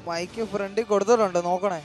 Mic ഫ്രണ്ടിൽ കൊടുത്തിട്ടുണ്ട്, നോക്കണേ.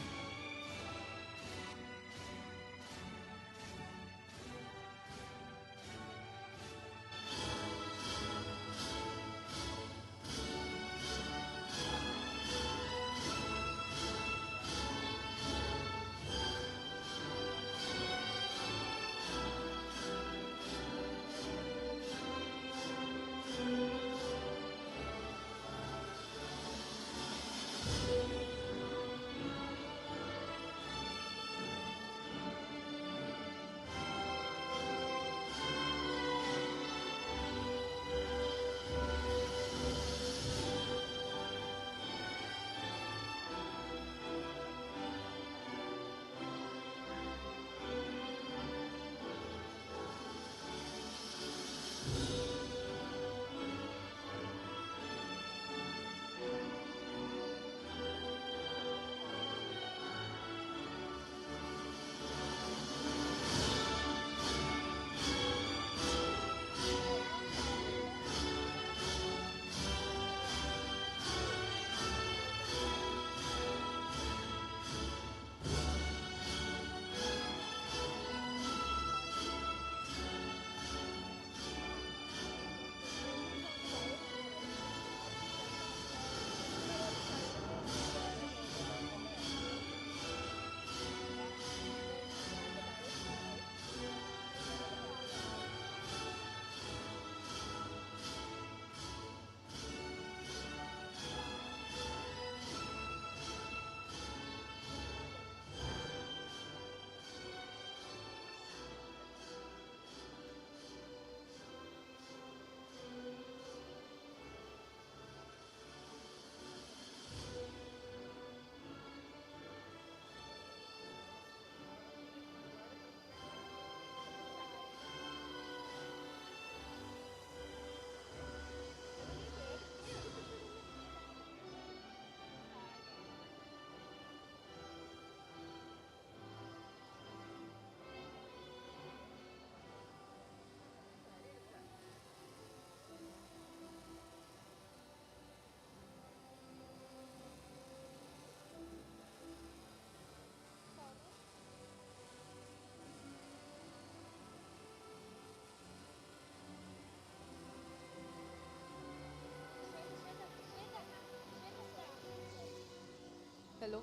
Hello.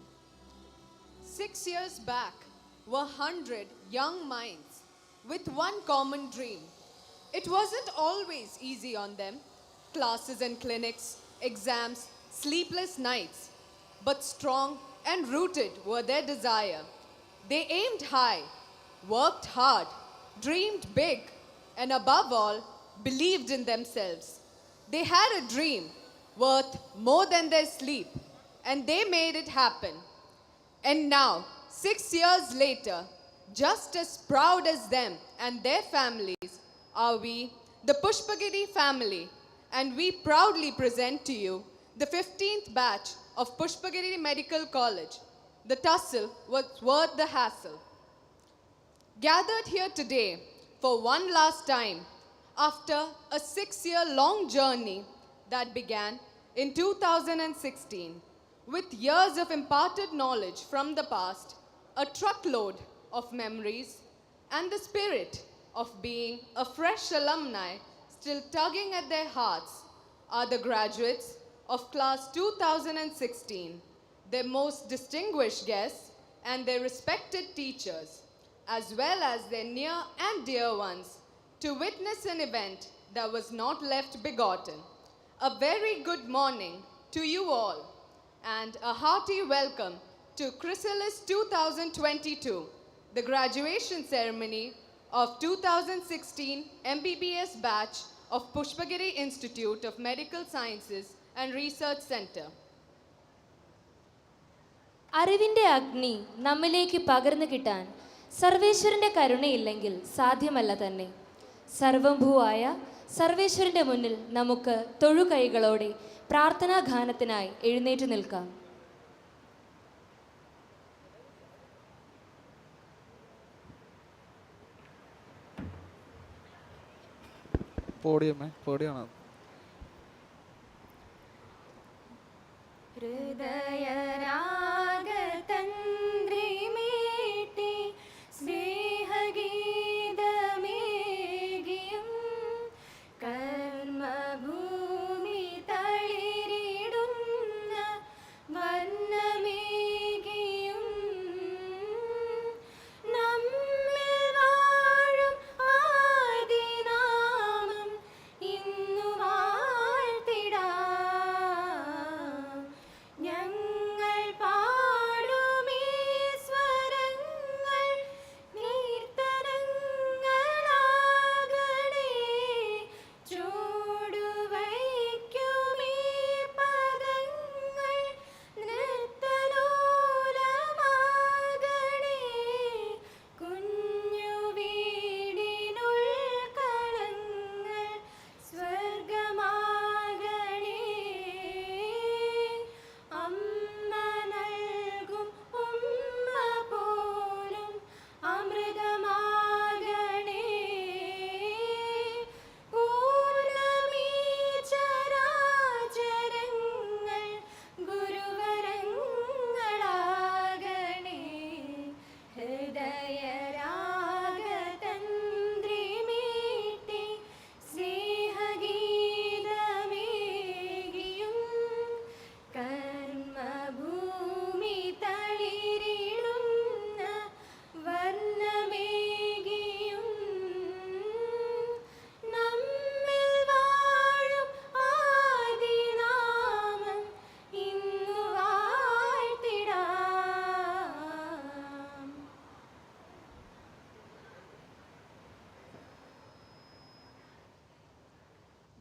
6 years back were 100 young minds with one common dream. It wasn't always easy on them. Classes and clinics, exams, sleepless nights. But strong and rooted were their desire. They aimed high, worked hard, dreamed big, and above all, believed in themselves. They had a dream worth more than their sleep, and they made it happen. And now, 6 years later, just as proud as them and their families are we, the Pushpagiri family, and we proudly present to you the 15th batch of Pushpagiri Medical College. The tussle was worth the hassle. Gathered here today for one last time after a 6-year-long journey that began in 2016 with years of imparted knowledge from the past, a truckload of memories, and the spirit of being a fresh alumni still tugging at their hearts are the graduates of class 2016, their most distinguished guests and their respected teachers, as well as their near and dear ones, to witness an event that was not left begotten. A very good morning to you all, and a hearty welcome to Chrysalis 2022, the graduation ceremony of 2016 MBBS batch of Pushpagiri Institute of Medical Sciences and Research Center. അറിവിൻ്റെ അഗ്നി നമ്മിലേക്ക് പകർന്നു കിട്ടാൻ സർവേശ്വരൻ്റെ കരുണയില്ലെങ്കിൽ സാധ്യമല്ല തന്നെ. സർവംഭൂവായ സർവേശ്വരൻ്റെ മുന്നിൽ നമുക്ക് തൊഴുകൈകളോടെ പ്രാർത്ഥനാഗാനത്തിനായി എഴുന്നേറ്റ് നിൽക്കാം. പോടിയമ്മേ, പോടിയാണ്. ഹൃദയ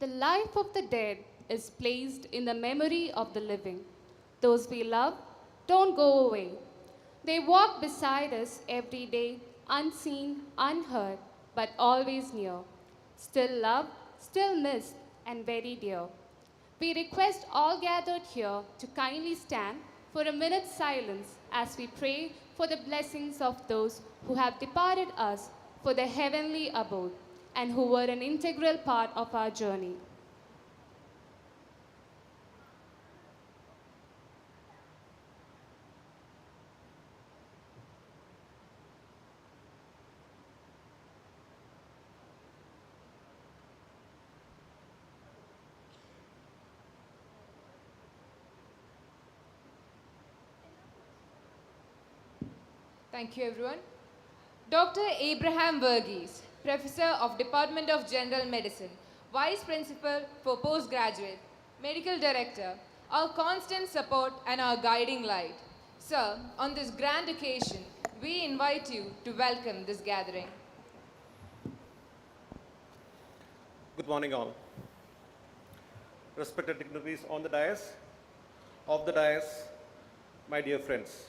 The life of the dead is placed in the memory of the living. Those we love don't go away. They walk beside us every day, unseen, unheard, but always near. Still loved, still missed, and very dear. We request all gathered here to kindly stand for a minute's silence as we pray for the blessings of those who have departed us for the heavenly abode and who were an integral part of our journey. Thank you, everyone. Dr. Abraham Verghese, Professor of Department of General Medicine, Vice Principal for Postgraduate, Medical Director, our constant support and our guiding light. Sir, on this grand occasion, we invite you to welcome this gathering. Good morning, all. Respected dignitaries on the dais, off the dais, my dear friends.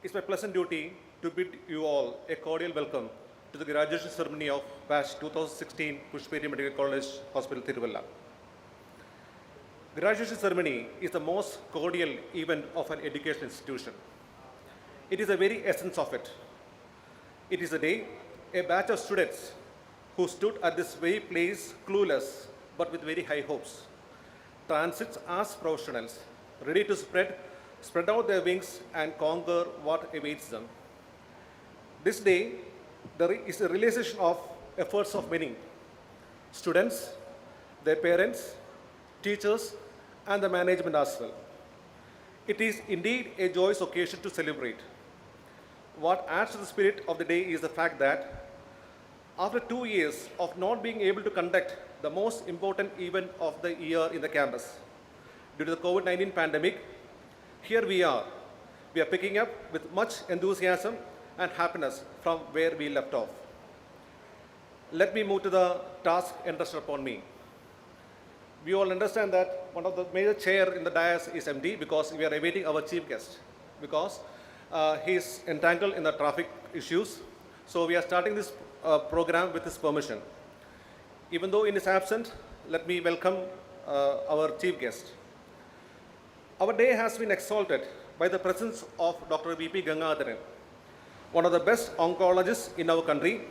It's my pleasant duty to bid you all a cordial welcome to the graduation ceremony of Batch 2016 Pushpagiri Medical College Hospital, Thiruvalla. Graduation ceremony is the most cordial event of an education institution. It is the very essence of it. It is a day a batch of students who stood at this very place clueless but with very high hopes transits as professionals, ready to spread out their wings and conquer what awaits them. This day, there is a realization of efforts of many students, their parents, teachers, and the management as well. It is indeed a joyous occasion to celebrate. What adds to the spirit of the day is the fact that after 2 years of not being able to conduct the most important event of the year in the campus, due to the COVID-19 pandemic, here we are. We are picking up with much enthusiasm and happiness from where we left off. Let me move to the task entrusted upon me. We all understand that one of the major chair in the dais is empty because we are awaiting our chief guest because he is entangled in the traffic issues. So we are starting this program with his permission. Even though in his absence, let me welcome our chief guest. Our day has been exalted by the presence of Dr. V.P. Gangadharan, one of the best oncologists in our country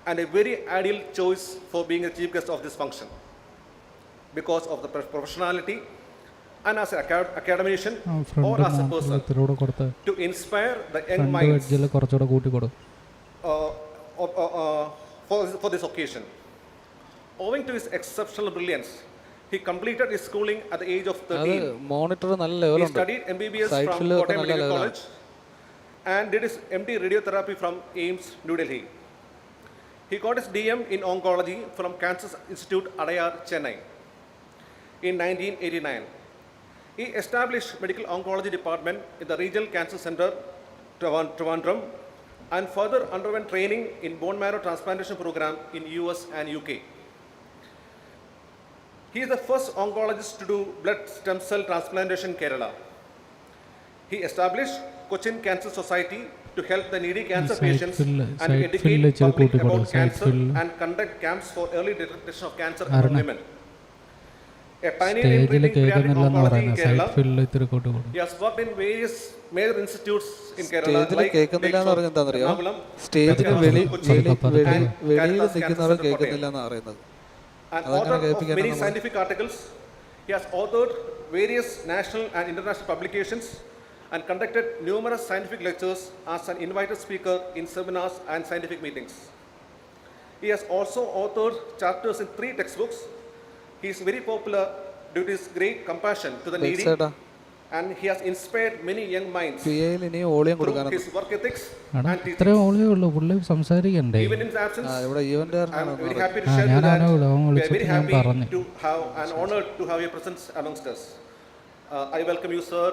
and a very ideal choice for being a chief guest of this function because of the professionality and as an academician or as a person to inspire the young minds for this occasion. Owing to his exceptional brilliance, he completed his schooling at the age of 13. He studied MBBS from Kottayam Medical College and did his MD radiotherapy from AIIMS, New Delhi. He got his DM in oncology from Cancer Institute, Adayar, Chennai in 1989. He established medical oncology department in the Regional Cancer Center, Trivandrum, and further underwent training in bone marrow transplantation program in US and UK. He is the first oncologist to do blood stem cell transplantation in Kerala. He established Cochin Cancer Society to help the needy cancer patients and educate public about cancer and conduct camps for early detection of cancer among women. A pioneer in treating pediatric oncology in Kerala. He has worked in various major institutes in Kerala like Ernakulam, and author of many scientific articles. He has authored various national and international publications and conducted numerous scientific lectures as an invited speaker in seminars and scientific meetings. He has also authored chapters in 3 textbooks. He is very popular due to his great compassion to the needy, and he has inspired many young minds through his work ethics and teachings. Even in his absence, I am very happy to share with you that we are very happy to have and honored to have your presence amongst us. I welcome you, sir,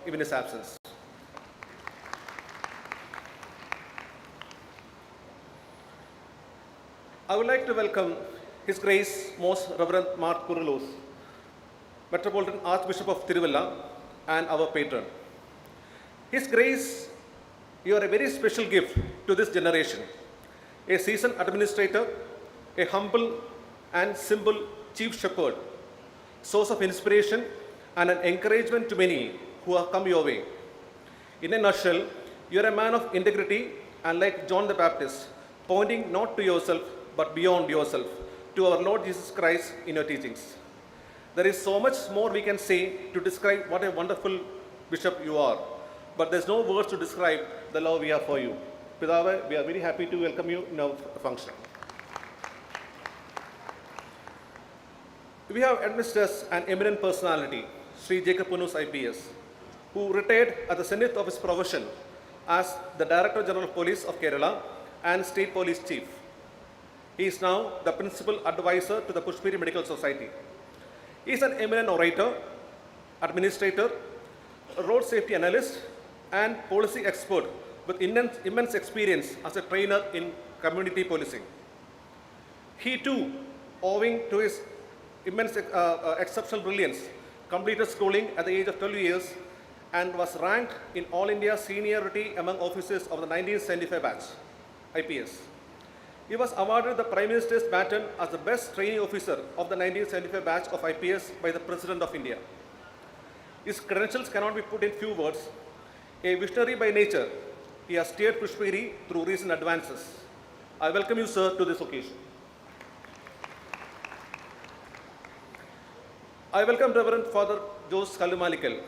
even in his absence. I would like to welcome His Grace Most Reverend Mark Kurulus, Metropolitan Archbishop of Thiruvalla and our patron. His Grace, you are a very special gift to this generation. A seasoned administrator, a humble and simple chief shepherd, source of inspiration and an encouragement to many who have come your way. In a nutshell, you are a man of integrity and like John the Baptist, pointing not to yourself but beyond yourself, to our Lord Jesus Christ in your teachings. There is so much more we can say to describe what a wonderful bishop you are, but there's no words to describe the love we have for you. Pidava, we are very happy to welcome you in our function. We have amidst us an eminent personality, Sri Jacob Punus IPS, who retired at the zenith of his profession as the Director General of Police of Kerala and State Police Chief. He is now the Principal Advisor to the Pushpagiri Medical Society. He is an eminent orator, administrator, road safety analyst, and policy expert with immense experience as a trainer in community policing. He too, owing to his immense exceptional brilliance, completed schooling at the age of 12 years and was ranked in All India seniority among officers of the 1975 batch, IPS. He was awarded the Prime Minister's baton as the best training officer of the 1975 batch of IPS by the President of India. His credentials cannot be put in few words. A visionary by nature, he has steered Pushpagiri through recent advances. I welcome you, sir, to this occasion. I welcome Reverend Father Jose Kalumalikal,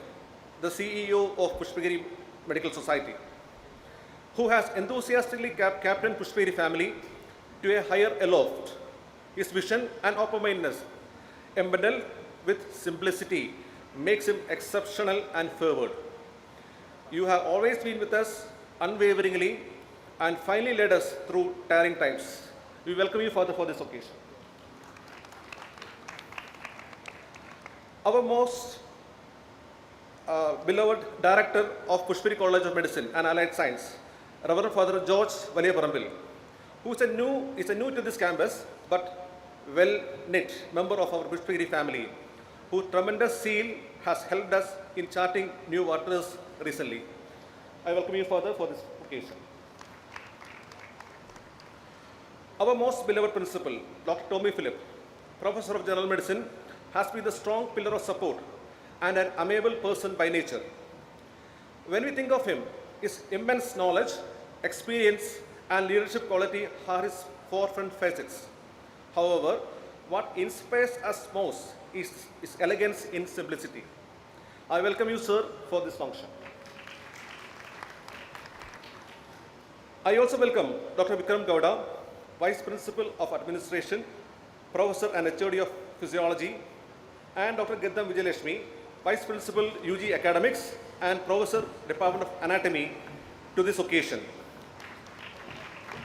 the CEO of Pushpagiri Medical Society, who has enthusiastically captained Pushpagiri family to a higher aloft. His vision and open-mindedness, embedded with simplicity, makes him exceptional and fervent. You have always been with us unwaveringly and finally led us through tiring times. We welcome you, Father, for this occasion. Our most beloved Director of Pushpagiri College of Medicine and Allied Science, Reverend Father George Valiyaparambil, who is a new to this campus but well-knit member of our Pushpagiri family, whose tremendous zeal has helped us in charting new waters recently. I welcome you, Father, for this occasion. Our most beloved principal, Dr. Tommy Philip, Professor of General Medicine, has been the strong pillar of support and an amiable person by nature. When we think of him, his immense knowledge, experience, and leadership quality are his forefront facets. However, what inspires us most is his elegance in simplicity. I welcome you, sir, for this function. I also welcome Dr. Vikram Gowda, Vice Principal of Administration, Professor and HOD of Physiology, and Dr. Giddam Vijayalakshmi, Vice Principal UG Academics and Professor Department of Anatomy to this occasion.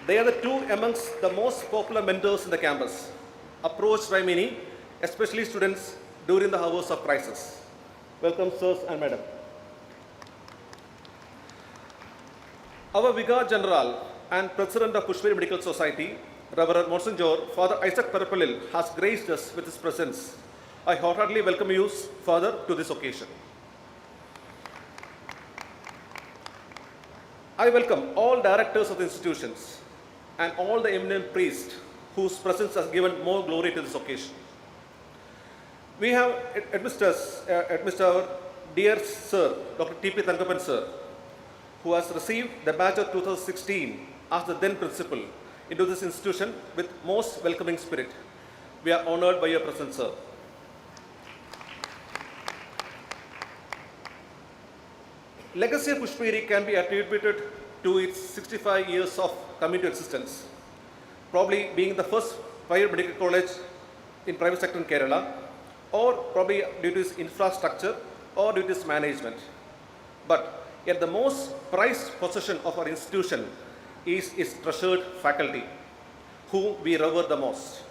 They are the two amongst the most popular mentors in the campus, approached by many, especially students during the hours of crisis. Welcome, sirs and madam. Our Vicar General and President of Pushpagiri Medical Society, Reverend Monsignor Father Isaac Perapalil, has graced us with his presence. I wholeheartedly welcome you, Father, to this occasion. I welcome all directors of the institutions and all the eminent priests whose presence has given more glory to this occasion. We have amidst our dear Sir, Dr. T.P. Thankapan, Sir, who has received the batch of 2016 as the then principal into this institution with most welcoming spirit. We are honored by your presence, sir. Legacy of Pushpagiri can be attributed to its 65 years of community existence, probably being the first private medical college in private sector in Kerala, or probably due to its infrastructure or due to its management. But yet the most prized possession of our institution is its treasured faculty, whom we revere the most.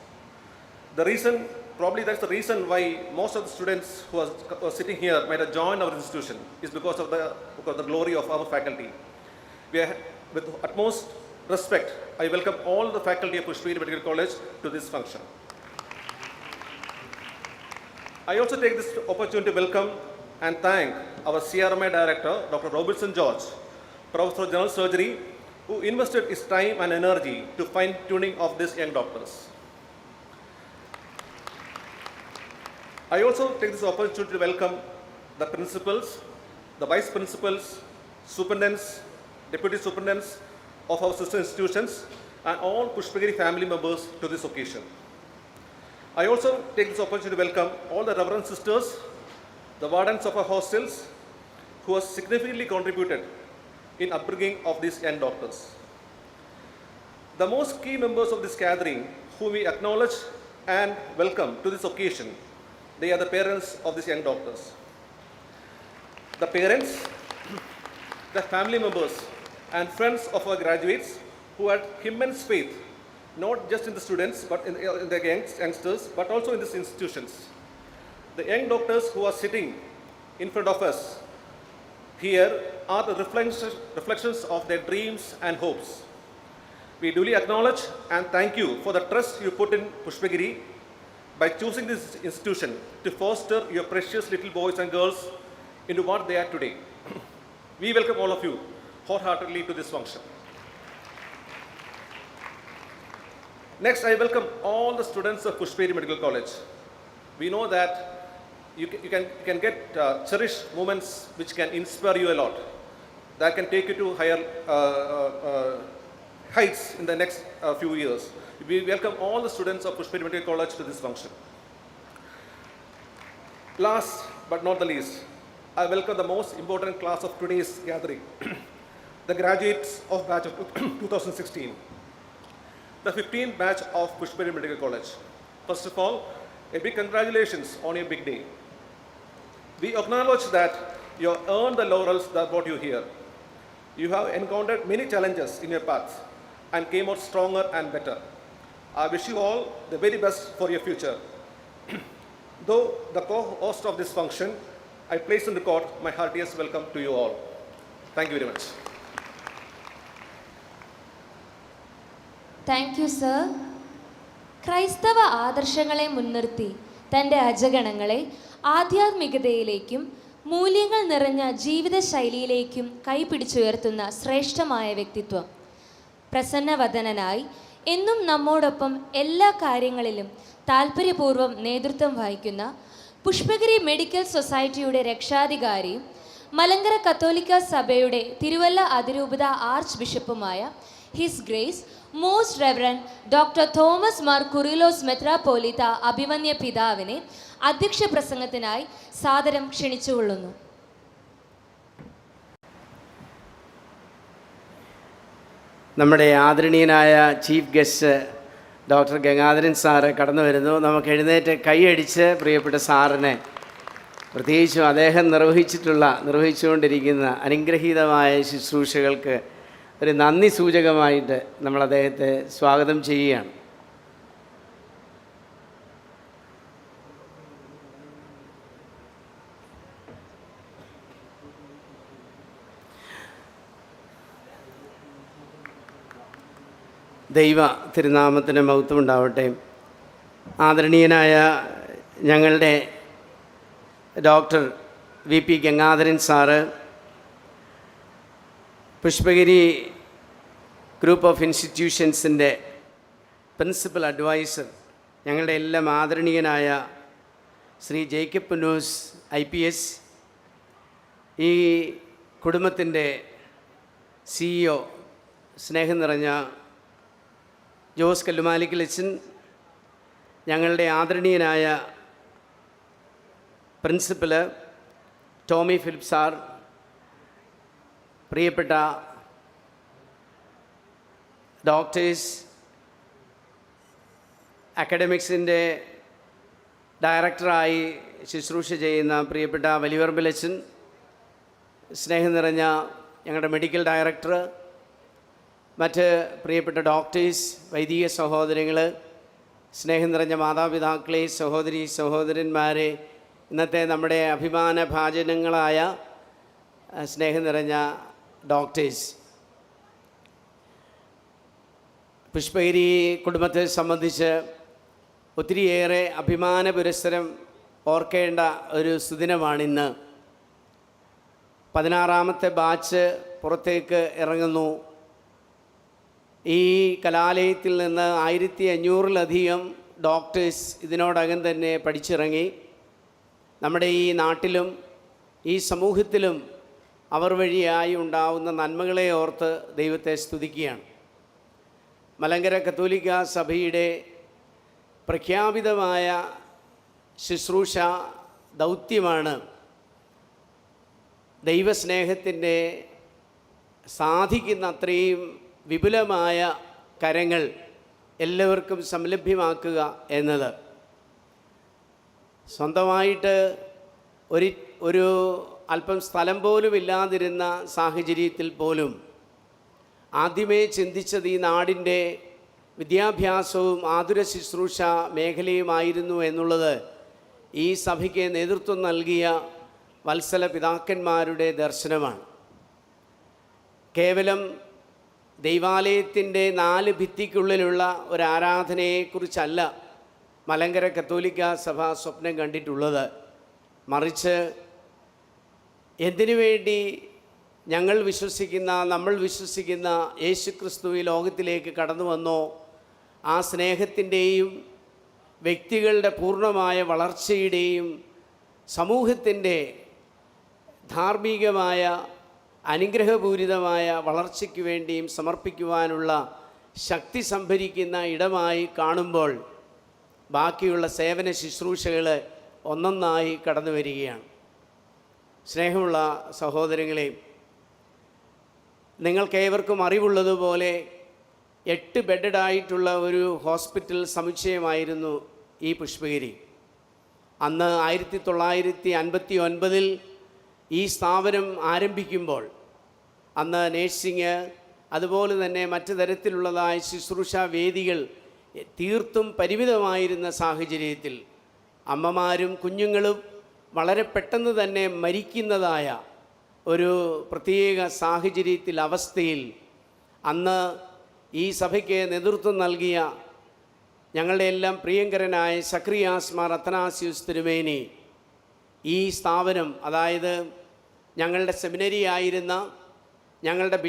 The reason, probably that's the reason why most of the students who are sitting here might have joined our institution, is because of the glory of our faculty. We are, with utmost respect, I welcome all the faculty of Pushpagiri Medical College to this function. I also take this opportunity to welcome and thank our CRMA Director, Dr. Robertson George, Professor of General Surgery, who invested his time and energy to fine-tuning of these young doctors. I also take this opportunity to welcome the principals, the vice principals, superintendents, deputy superintendents of our sister institutions, and all Pushpagiri family members to this occasion. I also take this opportunity to welcome all the Reverend Sisters, the wardens of our hostels, who have significantly contributed in upbringing of these young doctors. The most key members of this gathering, whom we acknowledge and welcome to this occasion, they are the parents of these young doctors. The parents, the family members, and friends of our graduates who had immense faith, not just in the students, but in the youngsters, but also in these institutions. The young doctors who are sitting in front of us here are the reflections of their dreams and hopes. We duly acknowledge and thank you for the trust you put in Pushpagiri by choosing this institution to foster your precious little boys and girls into what they are today. We welcome all of you wholeheartedly to this function. Next, I welcome all the students of Pushpagiri Medical College. We know that you can get cherished moments which can inspire you a lot, that can take you to higher heights in the next few years. We welcome all the students of Pushpagiri Medical College to this function. Last but not the least, I welcome the most important class of today's gathering, the graduates of batch of 2016, the 15th batch of Pushpagiri Medical College. First of all, a big congratulations on your big day. We acknowledge that you have earned the laurels that brought you here. You have encountered many challenges in your path and came out stronger and better. I wish you all the very best for your future. Though the co-host of this function, I place on record my heartiest welcome to you all. Thank you very much. Thank you sir. ക്രൈസ്തവ ആദർശങ്ങളെ മുൻനിർത്തി തൻ്റെ അജഗണങ്ങളെ ആധ്യാത്മികതയിലേക്കും മൂല്യങ്ങൾ നിറഞ്ഞ ജീവിതശൈലിയിലേക്കും കൈപിടിച്ചുയർത്തുന്ന ശ്രേഷ്ഠമായ വ്യക്തിത്വം. പ്രസന്നവദനായി എന്നും നമ്മോടൊപ്പം എല്ലാ കാര്യങ്ങളിലും താൽപ്പര്യപൂർവ്വം നേതൃത്വം വഹിക്കുന്ന പുഷ്പഗിരി മെഡിക്കൽ സൊസൈറ്റിയുടെ രക്ഷാധികാരിയും മലങ്കര കത്തോലിക്ക സഭയുടെ തിരുവല്ല അതിരൂപത ആർച്ച് ബിഷപ്പുമായ his grace most reverend doctor Thomas Mar Kurilos മെത്രാപ്പോലീത്ത അഭിമന്യ പിതാവിനെ അധ്യക്ഷ പ്രസംഗത്തിനായി സാദരം ക്ഷണിച്ചുകൊള്ളുന്നു. നമ്മുടെ ആദരണീയനായ chief guest doctor Gangadharan sir കടന്നു വരുന്നു. നമുക്ക് എഴുന്നേറ്റ് കൈയടിച്ച് പ്രിയപ്പെട്ട സാറിനെ, പ്രത്യേകിച്ചും അദ്ദേഹം നിർവഹിച്ചുകൊണ്ടിരിക്കുന്ന അനുഗ്രഹീതമായ ശുശ്രൂഷകൾക്ക് ഒരു നന്ദി സൂചകമായിട്ട് നമ്മൾ അദ്ദേഹത്തെ സ്വാഗതം ചെയ്യുകയാണ്. ദൈവ തിരുനാമത്തിന് മഹത്വം ഉണ്ടാവട്ടെ. ആദരണീയനായ ഞങ്ങളുടെ doctor V P Gangadharan sir, Pushpagiri group of ഇൻസ്റ്റിറ്റ്യൂഷൻസിൻ്റെ പ്രിൻസിപ്പൽ അഡ്വൈസർ, ഞങ്ങളുടെ എല്ലാം ആദരണീയനായ ശ്രീ ജേക്കബ് പുന്നൂസ് IPS, ഈ കുടുംബത്തിൻ്റെ CEO സ്നേഹം നിറഞ്ഞ ജോസ് കല്ലുമാലിക്കലച്ചൻ, ഞങ്ങളുടെ ആദരണീയനായ പ്രിൻസിപ്പല് ടോമി ഫിലിപ്പ് സാർ, പ്രിയപ്പെട്ട ഡോക്ടേഴ്സ്, അക്കാഡമിക്സിൻ്റെ ഡയറക്ടറായി ശുശ്രൂഷ ചെയ്യുന്ന പ്രിയപ്പെട്ട വലിയവർബലച്ചൻ, സ്നേഹം നിറഞ്ഞ ഞങ്ങളുടെ മെഡിക്കൽ ഡയറക്ടർ, മറ്റ് പ്രിയപ്പെട്ട ഡോക്ടേഴ്സ്, വൈദിക സഹോദരങ്ങൾ, സ്നേഹം നിറഞ്ഞ മാതാപിതാക്കളെ, സഹോദരന്മാരെ, ഇന്നത്തെ നമ്മുടെ അഭിമാന ഭാജനങ്ങളായ സ്നേഹം നിറഞ്ഞ ഡോക്ടേഴ്സ്, പുഷ്പഗിരി കുടുംബത്തെ സംബന്ധിച്ച് ഒത്തിരിയേറെ അഭിമാന പുരസ്സരം ഓർക്കേണ്ട ഒരു സുദിനമാണിന്ന്. 16ാമത്തെ ബാച്ച് പുറത്തേക്ക് ഇറങ്ങുന്നു. ഈ കലാലയത്തിൽ നിന്ന് 1500-ലധികം ഡോക്ടേഴ്സ് ഇതിനോടകം തന്നെ പഠിച്ചിറങ്ങി. നമ്മുടെ ഈ നാട്ടിലും ഈ സമൂഹത്തിലും അവർ വഴിയായി ഉണ്ടാവുന്ന നന്മകളെ ഓർത്ത് ദൈവത്തെ സ്തുതിക്കുകയാണ്. മലങ്കര കത്തോലിക്ക സഭയുടെ പ്രഖ്യാപിതമായ ശുശ്രൂഷ ദൗത്യമാണ് ദൈവസ്നേഹത്തിൻ്റെ സാധിക്കുന്ന അത്രയും വിപുലമായ കരങ്ങൾ എല്ലാവർക്കും സംലഭ്യമാക്കുക എന്നത്. സ്വന്തമായിട്ട് ഒരു അല്പം സ്ഥലം പോലും ഇല്ലാതിരുന്ന സാഹചര്യത്തിൽ പോലും ആദ്യമേ ചിന്തിച്ചത് ഈ നാടിൻ്റെ വിദ്യാഭ്യാസവും ആതുര ശുശ്രൂഷ മേഖലയുമായിരുന്നു എന്നുള്ളത് ഈ സഭയ്ക്ക് നേതൃത്വം നൽകിയ വത്സല പിതാക്കന്മാരുടെ ദർശനമാണ്. കേവലം ദൈവാലയത്തിൻ്റെ 4 ഭിത്തിക്കുള്ളിലുള്ള ഒരു ആരാധനയെക്കുറിച്ചല്ല മലങ്കര കത്തോലിക്ക സഭ സ്വപ്നം കണ്ടിട്ടുള്ളത്. മറിച്ച് എന്തിനു വേണ്ടി നമ്മൾ വിശ്വസിക്കുന്ന യേശുക്രിസ്തു ഈ ലോകത്തിലേക്ക് കടന്നു വന്നോ ആ സ്നേഹത്തിൻ്റെയും വ്യക്തികളുടെ പൂർണ്ണമായ വളർച്ചയുടെയും സമൂഹത്തിൻ്റെ ധാർമ്മികമായ അനുഗ്രഹപൂരിതമായ വളർച്ചയ്ക്ക് വേണ്ടിയും സമർപ്പിക്കുവാനുള്ള ശക്തി സംഭരിക്കുന്ന ഇടമായി കാണുമ്പോൾ ബാക്കിയുള്ള സേവന ശുശ്രൂഷകൾ ഒന്നൊന്നായി കടന്നു വരികയാണ്. സ്നേഹമുള്ള സഹോദരങ്ങളെ, നിങ്ങൾക്കേവർക്കും അറിവുള്ളതുപോലെ 8 ബെഡഡായിട്ടുള്ള ഒരു ഹോസ്പിറ്റൽ സമുച്ചയമായിരുന്നു ഈ പുഷ്പഗിരി. അന്ന് 1959 ഈ സ്ഥാപനം ആരംഭിക്കുമ്പോൾ അന്ന് നേഴ്സിങ് അതുപോലെ തന്നെ മറ്റു തരത്തിലുള്ളതായ ശുശ്രൂഷാ വേദികൾ തീർത്തും പരിമിതമായിരുന്ന സാഹചര്യത്തിൽ അമ്മമാരും കുഞ്ഞുങ്ങളും വളരെ പെട്ടെന്ന് തന്നെ മരിക്കുന്നതായ ഒരു പ്രത്യേക അവസ്ഥയിൽ അന്ന് ഈ സഭയ്ക്ക് നേതൃത്വം നൽകിയ ഞങ്ങളുടെ എല്ലാം പ്രിയങ്കരനായ സക്രിയാസ് മാർ അത്തനാസ്യൂസ് തിരുമേനി ഈ സ്ഥാപനം, അതായത് ഞങ്ങളുടെ സെമിനറി ആയിരുന്ന ഞങ്ങളുടെ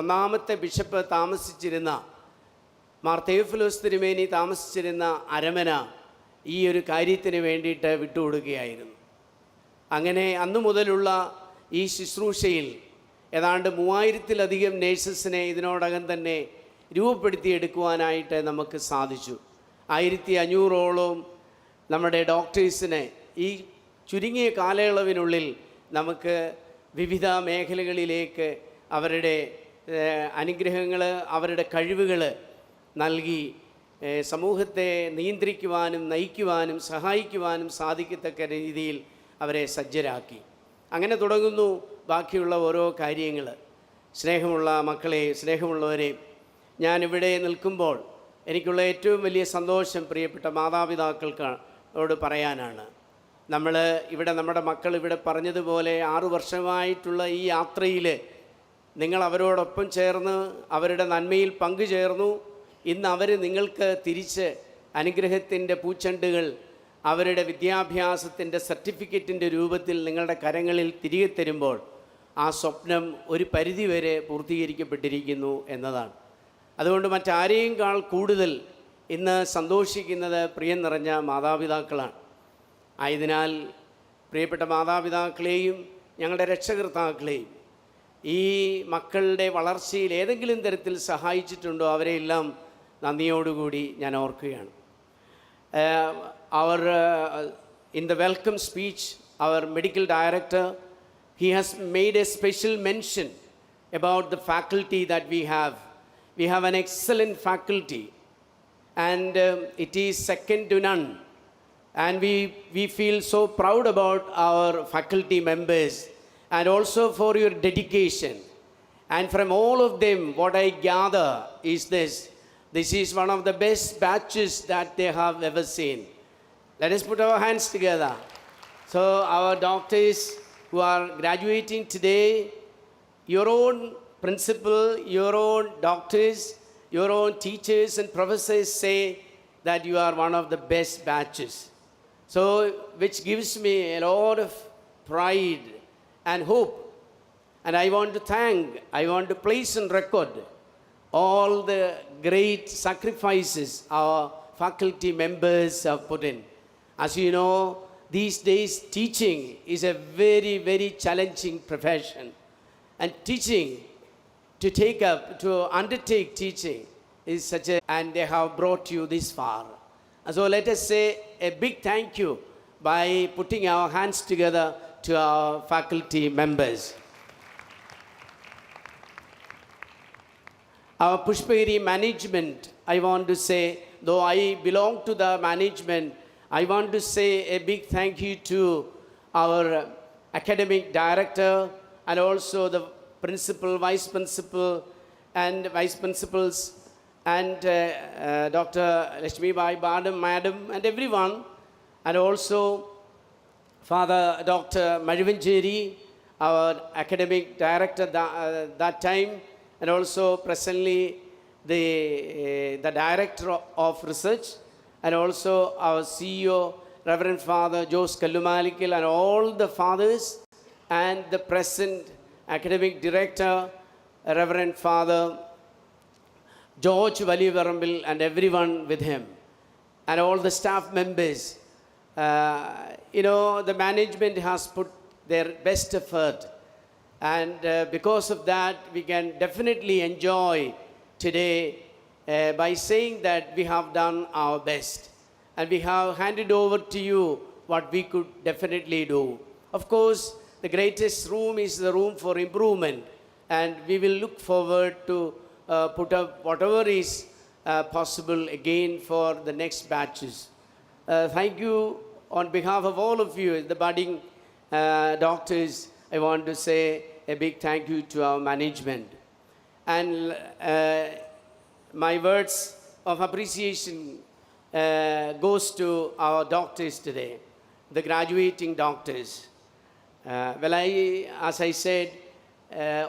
ഒന്നാമത്തെ ബിഷപ്പ് താമസിച്ചിരുന്ന മാർ തെയോഫിലോസ് തിരുമേനി താമസിച്ചിരുന്ന അരമന ഈ ഒരു കാര്യത്തിന് വേണ്ടിയിട്ട് വിട്ടുകൊടുക്കുകയായിരുന്നു. അങ്ങനെ അന്നു മുതലുള്ള ഈ ശുശ്രൂഷയിൽ ഏതാണ്ട് 3000-ലധികം നേഴ്സസിനെ ഇതിനോടകം തന്നെ രൂപപ്പെടുത്തിയെടുക്കുവാനായിട്ട് നമുക്ക് സാധിച്ചു. 1500-ഓളം നമ്മുടെ ഡോക്ടേഴ്സിനെ ഈ ചുരുങ്ങിയ കാലയളവിനുള്ളിൽ നമുക്ക് വിവിധ മേഖലകളിലേക്ക് അവരുടെ അനുഗ്രഹങ്ങൾ, അവരുടെ കഴിവുകൾ നൽകി സമൂഹത്തെ നിയന്ത്രിക്കുവാനും നയിക്കുവാനും സഹായിക്കുവാനും സാധിക്കത്തക്ക രീതിയിൽ അവരെ സജ്ജരാക്കി. അങ്ങനെ തുടങ്ങുന്നു ബാക്കിയുള്ള ഓരോ കാര്യങ്ങൾ. സ്നേഹമുള്ള മക്കളെ, സ്നേഹമുള്ളവരെ, ഞാനിവിടെ നിൽക്കുമ്പോൾ എനിക്കുള്ള ഏറ്റവും വലിയ സന്തോഷം പ്രിയപ്പെട്ട മാതാപിതാക്കൾക്കോട് പറയാനാണ്. നമ്മുടെ മക്കൾ ഇവിടെ പറഞ്ഞതുപോലെ 6 വർഷമായിട്ടുള്ള ഈ യാത്രയിൽ നിങ്ങൾ അവരോടൊപ്പം ചേർന്ന് അവരുടെ നന്മയിൽ പങ്കുചേർന്നു. ഇന്ന് അവർ നിങ്ങൾക്ക് തിരിച്ച് അനുഗ്രഹത്തിൻ്റെ പൂച്ചെണ്ടുകൾ അവരുടെ വിദ്യാഭ്യാസത്തിൻ്റെ സർട്ടിഫിക്കറ്റിൻ്റെ രൂപത്തിൽ നിങ്ങളുടെ കരങ്ങളിൽ തിരികെ തരുമ്പോൾ ആ സ്വപ്നം ഒരു പരിധിവരെ പൂർത്തീകരിക്കപ്പെട്ടിരിക്കുന്നു എന്നതാണ്. അതുകൊണ്ട് മറ്റാരെയുംകാൾ കൂടുതൽ ഇന്ന് സന്തോഷിക്കുന്നത് പ്രിയം നിറഞ്ഞ മാതാപിതാക്കളാണ്. ആയതിനാൽ പ്രിയപ്പെട്ട മാതാപിതാക്കളെയും ഞങ്ങളുടെ രക്ഷകർത്താക്കളെയും ഈ മക്കളുടെ വളർച്ചയിൽ ഏതെങ്കിലും തരത്തിൽ സഹായിച്ചിട്ടുണ്ടോ അവരെയെല്ലാം നന്ദിയോടുകൂടി ഞാൻ ഓർക്കുകയാണ്. In the welcome speech, our medical director, he has made a special mention about the faculty that we have. We have an excellent faculty, and it is second to none. And we feel so proud about our faculty members, and also for your dedication. And from all of them, what I gather is this is one of the best batches that they have ever seen. Let us put our hands together. So our doctors who are graduating today, your own principal, your own doctors, your own teachers and professors say that you are one of the best batches. So, which gives me a lot of pride and hope. And I want to place on record all the great sacrifices our faculty members have put in. As you know, these days teaching is a very, very challenging profession. And teaching, to undertake teaching is such a, and they have brought you this far. And so let us say a big thank you by putting our hands together to our faculty members. Our Pushpagiri management, I want to say, though I belong to the management, I want to say a big thank you to our academic director and also the principal, vice principal, and vice principals, and Dr. Lashmi Bai Badam, madam, and everyone, and also Father Dr. Marivanjeri, our academic director that time, and also presently the director of research, and also our CEO, Reverend Father Jose Kallumalikil, and all the fathers, and the present academic director, Reverend Father George Valivarambil, and everyone with him, and all the staff members. The management has put their best effort, and because of that, we can definitely enjoy today by saying that we have done our best, and we have handed over to you what we could definitely do. Of course, the greatest room is the room for improvement, and we will look forward to put up whatever is possible again for the next batches. Thank you on behalf of all of you, the budding doctors. I want to say a big thank you to our management. And my words of appreciation goes to our doctors today, the graduating doctors. As I said,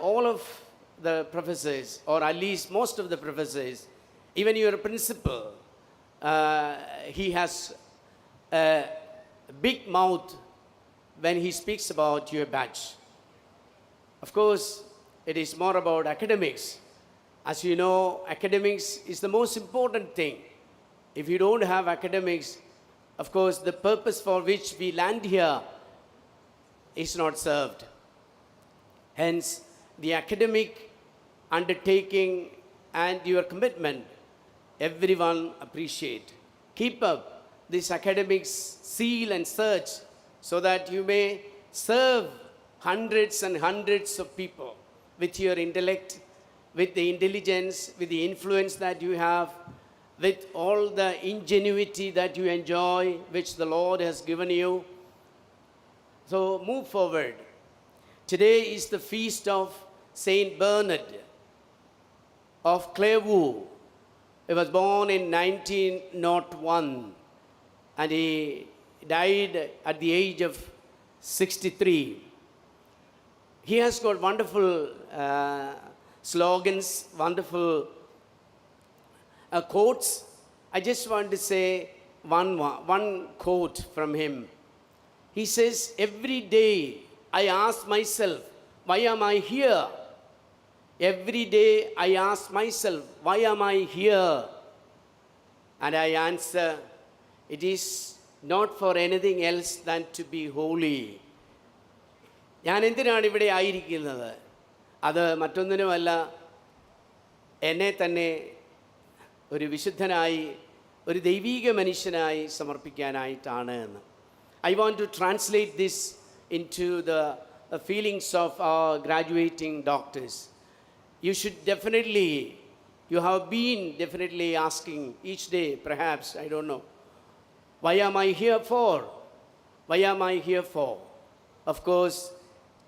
all of the professors, or at least most of the professors, even your principal, he has a big mouth when he speaks about your batch. Of course, it is more about academics. As you know, academics is the most important thing. If you don't have academics, of course, the purpose for which we land here is not served. Hence, the academic undertaking and your commitment, everyone appreciate. Keep up this academics seal and search so that you may serve hundreds and hundreds of people with your intellect, with the intelligence, with the influence that you have, with all the ingenuity that you enjoy, which the Lord has given you. So move forward. Today is the feast of Saint Bernard of Clairvaux. He was born in 1901, and he died at the age of 63. He has got wonderful slogans, wonderful quotes. I just want to say one quote from him. He says, "Every day I ask myself, why am I here? Every day I ask myself, why am I here? And I answer, it is not for anything else than to be holy." ഞാൻ എന്തിനാണ് ഇവിടെ ആയിരിക്കുന്നത്? അത് മറ്റൊന്നിനുമല്ല, എന്നെ തന്നെ ഒരു വിശുദ്ധനായി, ഒരു ദൈവീക മനുഷ്യനായി സമർപ്പിക്കാനായിട്ടാണ് എന്ന്. I want to translate this into the feelings of our graduating doctors. You should definitely, you have been definitely asking each day, perhaps, I don't know, why am I here for? Why am I here for? Of course,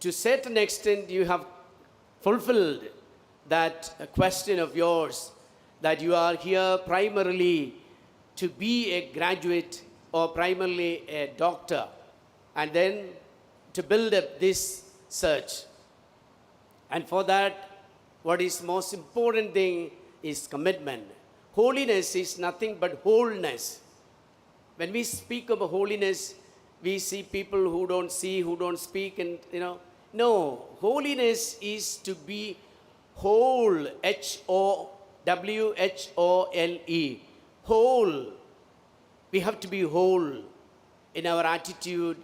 to a certain extent, you have fulfilled that question of yours, that you are here primarily to be a graduate or primarily a doctor, and then to build up this search. And for that, what is most important thing is commitment. Holiness is nothing but wholeness. When we speak about holiness, we see people who don't see, who don't speak, and no, holiness is to be whole, HOWHOLE, whole. We have to be whole in our attitude,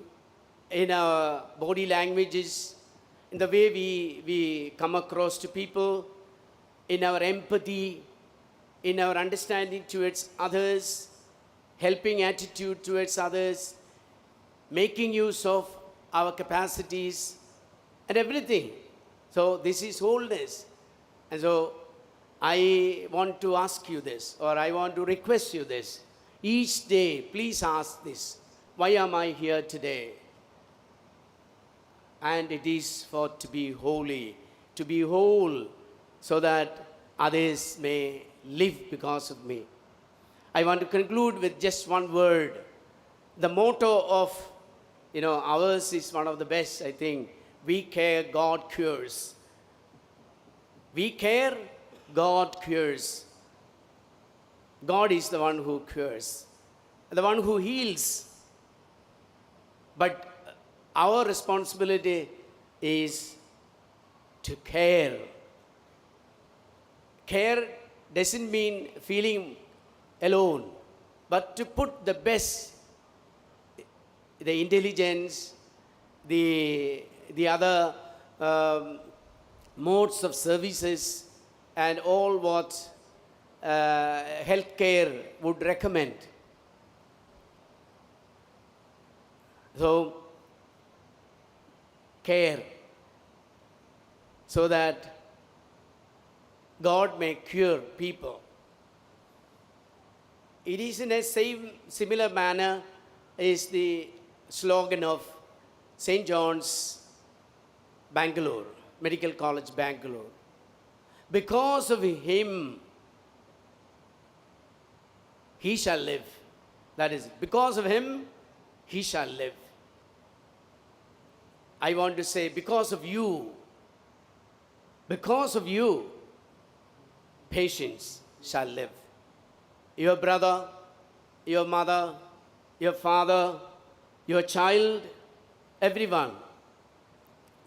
in our body languages, in the way we come across to people, in our empathy, in our understanding towards others, helping attitude towards others, making use of our capacities and everything. So this is wholeness. And so I want to ask you this, or I want to request you this. Each day, please ask this: why am I here today? And it is for to be holy, to be whole, so that others may live because of me. I want to conclude with just one word. The motto of ours is one of the best, I think. We care, God cures. We care, God cures. God is the one who cures, the one who heals. But our responsibility is to care. Care doesn't mean feeling alone, but to put the best, the intelligence, the other modes of services, and all what healthcare would recommend. So, care, so that God may cure people. It is in a similar manner is the slogan of St. John's, Bangalore, Medical College, Bangalore. Because of him, he shall live. That is, because of him, he shall live. I want to say, because of you, patients shall live. Your brother, your mother, your father, your child, everyone,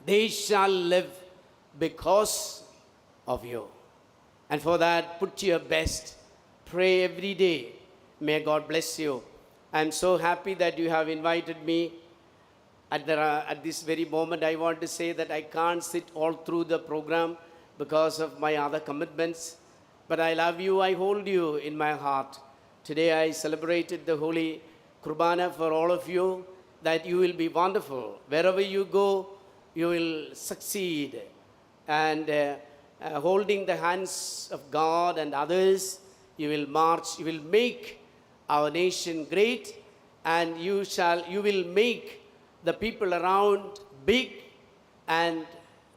they shall live because of you. And for that, put your best. Pray every day. May God bless you. I am so happy that you have invited me. At this very moment, I want to say that I can't sit all through the program because of my other commitments. But I love you, I hold you in my heart. Today I celebrated the Holy Kurbana for all of you, that you will be wonderful. Wherever you go, you will succeed. And holding the hands of God and others, you will march, you will make our nation great, and you will make the people around big and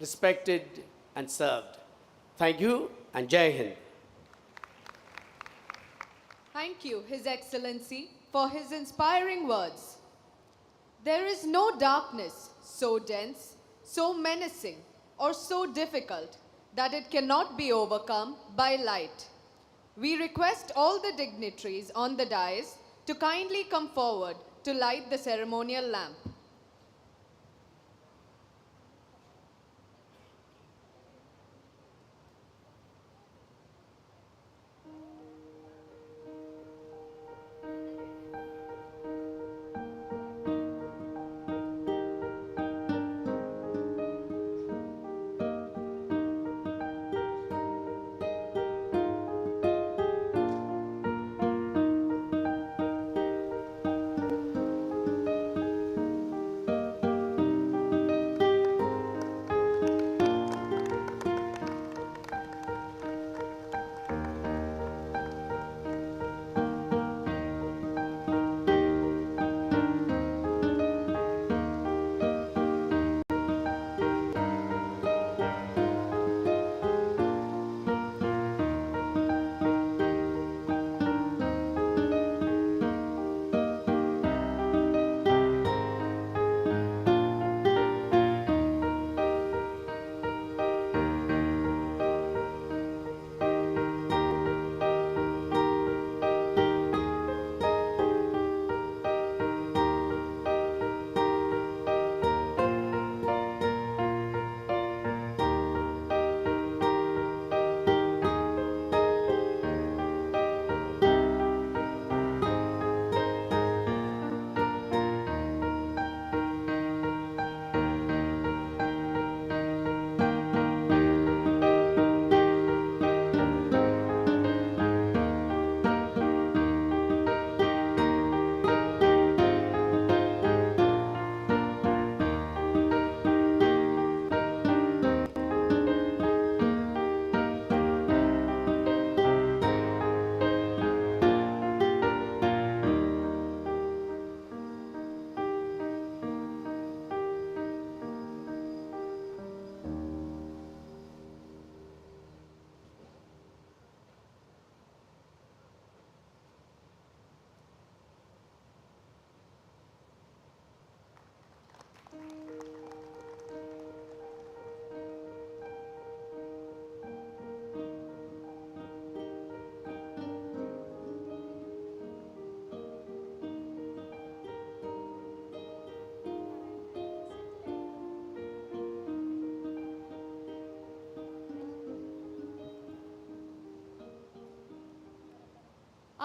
respected and served. Thank you, and Jai Hind. Thank you, His Excellency, for his inspiring words. There is no darkness so dense, so menacing, or so difficult that it cannot be overcome by light. We request all the dignitaries on the dais to kindly come forward to light the ceremonial lamp.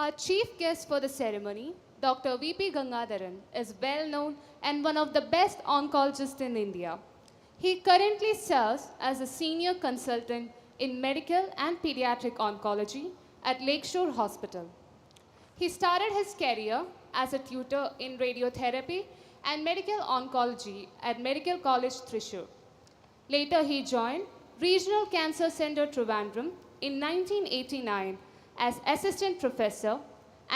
Our chief guest for the ceremony, Dr. V.P. Gangadharan, is well known and one of the best oncologists in India. He currently serves as a senior consultant in medical and pediatric oncology at Lakeshore Hospital. He started his career as a tutor in radiotherapy and medical oncology at Medical College Thrissur. Later, he joined Regional Cancer Center Trivandrum in 1989 as assistant professor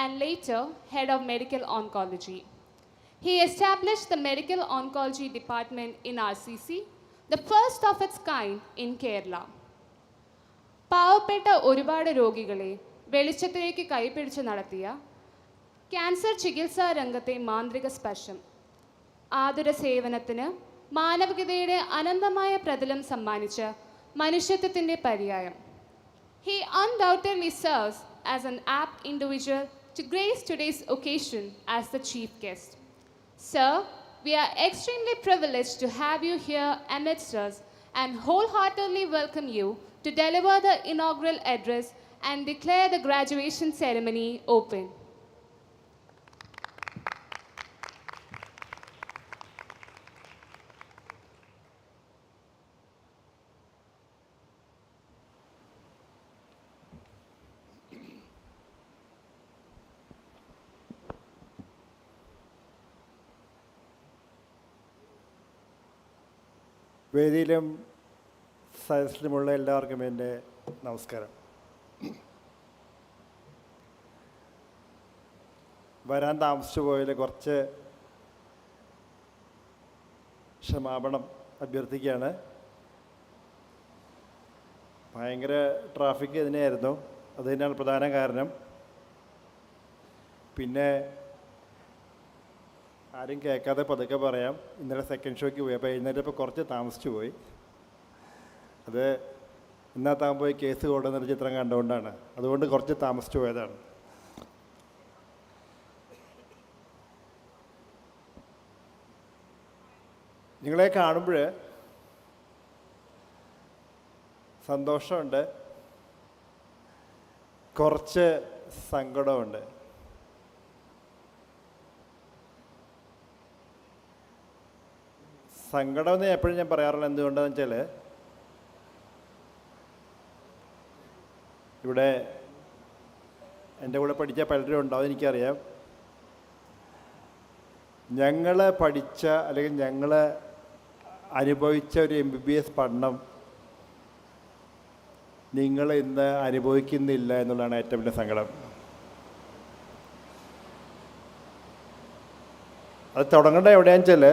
and later head of medical oncology. He established the medical oncology department in RCC, the first of its kind in Kerala. പാവപ്പെട്ട ഒരുപാട് രോഗികളെ വെളിച്ചത്തിലേക്ക് കൈപിടിച്ച് നടത്തിയ cancer ചികിത്സാ രംഗത്തെ മാന്ത്രിക സ്പർശം, ആതുര സേവനത്തിന് മാനവികതയുടെ അനന്തമായ പ്രതലം സമ്മാനിച്ച മനുഷ്യത്വത്തിൻ്റെ പര്യായം. He undoubtedly serves as an apt individual to grace today's occasion as the chief guest. Sir, we are extremely privileged to have you here amidst us and wholeheartedly welcome you to deliver the inaugural address and declare the graduation ceremony open. വേദിയിലും സദസ്സിലുമുള്ള എല്ലാവർക്കും എൻ്റെ നമസ്കാരം. വരാൻ താമസിച്ചു പോയതിൽ കുറച്ച് ക്ഷമാപണം അഭ്യർത്ഥിക്കുകയാണ്. ഭയങ്കര ട്രാഫിക് ഇതിനായിരുന്നു, അത് തന്നെയാണ് പ്രധാന കാരണം. പിന്നെ ആരും കേൾക്കാതെ പതുക്കെ പറയാം, ഇന്നലെ സെക്കൻഡ് ഷോയ്ക്ക് പോയി, അപ്പോൾ എഴുന്നേറ്റപ്പോൾ കുറച്ച് താമസിച്ചു പോയി. അത് ഇന്നത്താകുമ്പോൾ കേസ് കൊണ്ടുവന്നൊരു ചിത്രം കണ്ടുകൊണ്ടാണ്, അതുകൊണ്ട് കുറച്ച് താമസിച്ചു പോയതാണ്. നിങ്ങളെ കാണുമ്പോൾ സന്തോഷമുണ്ട്, കുറച്ച് സങ്കടമുണ്ട്. സങ്കടമെന്ന് എപ്പോഴും ഞാൻ പറയാറുള്ളത് എന്തുകൊണ്ടാണെന്ന് വെച്ചാൽ, ഇവിടെ എൻ്റെ കൂടെ പഠിച്ച പലരും ഉണ്ടാവും, എനിക്കറിയാം. ഞങ്ങൾ പഠിച്ച അല്ലെങ്കിൽ ഞങ്ങൾ അനുഭവിച്ച ഒരു MBBS പഠനം നിങ്ങൾ ഇന്ന് അനുഭവിക്കുന്നില്ല എന്നുള്ളതാണ് ഏറ്റവും വലിയ സങ്കടം. അത് തുടങ്ങേണ്ട എവിടെയാണെന്ന് വെച്ചാൽ,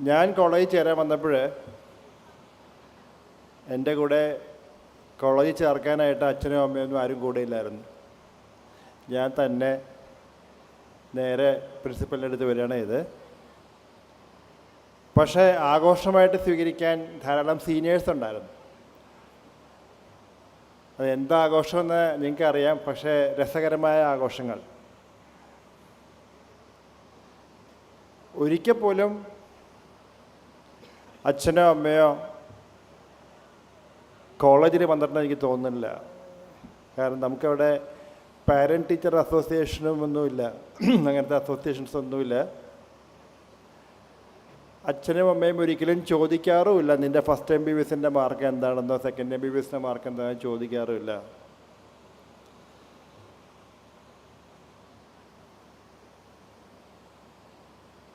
ഞാൻ കോളേജിൽ ചേരാൻ വന്നപ്പോൾ എൻ്റെ കൂടെ കോളേജിൽ ചേർക്കാനായിട്ട് അച്ഛനും അമ്മയൊന്നും ആരും കൂടെ ഇല്ലായിരുന്നു. ഞാൻ തന്നെ നേരെ പ്രിൻസിപ്പലിൻ്റെ അടുത്ത് വരികയാണ് ഇത്. പക്ഷേ ആഘോഷമായിട്ട് സ്വീകരിക്കാൻ ധാരാളം സീനിയേഴ്സ് ഉണ്ടായിരുന്നു. അത് എന്താഘോഷമെന്ന് നിങ്ങൾക്കറിയാം, പക്ഷേ രസകരമായ ആഘോഷങ്ങൾ. ഒരിക്കൽ പോലും അച്ഛനോ അമ്മയോ കോളേജിൽ വന്നിട്ടുണ്ടെന്ന് എനിക്ക് തോന്നുന്നില്ല. കാരണം നമുക്കവിടെ പാരൻറ്റ് ടീച്ചർ അസോസിയേഷനും ഒന്നുമില്ല, അങ്ങനത്തെ അസോസിയേഷൻസ് ഒന്നുമില്ല. അച്ഛനും അമ്മയും ഒരിക്കലും ചോദിക്കാറുമില്ല നിൻ്റെ ഫസ്റ്റ് MBBSൻ്റെ മാർക്ക് എന്താണെന്നോ സെക്കൻഡ് MBBSൻ്റെ മാർക്ക് എന്താണെന്നോ ചോദിക്കാറുമില്ല.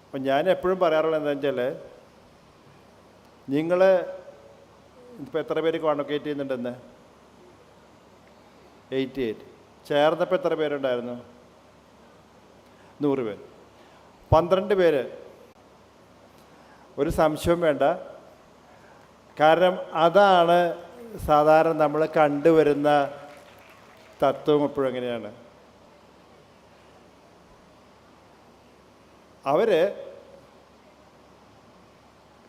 അപ്പം ഞാൻ എപ്പോഴും പറയാറുള്ളത് എന്താണെന്ന് വെച്ചാൽ, നിങ്ങൾ ഇപ്പോൾ എത്ര പേര് കോൺവൊക്കേറ്റ് ചെയ്യുന്നുണ്ടെന്ന്? 88. ചേർന്നപ്പോൾ എത്ര പേരുണ്ടായിരുന്നു? 100 പേര്. 12 പേര്. ഒരു സംശയവും വേണ്ട, കാരണം അതാണ് സാധാരണ നമ്മൾ കണ്ടുവരുന്ന തത്വം. എപ്പോഴും എങ്ങനെയാണ് അവർ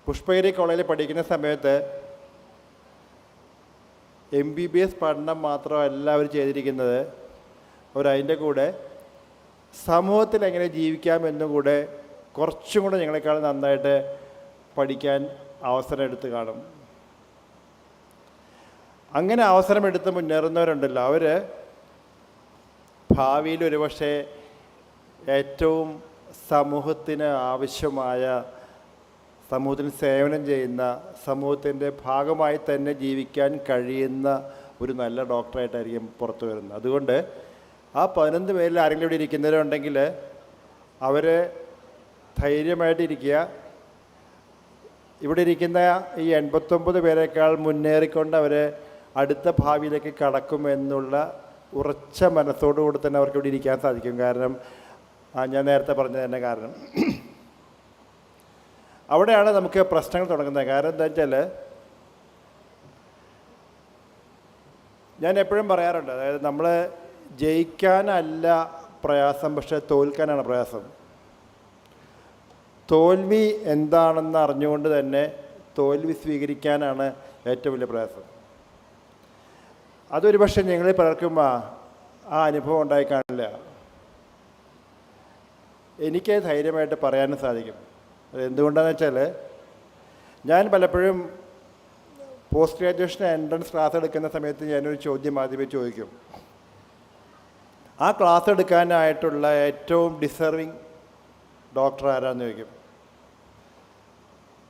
പുഷ്പഗിരി കോളേജിൽ പഠിക്കുന്ന സമയത്ത് MBBS പഠനം മാത്രമല്ല അവർ ചെയ്തിരിക്കുന്നത്, അവരതിൻ്റെ കൂടെ സമൂഹത്തിൽ എങ്ങനെ ജീവിക്കാമെന്നും കൂടെ കുറച്ചും കൂടെ ഞങ്ങളെക്കാൾ നന്നായിട്ട് പഠിക്കാൻ അവസരം എടുത്ത് കാണും. അങ്ങനെ അവസരമെടുത്ത് മുന്നേറുന്നവരുണ്ടല്ലോ, അവർ ഭാവിയിൽ ഒരുപക്ഷെ ഏറ്റവും സമൂഹത്തിന് ആവശ്യമായ, സമൂഹത്തിന് സേവനം ചെയ്യുന്ന, സമൂഹത്തിൻ്റെ ഭാഗമായി തന്നെ ജീവിക്കാൻ കഴിയുന്ന ഒരു നല്ല ഡോക്ടറായിട്ടായിരിക്കും പുറത്തു വരുന്നത്. അതുകൊണ്ട് ആ 11 പേരിൽ ആരെങ്കിലും ഇവിടെ ഇരിക്കുന്നവരുണ്ടെങ്കിൽ അവർ ധൈര്യമായിട്ടിരിക്കുക. ഇവിടെ ഇരിക്കുന്ന ഈ 89 പേരെക്കാൾ മുന്നേറിക്കൊണ്ട് അവർ അടുത്ത ഭാവിയിലേക്ക് കടക്കുമെന്നുള്ള ഉറച്ച മനസ്സോടുകൂടി തന്നെ അവർക്ക് ഇവിടെ ഇരിക്കാൻ സാധിക്കും. കാരണം ഞാൻ നേരത്തെ പറഞ്ഞത് തന്നെ കാരണം അവിടെയാണ് നമുക്ക് പ്രശ്നങ്ങൾ തുടങ്ങുന്നത്. കാരണം എന്താ വെച്ചാൽ, ഞാൻ എപ്പോഴും പറയാറുണ്ട്, അതായത് നമ്മൾ ജയിക്കാനല്ല പ്രയാസം, പക്ഷേ തോൽക്കാനാണ് പ്രയാസം. തോൽവി എന്താണെന്ന് അറിഞ്ഞുകൊണ്ട് തന്നെ തോൽവി സ്വീകരിക്കാനാണ് ഏറ്റവും വലിയ പ്രയാസം. അതൊരു പക്ഷേ ഞങ്ങളിൽ പലർക്കും ആ അനുഭവം ഉണ്ടായി കാണില്ല. എനിക്ക് ധൈര്യമായിട്ട് പറയാനും സാധിക്കും. അത് എന്തുകൊണ്ടാണെന്ന് വെച്ചാൽ, ഞാൻ പലപ്പോഴും പോസ്റ്റ് ഗ്രാജുവേഷൻ എൻട്രൻസ് ക്ലാസ് എടുക്കുന്ന സമയത്ത് ഞാനൊരു ചോദ്യം ആദ്യമേ ചോദിക്കും. ആ ക്ലാസ് എടുക്കാനായിട്ടുള്ള ഏറ്റവും ഡിസർവിങ് ഡോക്ടർ ആരാന്ന് ചോദിക്കും.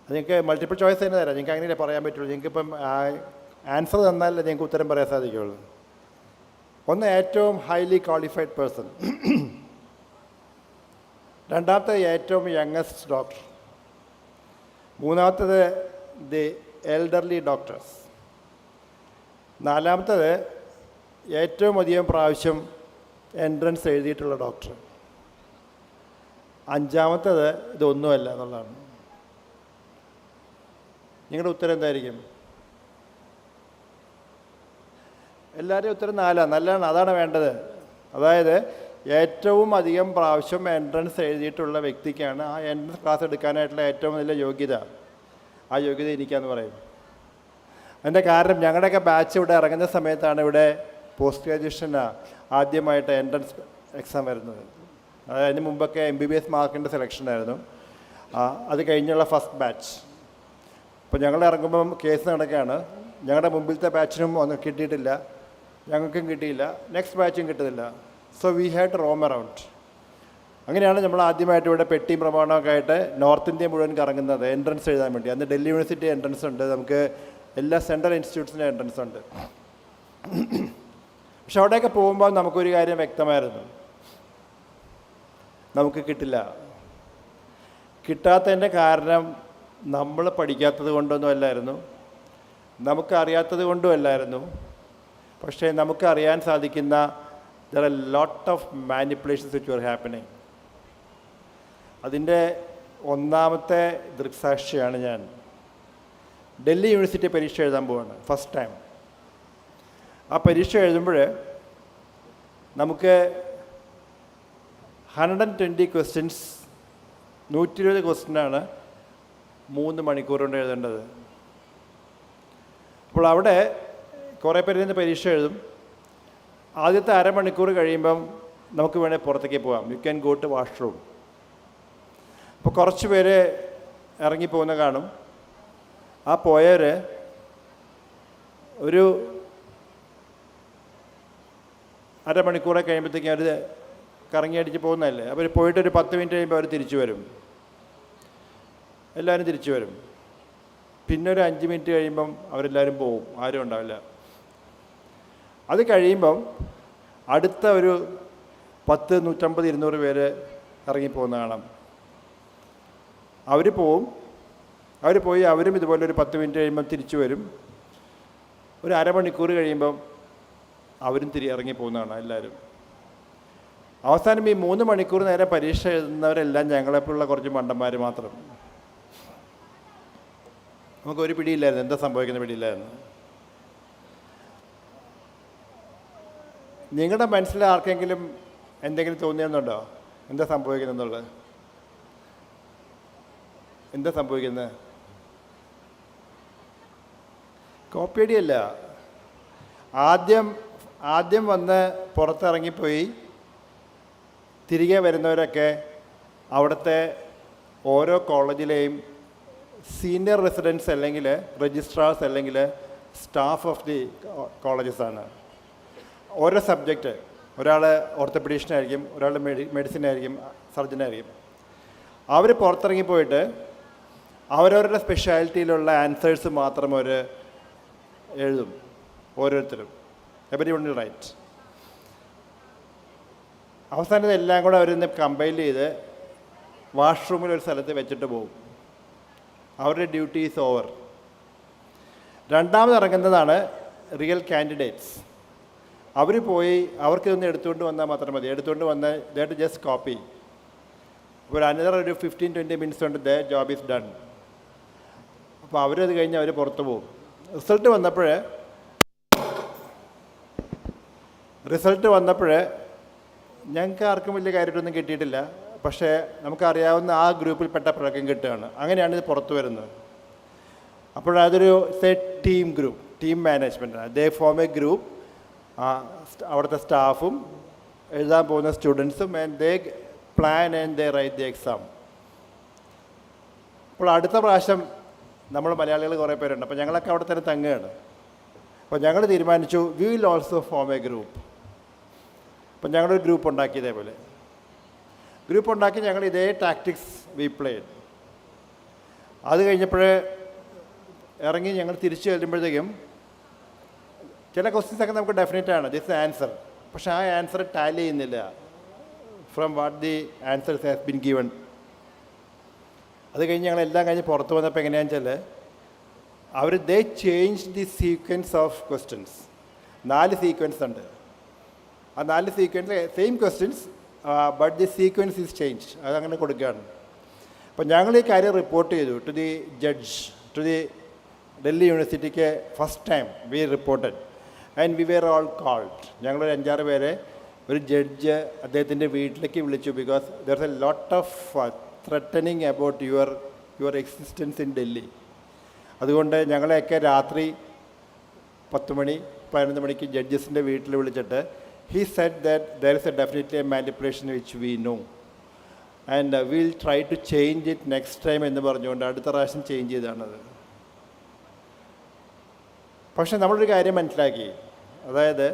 അത് നിങ്ങൾക്ക് മൾട്ടിപ്പിൾ ചോയ്സ് തന്നെ തരാം, നിങ്ങൾക്ക് അങ്ങനെയല്ലേ പറയാൻ പറ്റുള്ളൂ. നിങ്ങൾക്കിപ്പം ആൻസർ തന്നാലേ നിങ്ങൾക്ക് ഉത്തരം പറയാൻ സാധിക്കുകയുള്ളൂ. ഒന്ന്, ഏറ്റവും ഹൈലി ക്വാളിഫൈഡ് പേഴ്സൺ. രണ്ടാമത്തെ, ഏറ്റവും യങ്ങസ്റ്റ് ഡോക്ടർ. മൂന്നാമത്തത്, ദി എൽഡർലി ഡോക്ടേഴ്സ്. നാലാമത്തത്, ഏറ്റവും അധികം പ്രാവശ്യം എൻട്രൻസ് എഴുതിയിട്ടുള്ള ഡോക്ടർ. അഞ്ചാമത്തത്, ഇതൊന്നുമല്ല എന്നുള്ളതാണ്. നിങ്ങളുടെ ഉത്തരം എന്തായിരിക്കും? എല്ലാവരുടെയും ഉത്തരം 4. നല്ലതാണ്, അതാണ് വേണ്ടത്. അതായത് ഏറ്റവും അധികം പ്രാവശ്യം എൻട്രൻസ് എഴുതിയിട്ടുള്ള വ്യക്തിക്കാണ് ആ എൻട്രൻസ് ക്ലാസ് എടുക്കാനായിട്ടുള്ള ഏറ്റവും വലിയ യോഗ്യത. ആ യോഗ്യത എനിക്കാന്ന് പറയും. അതിൻ്റെ കാരണം, ഞങ്ങളുടെയൊക്കെ ബാച്ച് ഇവിടെ ഇറങ്ങുന്ന സമയത്താണ് ഇവിടെ പോസ്റ്റ് ഗ്രാജുവേഷൻ ആദ്യമായിട്ട് എൻട്രൻസ് എക്സാം വരുന്നത്. അതായത് അതിന് മുമ്പൊക്കെ MBBS മാർക്കിൻ്റെ സെലക്ഷനായിരുന്നു. അത് കഴിഞ്ഞുള്ള ഫസ്റ്റ് ബാച്ച്. അപ്പോൾ ഞങ്ങൾ ഇറങ്ങുമ്പം കേസ് നടക്കുകയാണ്. ഞങ്ങളുടെ മുമ്പിലത്തെ ബാച്ചിനും ഒന്നും കിട്ടിയിട്ടില്ല, ഞങ്ങൾക്കും കിട്ടിയില്ല, നെക്സ്റ്റ് ബാച്ചും കിട്ടുന്നില്ല. So we had to roam around. അങ്ങനെയാണ് നമ്മൾ ആദ്യമായിട്ട് ഇവിടെ പെട്ടിയും പ്രമാണമൊക്കെ ആയിട്ട് നോർത്ത് ഇന്ത്യ മുഴുവൻ കറങ്ങുന്നത് എൻട്രൻസ് എഴുതാൻ വേണ്ടി. അന്ന് ഡൽഹി യൂണിവേഴ്സിറ്റി എൻട്രൻസ് ഉണ്ട്, നമുക്ക് എല്ലാ സെൻട്രൽ ഇൻസ്റ്റിറ്റ്യൂട്ട്സിൻ്റെ എൻട്രൻസ് ഉണ്ട്. പക്ഷെ അവിടെയൊക്കെ പോകുമ്പോൾ നമുക്കൊരു കാര്യം വ്യക്തമായിരുന്നു, നമുക്ക് കിട്ടില്ല. കിട്ടാത്തതിൻ്റെ കാരണം നമ്മൾ പഠിക്കാത്തത് കൊണ്ടൊന്നും അല്ലായിരുന്നു, നമുക്കറിയാത്തത് കൊണ്ടും അല്ലായിരുന്നു. പക്ഷേ നമുക്കറിയാൻ സാധിക്കുന്ന there are a lot of manipulations which were happening. അതിൻ്റെ ഒന്നാമത്തെ ദൃക്സാക്ഷിയാണ് ഞാൻ. ഡൽഹി യൂണിവേഴ്സിറ്റി പരീക്ഷ എഴുതാൻ പോവാണ്, ഫസ്റ്റ് ടൈം. ആ പരീക്ഷ എഴുതുമ്പോൾ നമുക്ക് 120 ക്വസ്റ്റ്യൻസ്, 120 ക്വസ്റ്റ്യനാണ് 3 മണിക്കൂർ കൊണ്ട് എഴുതേണ്ടത്. അപ്പോൾ അവിടെ കുറേ പേര് ഇരുന്ന് പരീക്ഷ എഴുതും. ആദ്യത്തെ അരമണിക്കൂർ കഴിയുമ്പം നമുക്ക് വേണേൽ പുറത്തേക്ക് പോകാം, you can go to washroom. അപ്പോൾ കുറച്ച് പേര് ഇറങ്ങിപ്പോകുന്ന കാണും. ആ പോയവർ ഒരു അരമണിക്കൂറെ കഴിയുമ്പോഴത്തേക്കും അവർ കറങ്ങി അടിച്ച് പോകുന്നതല്ലേ. അവർ പോയിട്ടൊരു 10 മിനിറ്റ് കഴിയുമ്പോൾ അവർ തിരിച്ചു വരും, എല്ലാവരും തിരിച്ചു വരും. പിന്നെ ഒരു 5 മിനിറ്റ് കഴിയുമ്പം അവരെല്ലാവരും പോവും, ആരും ഉണ്ടാവില്ല. അത് കഴിയുമ്പം അടുത്ത ഒരു 10, 150, 200 പേര് ഇറങ്ങിപ്പോകുന്ന കാണാം. അവർ പോവും, അവർ പോയി അവരും ഇതുപോലെ ഒരു 10 മിനിറ്റ് കഴിയുമ്പം തിരിച്ചു വരും. ഒരു അരമണിക്കൂർ കഴിയുമ്പം അവരും ഇറങ്ങിപ്പോകുന്നതാണ് എല്ലാവരും. അവസാനം ഈ 3 മണിക്കൂർ നേരം പരീക്ഷ എഴുതുന്നവരെല്ലാം ഞങ്ങളെപ്പോലുള്ള കുറച്ച് മണ്ടന്മാർ മാത്രം. നമുക്കൊരു പിടിയില്ലായിരുന്നു, എന്താ സംഭവിക്കുന്ന പിടിയില്ലായിരുന്നു. നിങ്ങളുടെ മനസ്സിൽ ആർക്കെങ്കിലും എന്തെങ്കിലും തോന്നിയെന്നുണ്ടോ എന്താ സംഭവിക്കുന്നെന്നുള്ളത്? എന്താ സംഭവിക്കുന്നത്? കോപ്പിയടിയല്ല. ആദ്യം വന്ന് പുറത്തിറങ്ങിപ്പോയി തിരികെ വരുന്നവരൊക്കെ അവിടുത്തെ ഓരോ കോളേജിലെയും സീനിയർ റെസിഡൻസ് അല്ലെങ്കിൽ രജിസ്ട്രാർസ് അല്ലെങ്കിൽ സ്റ്റാഫ് ഓഫ് ദി കോളേജസാണ്. ഓരോ സബ്ജക്റ്റ്, ഒരാൾ ഓർത്തോപീഡീഷ്യനായിരിക്കും, ഒരാൾ മെഡിസിൻ ആയിരിക്കും, സർജനായിരിക്കും. അവർ പുറത്തിറങ്ങിപ്പോയിട്ട് അവരവരുടെ സ്പെഷ്യാലിറ്റിയിലുള്ള ആൻസേഴ്സ് മാത്രം അവർ എഴുതും. ഓരോരുത്തരും എവരിവൺ വിൽ റൈറ്റ്. അവസാനം ഇതെല്ലാം കൂടെ അവരിന്ന് കമ്പൈൽ ചെയ്ത് വാഷ്റൂമിൽ ഒരു സ്ഥലത്ത് വെച്ചിട്ട് പോകും. അവരുടെ ഡ്യൂട്ടി ഈസ് ഓവർ. രണ്ടാമത് ഇറങ്ങുന്നതാണ് റിയൽ കാൻഡിഡേറ്റ്സ്. അവർ പോയി അവർക്കിതൊന്ന് എടുത്തുകൊണ്ട് വന്നാൽ മാത്രം മതി. എടുത്തുകൊണ്ട് വന്ന് ദേ ടു ജസ്റ്റ് കോപ്പി. ഒരു അനദർ ഒരു 15-20 മിനിറ്റ്സ് കൊണ്ട് ദ ജോബ് ഈസ് ഡൺ. അപ്പോൾ അവരത് കഴിഞ്ഞ് അവർ പുറത്ത് പോകും. റിസൾട്ട് വന്നപ്പോൾ ഞങ്ങൾക്ക് ആർക്കും വലിയ കാര്യമായിട്ടൊന്നും കിട്ടിയിട്ടില്ല. പക്ഷേ നമുക്കറിയാവുന്ന ആ ഗ്രൂപ്പിൽപ്പെട്ട പഴക്കം കിട്ടുകയാണ്. അങ്ങനെയാണ് ഇത് പുറത്തു വരുന്നത്. അപ്പോഴതൊരു ടീം ഗ്രൂപ്പ്, ടീം മാനേജ്മെൻറ്റാണ്. They form a group. അവിടുത്തെ സ്റ്റാഫും എഴുതാൻ പോകുന്ന സ്റ്റുഡൻസും and they plan and they write the exam. അപ്പോൾ അടുത്ത പ്രാവശ്യം നമ്മൾ മലയാളികൾ കുറേ പേരുണ്ട്. അപ്പോൾ ഞങ്ങളൊക്കെ അവിടെ തന്നെ തങ്ങുകയാണ്. അപ്പോൾ ഞങ്ങൾ തീരുമാനിച്ചു we will also form a group. അപ്പം ഞങ്ങളൊരു ഗ്രൂപ്പ് ഉണ്ടാക്കി. ഇതേപോലെ ഗ്രൂപ്പ് ഉണ്ടാക്കി ഞങ്ങൾ ഇതേ ടാക്ടിക്സ് വി പ്ലേഡ്. അത് കഴിഞ്ഞപ്പോൾ ഇറങ്ങി ഞങ്ങൾ തിരിച്ചു ചെല്ലുമ്പോഴത്തേക്കും ചില ക്വസ്റ്റ്യൻസൊക്കെ നമുക്ക് ഡെഫിനറ്റ് ആണ്, ദിസ് ആൻസർ. പക്ഷേ ആ ആൻസർ ടാലി ചെയ്യുന്നില്ല from what the answers has been given. അത് കഴിഞ്ഞ് ഞങ്ങളെല്ലാം കഴിഞ്ഞ് പുറത്ത് വന്നപ്പോൾ എങ്ങനെയാണെന്ന് വെച്ചാൽ they change the sequence of questions. 4 sequence ഉണ്ട്. ആ 4 sequence same questions but the sequence is change. അതങ്ങനെ കൊടുക്കുകയാണ്. അപ്പോൾ ഞങ്ങൾ ഈ കാര്യം റിപ്പോർട്ട് ചെയ്തു to the judge, to the Delhi യൂണിവേഴ്സിറ്റിക്ക്. First time we reported and we were all called. ഞങ്ങളൊരു 5-6 പേരെ ഒരു ജഡ്ജ് അദ്ദേഹത്തിൻ്റെ വീട്ടിലേക്ക് വിളിച്ചു. Because there is a lot of threatening about your existence in Delhi. അതുകൊണ്ട് ഞങ്ങളെയൊക്കെ രാത്രി 10 മണി 11 മണിക്ക് ജഡ്ജസിൻ്റെ വീട്ടിൽ വിളിച്ചിട്ട് he said that there is definitely a manipulation which we know and we'll try to change it next time എന്ന് പറഞ്ഞുകൊണ്ട് അടുത്ത പ്രാവശ്യം ചേഞ്ച് ചെയ്താണത്. പക്ഷെ നമ്മളൊരു കാര്യം മനസ്സിലാക്കി, അതായത്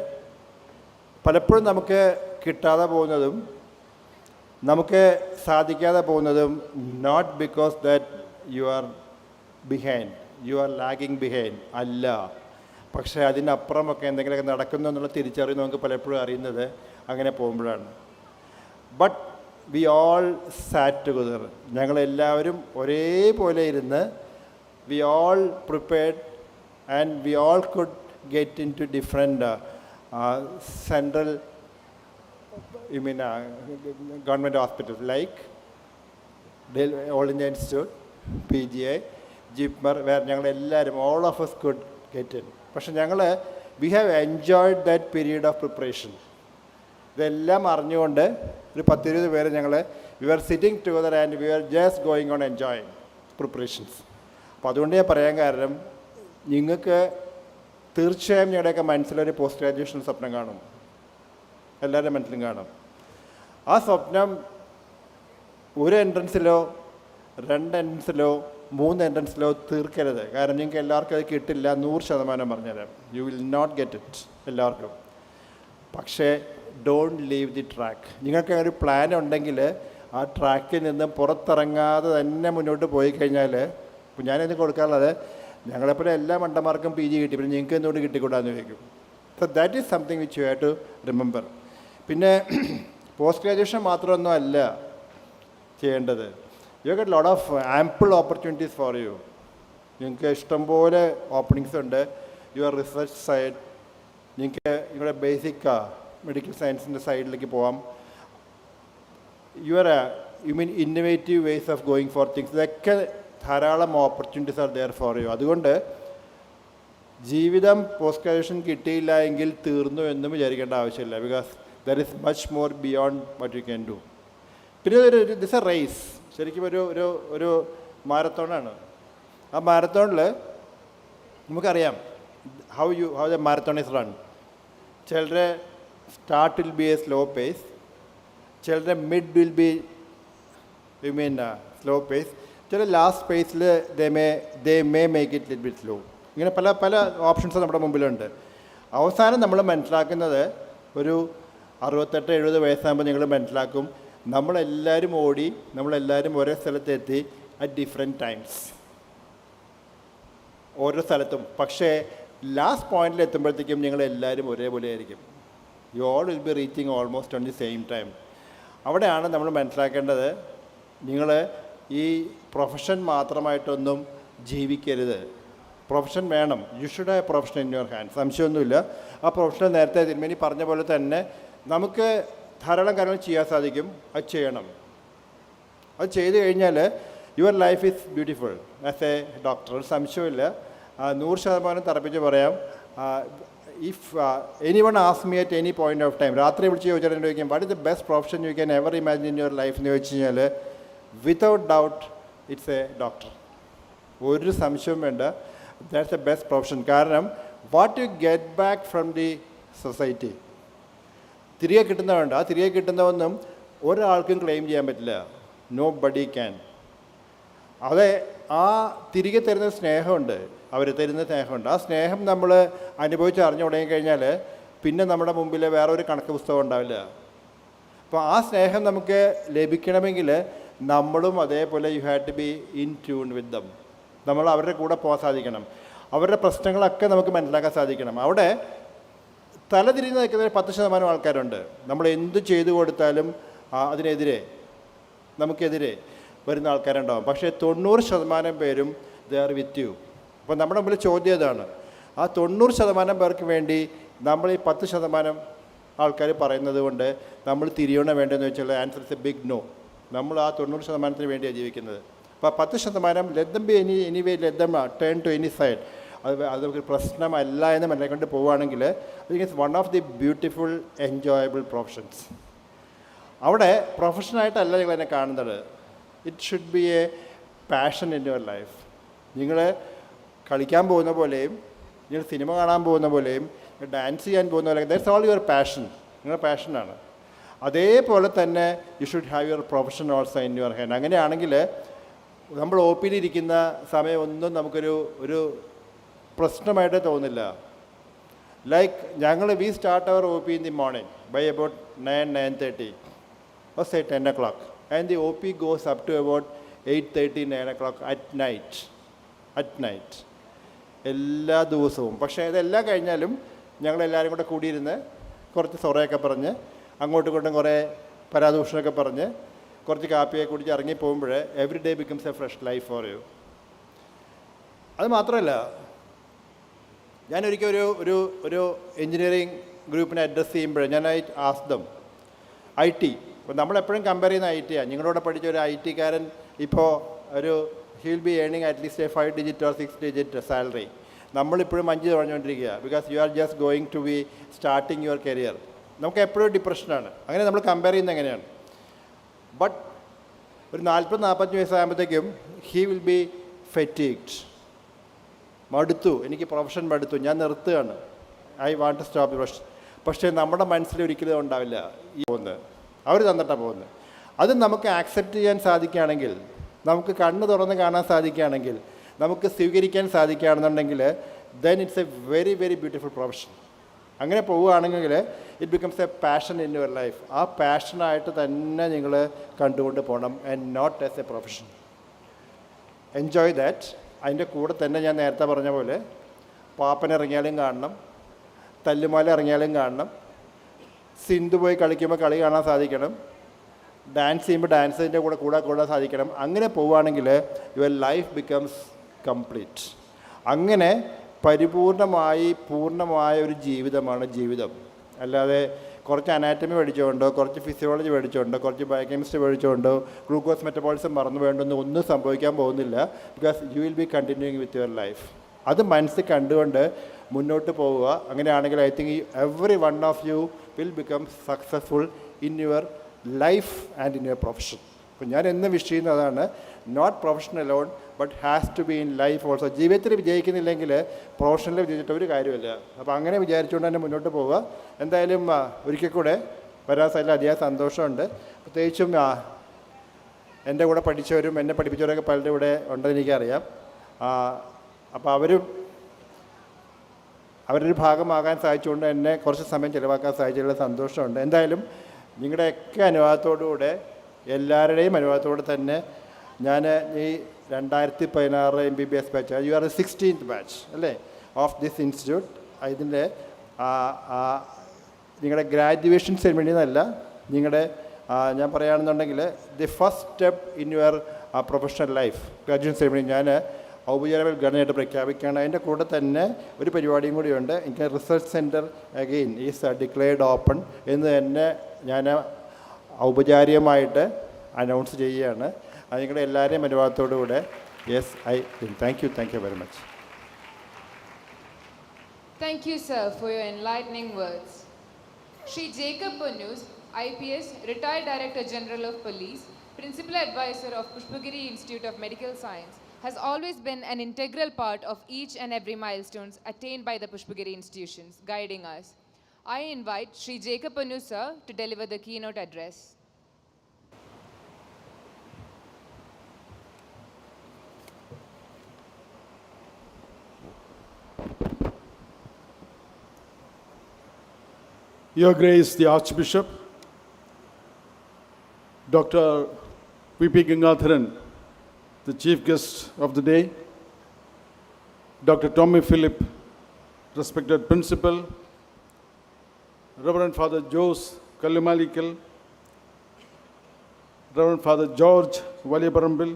പലപ്പോഴും നമുക്ക് കിട്ടാതെ പോകുന്നതും നമുക്ക് സാധിക്കാതെ പോകുന്നതും not because that you are behind, you are lagging behind അല്ല. പക്ഷേ അതിനപ്പുറമൊക്കെ എന്തെങ്കിലുമൊക്കെ നടക്കുന്നു എന്നുള്ള തിരിച്ചറിവ് നമുക്ക് പലപ്പോഴും അറിയുന്നത് അങ്ങനെ പോകുമ്പോഴാണ്. But we all sat together. ഞങ്ങളെല്ലാവരും ഒരേപോലെ ഇരുന്ന് we all prepared and we all could get into different central government hospitals like All India Institute, PGI, JIPMER, വേറെ ഞങ്ങളെല്ലാവരും all of us could get in. പക്ഷെ ഞങ്ങൾ we have enjoyed that period of preparation. ഇതെല്ലാം അറിഞ്ഞുകൊണ്ട് ഒരു 10-20 പേര് ഞങ്ങൾ we are sitting together and we are just going on enjoying preparations. അപ്പോൾ അതുകൊണ്ട് ഞാൻ പറയാൻ കാരണം, നിങ്ങൾക്ക് തീർച്ചയായും ഞങ്ങളുടെയൊക്കെ മനസ്സിലൊരു പോസ്റ്റ് ഗ്രാജുവേഷൻ സ്വപ്നം കാണും, എല്ലാവരുടെ മനസ്സിലും കാണും. ആ സ്വപ്നം ഒരു എൻട്രൻസിലോ 2 എൻട്രൻസിലോ 3 എൻട്രൻസിലോ തീർക്കരുത്. കാരണം നിങ്ങൾക്ക് എല്ലാവർക്കും അത് കിട്ടില്ല, 100% പറഞ്ഞുതരാം. You will not get it എല്ലാവർക്കും. പക്ഷേ ഡോണ്ട് ലീവ് ദി ട്രാക്ക്. നിങ്ങൾക്ക് ഒരു പ്ലാൻ ഉണ്ടെങ്കിൽ ആ ട്രാക്കിൽ നിന്ന് പുറത്തിറങ്ങാതെ തന്നെ മുന്നോട്ട് പോയി കഴിഞ്ഞാൽ, ഇപ്പോൾ ഞാനിത് കൊടുക്കാനുള്ളത് ഞങ്ങളെപ്പോലെ എല്ലാ മണ്ടന്മാർക്കും PG കിട്ടി, പിന്നെ നിങ്ങൾക്ക് എന്തുകൊണ്ട് കിട്ടിക്കൂടാന്ന് ചോദിക്കും. So that is something which you have to remember. പിന്നെ പോസ്റ്റ് ഗ്രാജുവേഷൻ മാത്രമൊന്നും അല്ല ചെയ്യേണ്ടത്. You get lot of ample opportunities for you. നിങ്ങൾക്ക് ഇഷ്ടംപോലെ ഓപ്പണിങ്സ് ഉണ്ട്. യുവർ റിസർച്ച് സൈഡ്, നിങ്ങൾക്ക് നിങ്ങളുടെ ബേസിക് മെഡിക്കൽ സയൻസിൻ്റെ സൈഡിലേക്ക് പോകാം. You mean innovative ways of going for things. ഇതൊക്കെ ധാരാളം opportunities are there for you. അതുകൊണ്ട് ജീവിതം പോസ്റ്റ് ഗ്രാജുവേഷൻ കിട്ടിയില്ല എങ്കിൽ തീർന്നു എന്നും വിചാരിക്കേണ്ട ആവശ്യമില്ല. Because there is much more beyond what you can do. പിന്നെ ദിസ് എ റേസ്, ശരിക്കും ഒരു മാരത്തോണാണ്. ആ മാരത്തോണിൽ നമുക്കറിയാം how the marathon is run. ചിലരുടെ start will be a slow pace, children mid will be slow pace, children last pace they may make it little bit slow. ഇങ്ങനെ പല പല options നമ്മുടെ മുമ്പിലുണ്ട്. അവസാനം നമ്മൾ മനസ്സിലാക്കുന്നത് ഒരു 68-70 വയസ്സാകുമ്പോൾ നിങ്ങൾ മനസ്സിലാക്കും നമ്മളെല്ലാവരും ഓടി, നമ്മളെല്ലാവരും ഒരേ സ്ഥലത്തെത്തി അറ്റ് ഡിഫറെൻറ്റ് ടൈംസ്, ഓരോ സ്ഥലത്തും. പക്ഷേ ലാസ്റ്റ് പോയിന്റിൽ എത്തുമ്പോഴത്തേക്കും നിങ്ങളെല്ലാവരും ഒരേപോലെ ആയിരിക്കും. You all will be reaching almost on the same time. അവിടെയാണ് നമ്മൾ മനസ്സിലാക്കേണ്ടത്, നിങ്ങൾ ഈ പ്രൊഫഷൻ മാത്രമായിട്ടൊന്നും ജീവിക്കരുത്. പ്രൊഫഷൻ വേണം. You should have profession in your hand, സംശയമൊന്നുമില്ല. ആ പ്രൊഫഷൻ നേരത്തെ തിരുമേനി പറഞ്ഞ പോലെ തന്നെ നമുക്ക് ധാരാളം കാര്യങ്ങൾ ചെയ്യാൻ സാധിക്കും. അത് ചെയ്യണം. അത് ചെയ്തു കഴിഞ്ഞാൽ your life is beautiful as a doctor. സംശയമില്ല. 100% തറപ്പിച്ച് പറയാം. If any one ask me at any point of time, രാത്രി വിളിച്ച് ചോദിച്ചാൽ ചോദിക്കും what is the best profession you can ever imagine in your life എന്ന് ചോദിച്ചു കഴിഞ്ഞാൽ without doubt it's a doctor. ഒരു സംശയവും വേണ്ട. That's a best profession. കാരണം what you get back from the society, തിരികെ കിട്ടുന്നതുണ്ട്. ആ തിരികെ കിട്ടുന്നതൊന്നും ഒരാൾക്കും ക്ലെയിം ചെയ്യാൻ പറ്റില്ല. Nobody can. അതെ, ആ തിരികെ തരുന്ന സ്നേഹമുണ്ട്, അവർ തരുന്ന സ്നേഹമുണ്ട്. ആ സ്നേഹം നമ്മൾ അനുഭവിച്ച് അറിഞ്ഞു തുടങ്ങിക്കഴിഞ്ഞാൽ പിന്നെ നമ്മുടെ മുമ്പിൽ വേറെ ഒരു കണക്ക് പുസ്തകം ഉണ്ടാവില്ല. അപ്പോൾ ആ സ്നേഹം നമുക്ക് ലഭിക്കണമെങ്കിൽ നമ്മളും അതേപോലെ you have to be in tune with them. നമ്മൾ അവരുടെ കൂടെ പോകാൻ സാധിക്കണം. അവരുടെ പ്രശ്നങ്ങളൊക്കെ നമുക്ക് മനസ്സിലാക്കാൻ സാധിക്കണം. അവിടെ തലതിരിഞ്ഞ് നിൽക്കുന്ന 10% ആൾക്കാരുണ്ട്. നമ്മൾ എന്ത് ചെയ്തു കൊടുത്താലും അതിനെതിരെ നമുക്കെതിരെ വരുന്ന ആൾക്കാരുണ്ടാവും. പക്ഷേ 90% പേരും ദേ ആർ വിത്ത് യു. അപ്പോൾ നമ്മുടെ മുമ്പിൽ ചോദ്യം ഇതാണ്, ആ 90% പേർക്ക് വേണ്ടി നമ്മൾ ഈ 10% ആൾക്കാർ പറയുന്നത് കൊണ്ട് നമ്മൾ തിരിയണ വേണ്ടതെന്ന് വെച്ചാൽ answer is a big no. നമ്മൾ ആ 90% വേണ്ടിയാണ് ജീവിക്കുന്നത്. അപ്പോൾ 10% let them be anyway let them turn to any side. അതൊരു പ്രശ്നമല്ല എന്ന് മനസ്സിലാക്കൊണ്ട് പോവുകയാണെങ്കിൽ it's one of the beautiful enjoyable professions. അവിടെ പ്രൊഫഷനായിട്ടല്ല നിങ്ങൾ എന്നെ കാണുന്നത്. It should be a passion in your life. നിങ്ങൾ കളിക്കാൻ പോകുന്ന പോലെയും നിങ്ങൾ സിനിമ കാണാൻ പോകുന്ന പോലെയും ഡാൻസ് ചെയ്യാൻ പോകുന്ന പോലെയും ദാറ്റ്സ് ഓൾ യുവർ പാഷൻ. നിങ്ങളുടെ പാഷനാണ്. അതേപോലെ തന്നെ you should have your profession also in your hand. അങ്ങനെയാണെങ്കിൽ നമ്മൾ ഒ പിയിലിരിക്കുന്ന സമയം ഒന്നും നമുക്കൊരു പ്രശ്നമായിട്ട് തോന്നില്ല. ലൈക്ക് ഞങ്ങൾ we start our O P in the morning by about 9-9:30 or say 10 o'clock and the OP goes up to about 8:30-9 o'clock at night എല്ലാ ദിവസവും. പക്ഷേ ഇതെല്ലാം കഴിഞ്ഞാലും ഞങ്ങളെല്ലാവരും കൂടെ കൂടിയിരുന്ന് കുറച്ച് സൊറയൊക്കെ പറഞ്ഞ് അങ്ങോട്ടും ഇങ്ങോട്ടും കുറേ പരാദൂഷണമൊക്കെ പറഞ്ഞ് കുറച്ച് കാപ്പിയൊക്കെ കുടിച്ച് ഇറങ്ങി പോകുമ്പോൾ every day becomes A fresh life for you. അത് മാത്രമല്ല, ഞാനൊരിക്കൽ ഒരു എൻജിനീയറിങ് ഗ്രൂപ്പിനെ അഡ്രസ്സ് ചെയ്യുമ്പോൾ ഞാൻ ആസ്ദം IT. അപ്പോൾ നമ്മളെപ്പോഴും കമ്പയർ ചെയ്യുന്ന IT ആണ്. നിങ്ങളോട് പഠിച്ച ഒരു IT കാരൻ ഇപ്പോൾ he will be earning at least a 5 digit or 6 digit salary. നമ്മളിപ്പോഴും 5 പറഞ്ഞുകൊണ്ടിരിക്കുക. Because you are just going to be starting your career. നമുക്ക് എപ്പോഴും ഡിപ്രഷനാണ്. അങ്ങനെ നമ്മൾ കമ്പയർ ചെയ്യുന്നത് എങ്ങനെയാണ്? ബട്ട് ഒരു 40-45 വയസ്സാകുമ്പോഴത്തേക്കും ഹി വിൽ ബി ഫെറ്റീഗ്ഡ്. മടുത്തു, എനിക്ക് പ്രൊഫഷൻ മടുത്തു, ഞാൻ നിർത്തുകയാണ്, I want to stop profession. പക്ഷേ നമ്മുടെ മനസ്സിൽ ഒരിക്കലും ഉണ്ടാവില്ല. ഈ പോകുന്നത് അവർ തന്നിട്ടാണ് പോകുന്നത്. അത് നമുക്ക് ആക്സെപ്റ്റ് ചെയ്യാൻ സാധിക്കുകയാണെങ്കിൽ, നമുക്ക് കണ്ണ് തുറന്ന് കാണാൻ സാധിക്കുകയാണെങ്കിൽ, നമുക്ക് സ്വീകരിക്കാൻ സാധിക്കുകയാണെന്നുണ്ടെങ്കിൽ then it's a very very beautiful profession. അങ്ങനെ പോവുകയാണെങ്കിൽ it becomes a passion in your life. ആ പാഷനായിട്ട് തന്നെ നിങ്ങൾ കണ്ടുകൊണ്ട് പോകണം and not as a profession. Enjoy that. അതിൻ്റെ കൂടെ തന്നെ ഞാൻ നേരത്തെ പറഞ്ഞ പോലെ പാപ്പൻ ഇറങ്ങിയാലും കാണണം, തല്ലുമാല ഇറങ്ങിയാലും കാണണം, സിന്ധു പോയി കളിക്കുമ്പോൾ കളി കാണാൻ സാധിക്കണം, ഡാൻസ് ചെയ്യുമ്പോൾ ഡാൻസിൻ്റെ കൂടെ സാധിക്കണം. അങ്ങനെ പോവുകയാണെങ്കിൽ യുവർ ലൈഫ് ബിക്കംസ് കംപ്ലീറ്റ്. അങ്ങനെ പൂർണ്ണമായ ഒരു ജീവിതമാണ് ജീവിതം. അല്ലാതെ കുറച്ച് അനാറ്റമി പഠിച്ചുകൊണ്ടോ കുറച്ച് ഫിസിയോളജി പഠിച്ചുകൊണ്ടോ കുറച്ച് ബയോകെമിസ്ട്രി പഠിച്ചുകൊണ്ടോ ഗ്ലൂക്കോസ് മെറ്റബോളിസം മറന്നു വേണ്ടൊന്നും ഒന്നും സംഭവിക്കാൻ പോകുന്നില്ല. Because you will be continuing with your life. അത് മനസ്സിൽ കണ്ടുകൊണ്ട് മുന്നോട്ട് പോവുക. അങ്ങനെയാണെങ്കിൽ I think every one of you will become successful in your life and in your profession. അപ്പോൾ ഞാൻ എന്ന് വിഷ് ചെയ്യുന്നതാണ്, not profession alone but has to be in life also. ജീവിതത്തിൽ വിജയിക്കുന്നില്ലെങ്കിൽ പ്രൊഫഷനിൽ വിജയിച്ചിട്ട് ഒരു കാര്യമില്ല. അപ്പോൾ അങ്ങനെ വിചാരിച്ചുകൊണ്ട് തന്നെ മുന്നോട്ട് പോവുക. എന്തായാലും ഒരിക്കൽ കൂടെ വരാൻ സാധിച്ചാൽ അതിയായ സന്തോഷമുണ്ട്. പ്രത്യേകിച്ചും എൻ്റെ കൂടെ പഠിച്ചവരും എന്നെ പഠിപ്പിച്ചവരൊക്കെ പലരും ഇവിടെ ഉണ്ടെന്ന് എനിക്കറിയാം. അപ്പോൾ അവരും അവരൊരു ഭാഗമാകാൻ സാധിച്ചുകൊണ്ട് എന്നെ കുറച്ച് സമയം ചിലവാക്കാൻ സാധിച്ചതിലുള്ള സന്തോഷമുണ്ട്. എന്തായാലും നിങ്ങളുടെയൊക്കെ അനുവാദത്തോടുകൂടെ എല്ലാവരുടെയും അനുവാദത്തോടെ തന്നെ ഞാൻ ഈ 2016 MBBS batch, you are 16th batch അല്ലേ ഓഫ് ദിസ് ഇൻസ്റ്റിറ്റ്യൂട്ട്. ഇതിൻ്റെ നിങ്ങളുടെ ഗ്രാജുവേഷൻ സെറിമണി എന്നല്ല, നിങ്ങളുടെ ഞാൻ പറയുകയാണെന്നുണ്ടെങ്കിൽ the first step in your professional life graduation ceremony ഞാൻ ഔപചാരിക ഉദ്ഘാടനമായിട്ട് പ്രഖ്യാപിക്കുകയാണ്. അതിൻ്റെ കൂടെ തന്നെ ഒരു പരിപാടിയും കൂടിയുണ്ട്. എനിക്ക് research centre again is declared open എന്ന് തന്നെ ഞാൻ ഔപചാരികമായിട്ട് അനൗൺസ് ചെയ്യുകയാണ്. അത് നിങ്ങളുടെ എല്ലാവരെയും അനുവാദത്തോടുകൂടെ yes I thank you very much. Thank you, sir, for your enlightening words. Shri Jacob Ponnus, IPS, retired Director General of Police, Principal Advisor of Pushpagiri Institute of Medical Science, has always been an integral part of each and every milestones attained by the Pushpagiri institutions, guiding us. I invite Shri Jacob Ponnus, sir, to deliver the keynote address. Your Grace, the Archbishop, Dr. V.P. Gangadharan, the Chief Guest of the day, Dr. Tommy Philip, respected Principal, Reverend Father Jose Kallimalikal, Reverend Father George Valiaparambil,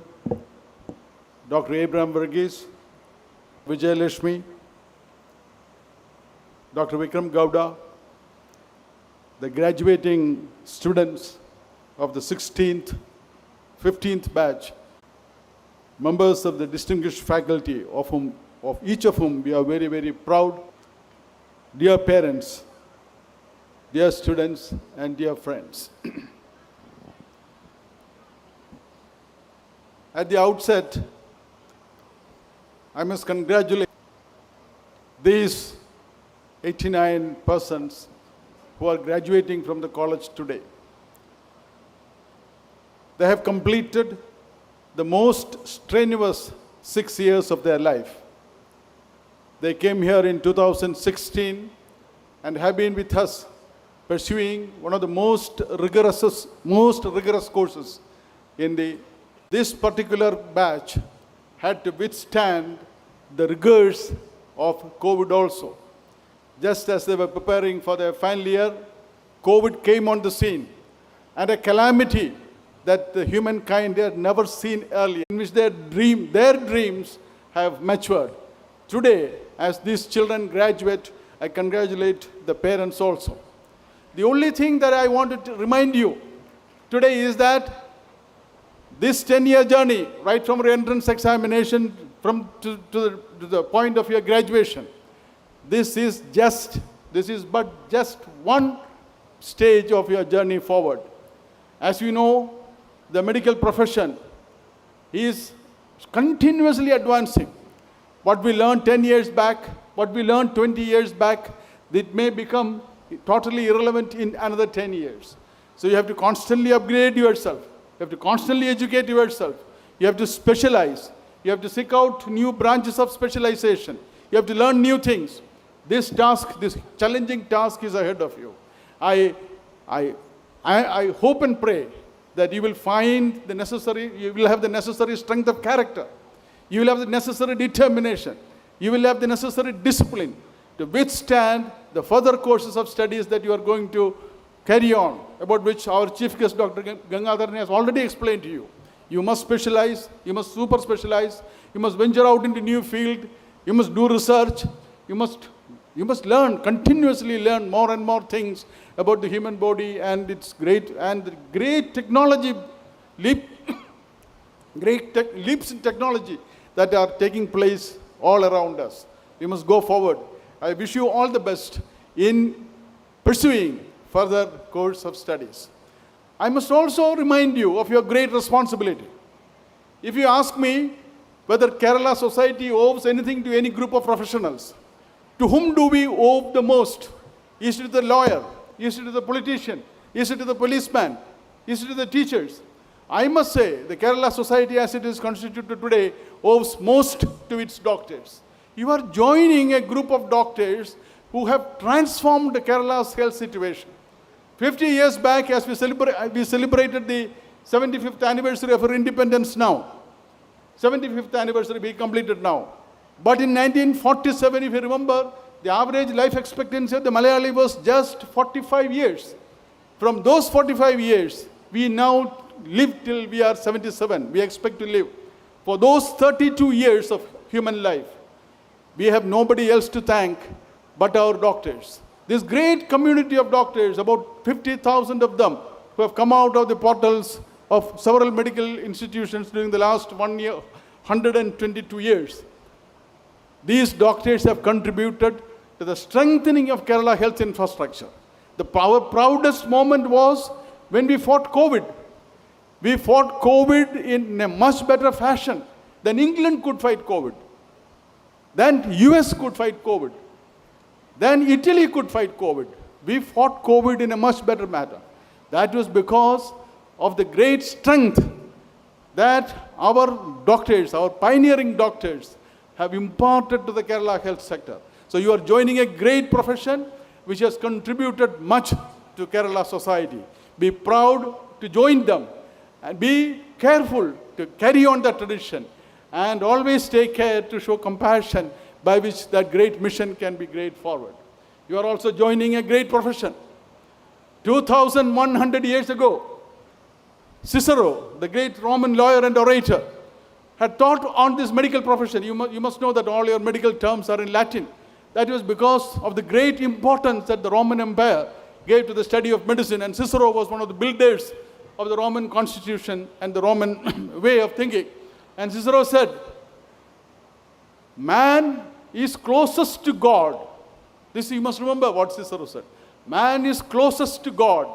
Dr. Abraham Varghese, Vijay Lashmi, Dr. Vikram Gowda, the graduating students of the 16th, 15th batch, members of the distinguished faculty of each of whom we are very, very proud, dear parents, dear students, and dear friends. At the outset, I must congratulate these 89 persons who are graduating from the college today. They have completed the most strenuous 6 years of their life. They came here in 2016 and have been with us pursuing one of the most rigorous courses in this particular batch had to withstand the rigors of COVID also. Just as they were preparing for their final year, COVID came on the scene, and a calamity that the humankind had never seen earlier, in which their dreams have matured. Today, as these children graduate, I congratulate the parents also. The only thing that I wanted to remind you today is that this 10-year journey, right from your entrance examination to the point of your graduation, this is but just one stage of your journey forward. As you know, the medical profession is continuously advancing. What we learned 10 years back, what we learned 20 years back, it may become totally irrelevant in another 10 years. So you have to constantly upgrade yourself. You have to constantly educate yourself. You have to specialize. You have to seek out new branches of specialization. You have to learn new things. This challenging task is ahead of you. I hope and pray that you will have the necessary strength of character. You will have the necessary determination. You will have the necessary discipline to withstand the further courses of studies that you are going to carry on, about which our Chief Guest Dr. Gangadharan has already explained to you. You must specialize, you must super specialize, you must venture out into new field, you must do research, you must continuously learn more and more things about the human body and its great technology, leaps in technology that are taking place all around us. We must go forward. I wish you all the best in pursuing further course of studies. I must also remind you of your great responsibility. If you ask me whether Kerala society owes anything to any group of professionals, to whom do we owe the most? Is it to the lawyer? Is it to the politician? Is it to the policeman? Is it to the teachers? I must say the Kerala society as it is constituted today owes most to its doctors. You are joining a group of doctors who have transformed Kerala's health situation. 50 years back, as we celebrated the 75th anniversary of our independence now. 75th anniversary we completed now. But in 1947, if you remember, the average life expectancy of the Malayali was just 45 years. From those 45 years, we now live till we are 77. We expect to live. For those 32 years of human life, we have nobody else to thank but our doctors. This great community of doctors, about 50,000 of them, who have come out of the portals of several medical institutions during the last 1 year, 122 years. These doctors have contributed to the strengthening of Kerala health infrastructure. Our proudest moment was when we fought COVID. We fought COVID in a much better fashion than England could fight COVID, than US could fight COVID, than Italy could fight COVID. We fought COVID in a much better manner. That was because of the great strength that our doctors, our pioneering doctors, have imparted to the Kerala health sector. So you are joining a great profession which has contributed much to Kerala society. Be proud to join them and be careful to carry on the tradition and always take care to show compassion by which that great mission can be carried forward. You are also joining a great profession. 2,100 years ago, Cicero, the great Roman lawyer and orator, had taught on this medical profession. You must know that all your medical terms are in Latin. That was because of the great importance that the Roman Empire gave to the study of medicine. And Cicero was one of the builders of the Roman constitution and the Roman way of thinking. And Cicero said, man is closest to God. This you must remember what Cicero said. Man is closest to God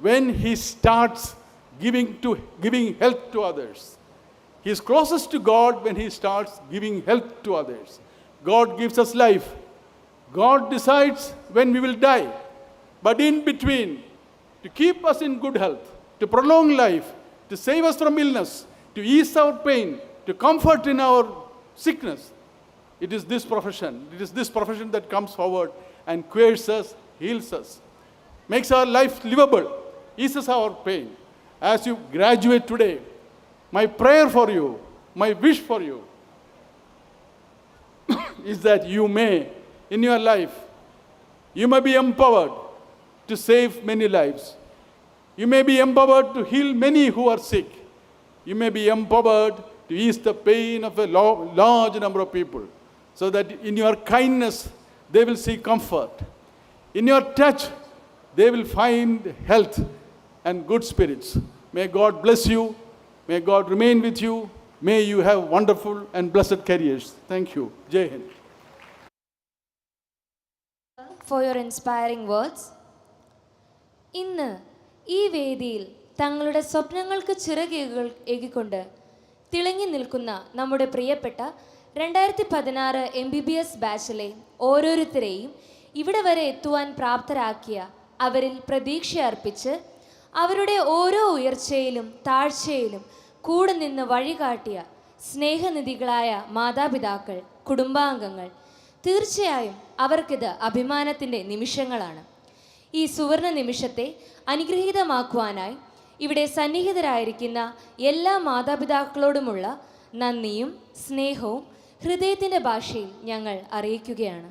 when he starts giving help to others. He is closest to God when he starts giving help to others. God gives us life. God decides when we will die. But in between, to keep us in good health, to prolong life, to save us from illness, to ease our pain, to comfort in our sickness, it is this profession. It is this profession that comes forward and cures us, heals us, makes our life livable, eases our pain. As you graduate today, my prayer for you, my wish for you, is that you may, in your life, you may be empowered to save many lives. You may be empowered to heal many who are sick. You may be empowered to ease the pain of a large number of people, so that in your kindness, they will see comfort. In your touch, they will find health and good spirits. May God bless you. May God remain with you. May you have wonderful and blessed careers. Thank you. Jai Hind. For your inspiring words. ഇന്ന് ഈ വേദിയിൽ തങ്ങളുടെ സ്വപ്നങ്ങൾക്ക് ചിറകുകൾ ഏകിക്കൊണ്ട് തിളങ്ങി നിൽക്കുന്ന നമ്മുടെ പ്രിയപ്പെട്ട 2016 MBBS ബാച്ചിലെ ഓരോരുത്തരെയും ഇവിടെ വരെ എത്തുവാൻ പ്രാപ്തരാക്കിയ, അവരിൽ പ്രതീക്ഷ അർപ്പിച്ച് അവരുടെ ഓരോ ഉയർച്ചയിലും താഴ്ചയിലും കൂടെ നിന്ന് വഴികാട്ടിയ സ്നേഹനിധികളായ മാതാപിതാക്കൾ, കുടുംബാംഗങ്ങൾ, തീർച്ചയായും അവർക്കിത് അഭിമാനത്തിൻ്റെ നിമിഷങ്ങളാണ്. ഈ സുവർണ നിമിഷത്തെ അനുഗ്രഹീതമാക്കുവാനായി ഇവിടെ സന്നിഹിതരായിരിക്കുന്ന എല്ലാ മാതാപിതാക്കളോടുമുള്ള നന്ദിയും സ്നേഹവും ഹൃദയത്തിൻ്റെ ഭാഷയിൽ ഞങ്ങൾ അറിയിക്കുകയാണ്.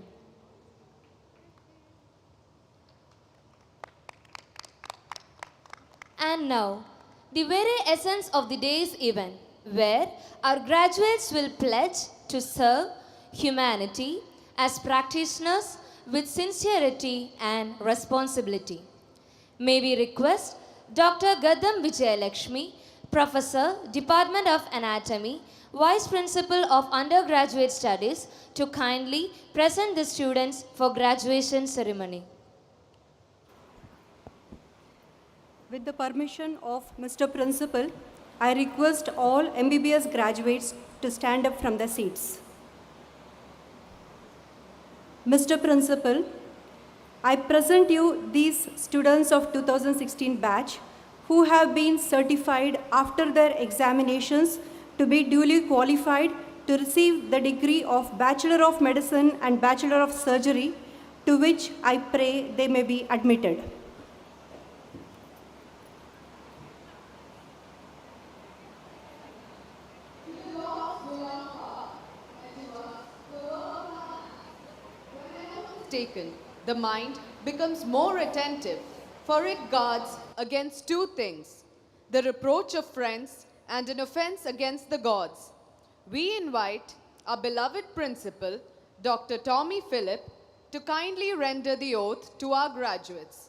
And now, the very essence of the day's event, where our graduates will pledge to serve humanity as practitioners with sincerity and responsibility. May we request Dr. Gaddam Vijayalakshmi, Professor, Department of Anatomy, Vice Principal of Undergraduate Studies, to kindly present the students for graduation ceremony. With the permission of Mr. Principal, I request all MBBS graduates to stand up from their seats. Mr. Principal, I present you these students of 2016 batch who have been certified after their examinations to be duly qualified to receive the degree of Bachelor of Medicine and Bachelor of Surgery, to which I pray they may be admitted. Taken, the mind becomes more attentive, for it guards against two things: the reproach of friends and an offense against the gods. We invite our beloved principal, Dr. Tommy Phillip, to kindly render the oath to our graduates.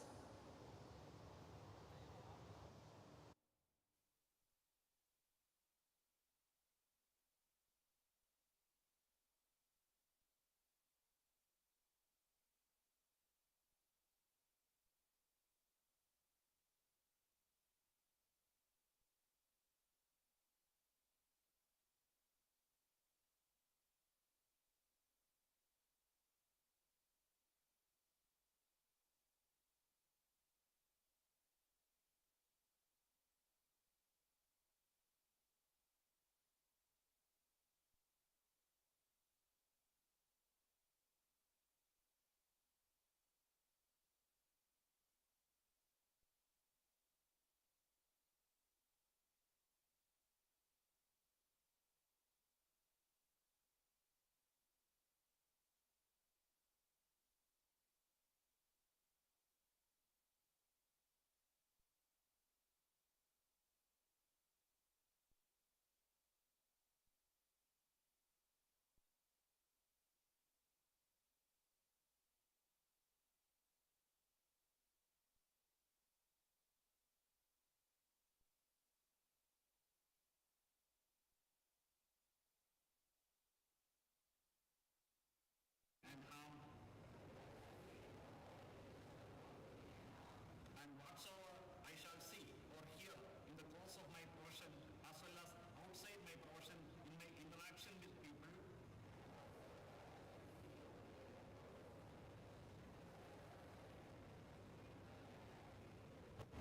And whatsoever I shall see or hear in the course of my profession as well as outside my profession in my interaction with people,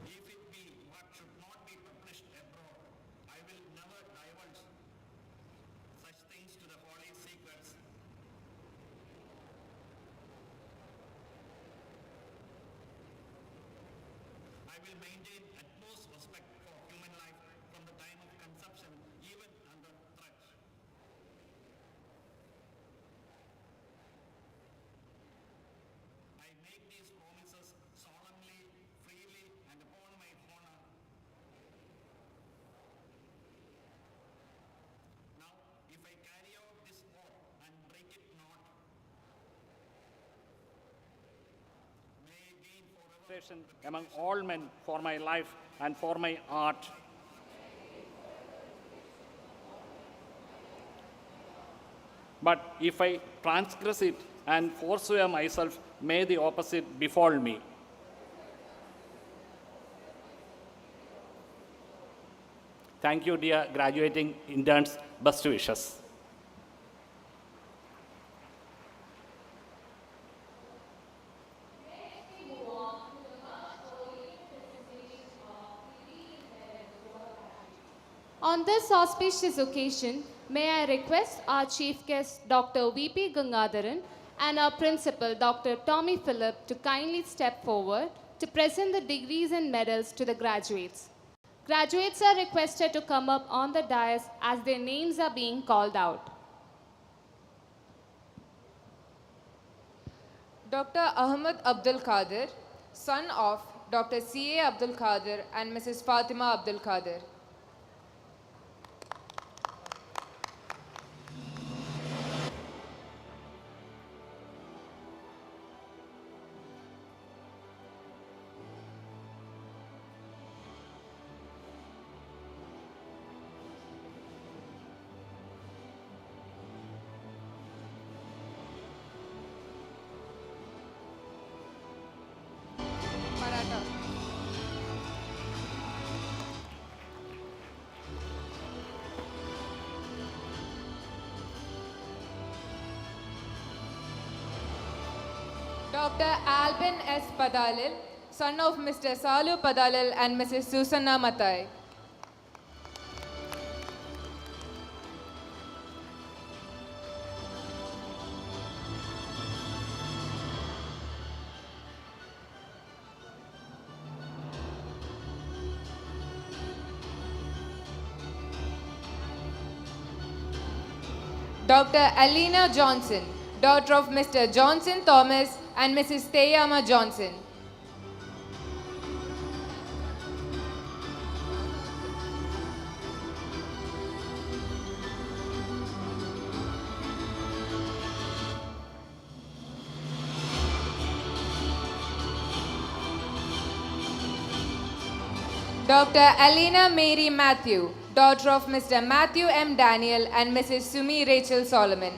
if it be what should not be published abroad, I will never divulge such things to the holy secrets. I will maintain utmost respect for human life from the time of conception, even under threat. I make these promises solemnly, freely, and upon my honor. Now, if I carry out this oath and break it not, may I gain forever among all men for my life and for my art. But if I transgress it and forswear myself, may the opposite befall me. Thank you, dear graduating interns. Best wishes. On this auspicious occasion, may I request our chief guest, Dr. V.P. Gangadharan, and our principal, Dr. Tommy Phillip, to kindly step forward to present the degrees and medals to the graduates. Graduates are requested to come up on the dais as their names are being called out. Dr. Ahmed Abdul Qadir, son of Dr. C.A. Abdul Qadir and Mrs. Fatima Abdul Qadir. Maratha. Dr. Albin S. Padalil, son of Mr. Salu Padalil and Mrs. Susanna Matai. Dr. Alina Johnson, daughter of Mr. Johnson Thomas and Mrs. Theyama Johnson. Dr. Alina Mary Matthew, daughter of Mr. Matthew M. Daniel and Mrs. Sumi Rachel Solomon.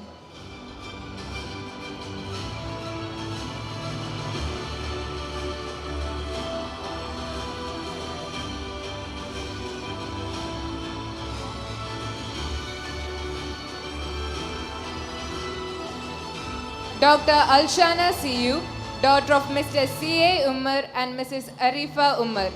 Dr. Alshana Siyu, daughter of Mr. C.A. Umar and Mrs. Arifa Umar.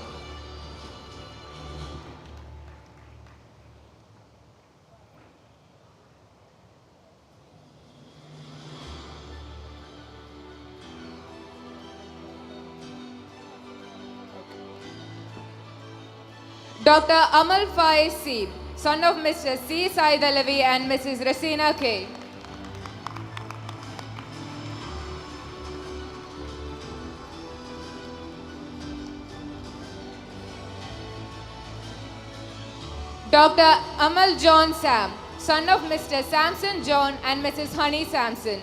Dr. Amal Faiz Seeb, son of Mr. C. Said Alavi and Mrs. Rasina K. Dr. Amal John Sam, son of Mr. Samson John and Mrs. Honey Samson.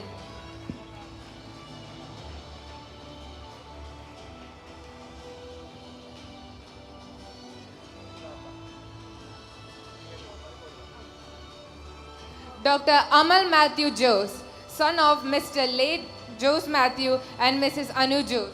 Dr. Amal Matthew Jose, son of Mr. late Jose Matthew and Mrs. Anu Jose.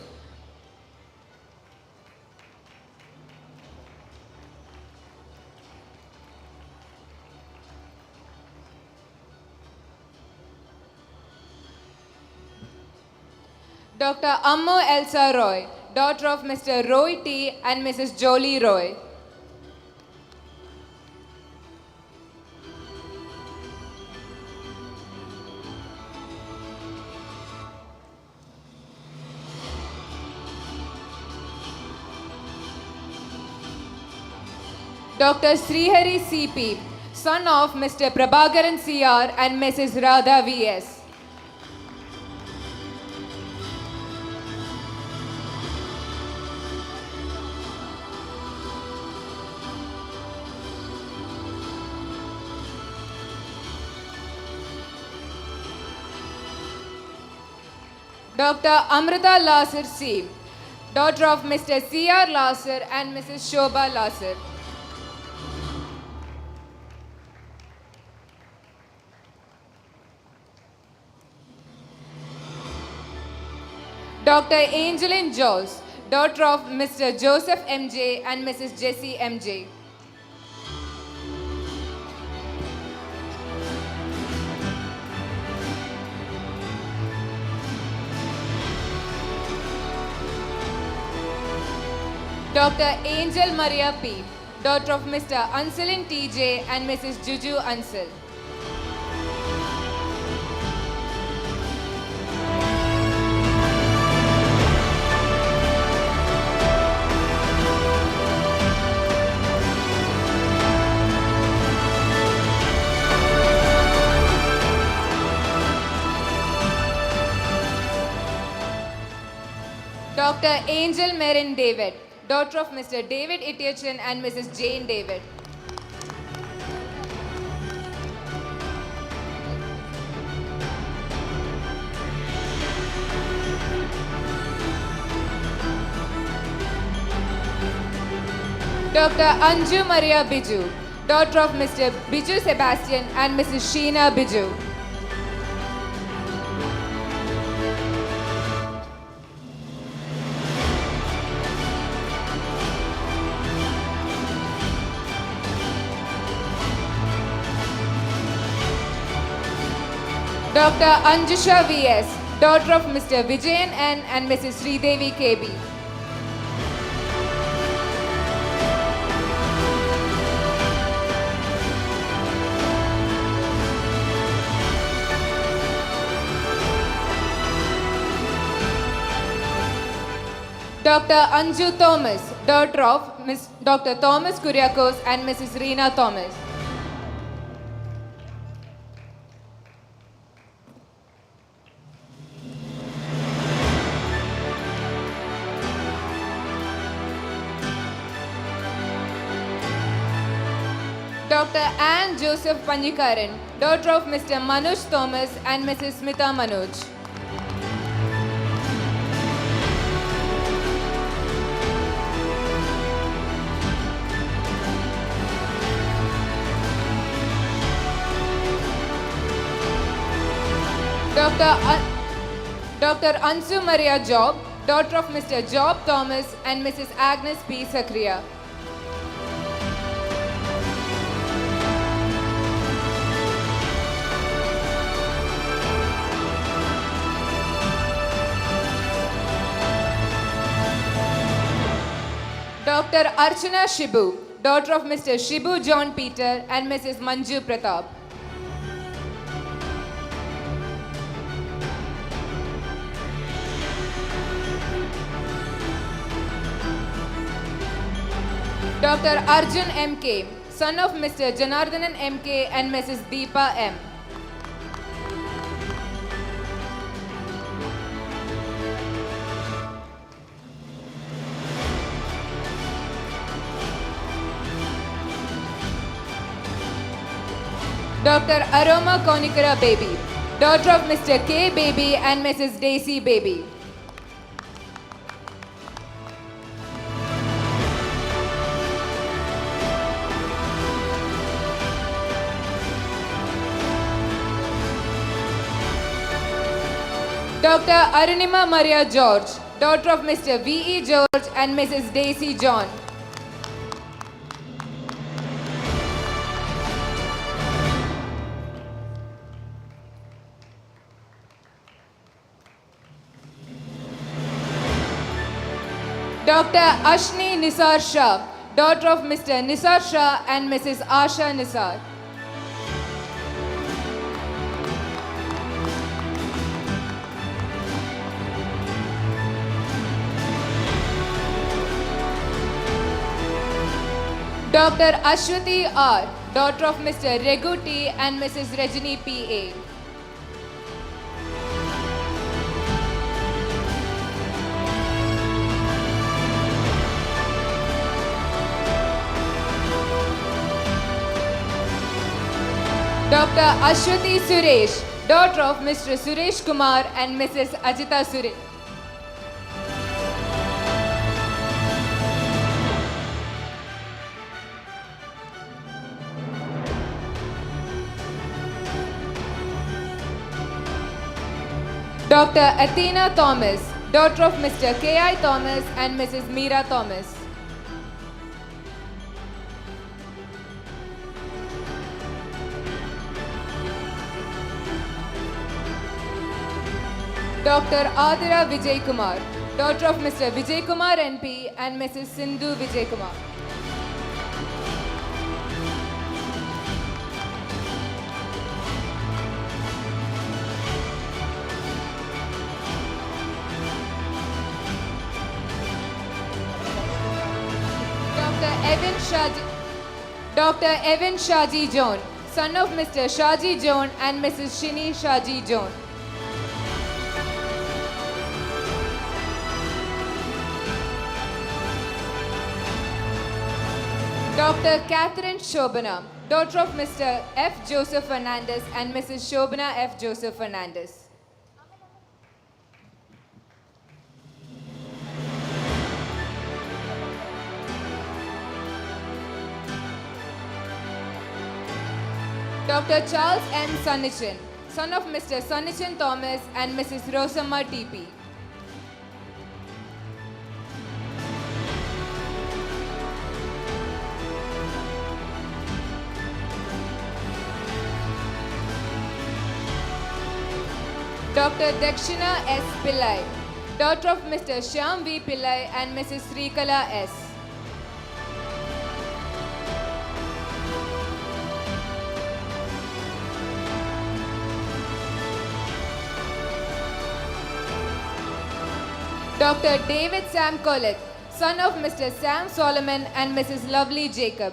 Dr. Ammo Elsa Roy, daughter of Mr. Roy T. and Mrs. Jolie Roy. Dr. Srihari C.P., son of Mr. Prabhakaran C.R. and Mrs. Radha V.S. Dr. Amrita Lasser C., daughter of Mr. C.R. Lasser and Mrs. Shobha Lasser. Dr. Angeline Jose, daughter of Mr. Joseph M.J. and Mrs. Jessie M.J. Dr. Angel Maria P., daughter of Mr. Anselin T.J. and Mrs. Juju Ansel. Dr. Angel Marin David, daughter of Mr. David Itiachan and Mrs. Jane David. Dr. Anju Maria Biju, daughter of Mr. Biju Sebastian and Mrs. Sheena Biju. Dr. Anjusha V.S., daughter of Mr. Vijayan N. and Mrs. Sridevi K.B. Dr. Anju Thomas, daughter of Dr. Thomas Kuriakos and Mrs. Reena Thomas. Dr. Anne Joseph Panyikaran, daughter of Mr. Manoj Thomas and Mrs. Smita Manoj. Dr. Ansu Maria Job, daughter of Mr. Job Thomas and Mrs. Agnes P. Sakria. Dr. Archana Shibu, daughter of Mr. Shibu John Peter and Mrs. Manju Pratap. Dr. Arjun M.K., son of Mr. Janardhanan M.K. and Mrs. Deepa M. Dr. Aroma Konikara Baby, daughter of Mr. K. Baby and Mrs. Daisy Baby. Dr. Arunima Maria George, daughter of Mr. V.E. George and Mrs. Daisy John. Dr. Ashni Nisar Shah, daughter of Mr. Nisar Shah and Mrs. Asha Nisar. Dr. Ashwati R., daughter of Mr. Regu T. and Mrs. Rajini P.A. Dr. Ashwati Suresh, daughter of Mr. Suresh Kumar and Mrs. Ajita Suresh. Dr. Athena Thomas, daughter of Mr. K.I. Thomas and Mrs. Meera Thomas. Dr. Adira Vijay Kumar, daughter of Mr. Vijay Kumar NP and Mrs. Sindhu Vijay Kumar. Dr. Evan Shaji John, son of Mr. Shaji John and Mrs. Shini Shaji John. Dr. Catherine Shobana, daughter of Mr. F. Joseph Fernandez and Mrs. Shobana F. Joseph Fernandez. Dr. Charles M. Sanichan, son of Mr. Sanichan Thomas and Mrs. Rosamma T.P. Dr. Dakshina S. Pillai, daughter of Mr. Shyam V. Pillai and Mrs. Srikala S. Dr. David Sam Collett, son of Mr. Sam Solomon and Mrs. Lovely Jacob.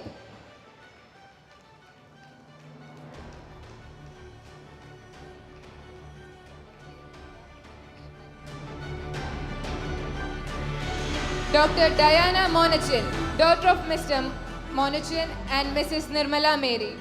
Dr. Diana Monachin, daughter of Mr. Monichin and Mrs. Nirmala Mary.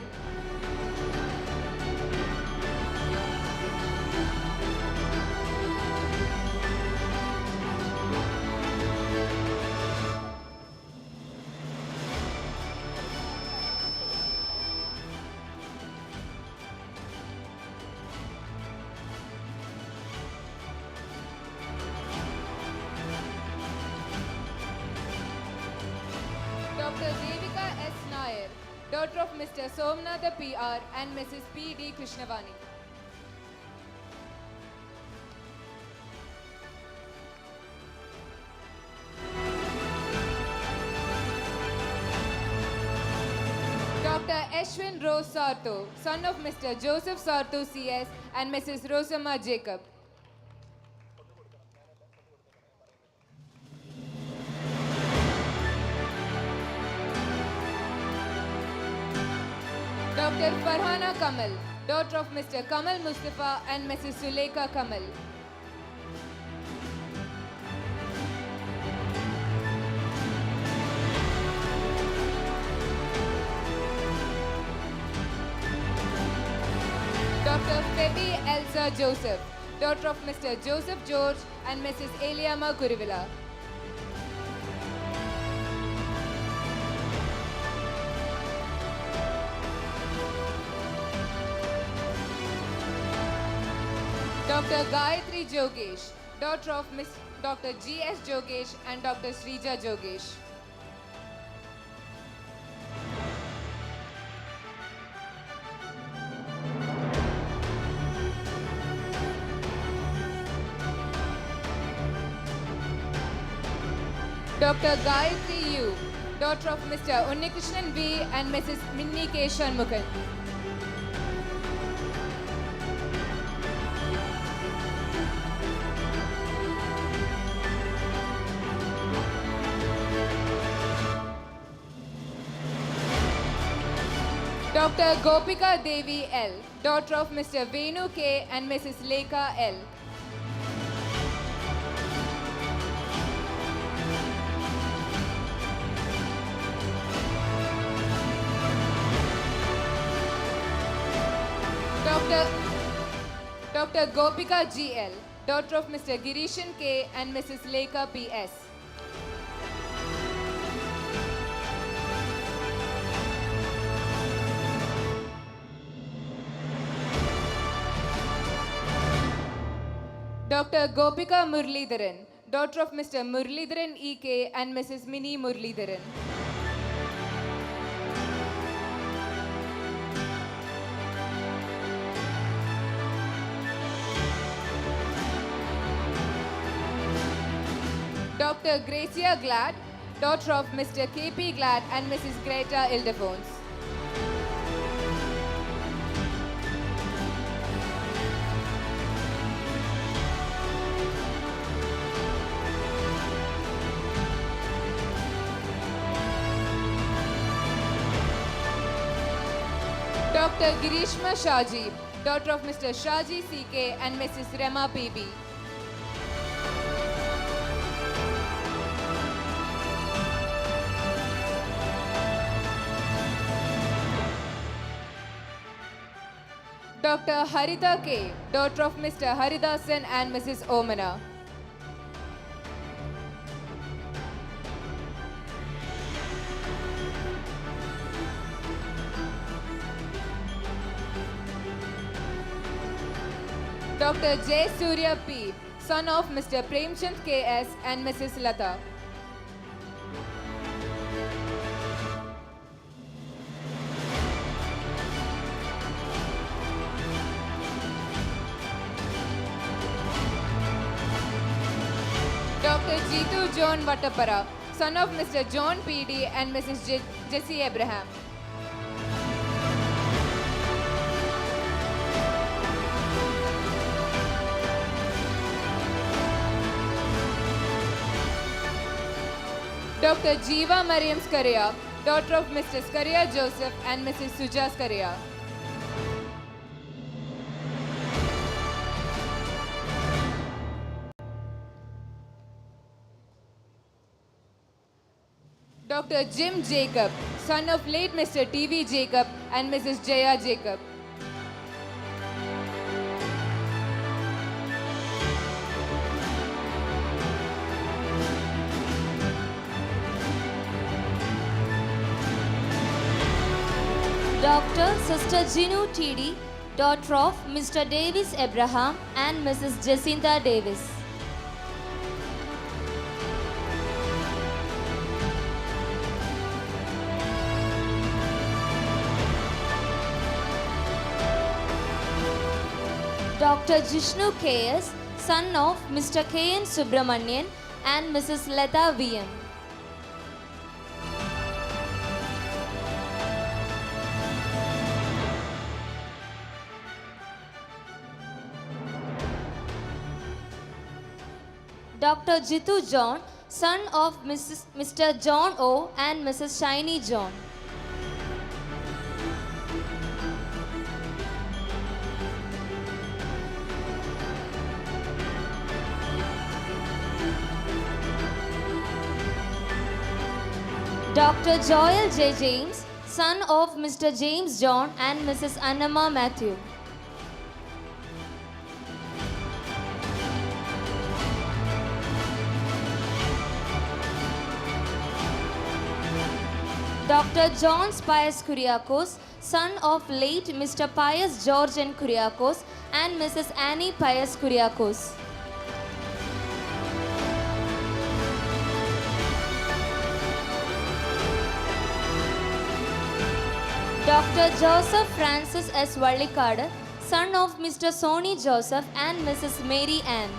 Dr. Devika S. Nair, daughter of Mr. Somnatha PR and Mrs. P.D. Krishnavani. Dr. Ashwin Rose Sarto, son of Mr. Joseph Sarto CS and Mrs. Rosama Jacob. Dr. Farhana Kamal, daughter of Mr. Kamal Mustafa and Mrs. Suleika Kamal. Dr. Febi Elsa Joseph, daughter of Mr. Joseph George and Mrs. Eliama Kurivila. Dr. Gayatri Jogesh, daughter of Miss Dr. G.S. Jogesh and Dr. Srija Jogesh. Dr. Gayatri U, daughter of Mr. Unnikrishnan V and Mrs. Minni K. Shanmukhan. Dr. Gopika Devi L, daughter of Mr. Venu K and Mrs. Lekha L. Dr. Gopika GL, daughter of Mr. Girishan K and Mrs. Lekha PS. Dr. Gopika Murlidharan, daughter of Mr. Murlidharan EK and Mrs. Mini Murlidharan. Dr. Gracia Glad, daughter of Mr. K.P. Glad and Mrs. Greta Ildefonse. Dr. Girishma Shaji, daughter of Mr. Shaji CK and Mrs. Rema PB. Dr. Harita K, daughter of Mr. Haridasan and Mrs. Omana. Dr. J. Surya P, son of Mr. Premchand KS and Mrs. Lata. Dr. Jitu John Vattapara, son of Mr. John PD and Mrs. Jessie Abraham. Dr. Jeeva Mariam Skaria, daughter of Mr. Skaria Joseph and Mrs. Suja Skaria. Dr. Jim Jacob, son of late Mr. T.V. Jacob and Mrs. Jaya Jacob. Dr. Sister Jinu T.D., daughter of Mr. Davis Abraham and Mrs. Jacinta Davis. Dr. Jishnu K.S., son of Mr. K.N. Subramanian and Mrs. Leta V.M. Dr. Jitu John, son of Mr. John O. and Mrs. Shiny John. Dr. Joel J. James, son of Mr. James John and Mrs. Annama Matthew. Dr. John Pius Kuriakos, son of late Mr. Pius George N. Kuriakos and Mrs. Annie Pius Kuriakos. Dr. Joseph Francis S. Vallikada, son of Mr. Sony Joseph and Mrs. Mary Ann.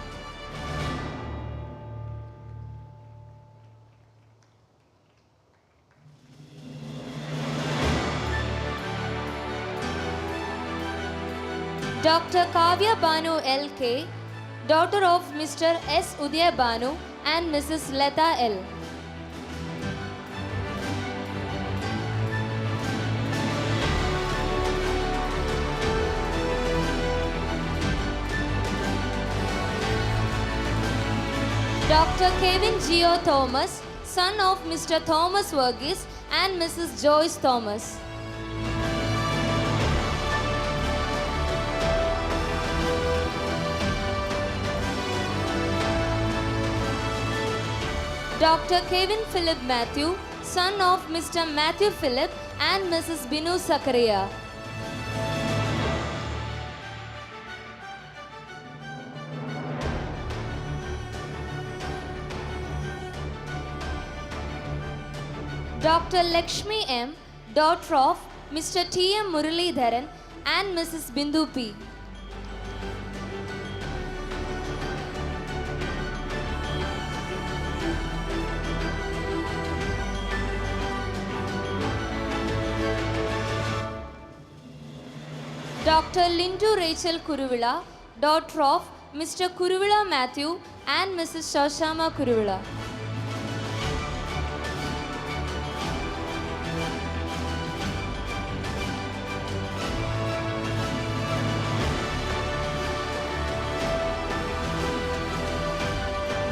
Dr. Kavya Banu L.K., daughter of Mr. S. Udaya Banu and Mrs. Leta L. Dr. Kevin Geo Thomas, son of Mr. Thomas Verghese and Mrs. Joyce Thomas. Dr. Kevin Philip Matthew, son of Mr. Matthew Philip and Mrs. Binu Zakaria. Dr. Lakshmi M., daughter of Mr. T. M. Muralidharan and Mrs. Bindu P. Dr. Lindu Rachel Kuruvilla, daughter of Mr. Kuruvilla Matthew and Mrs. Shoshama Kuruvilla.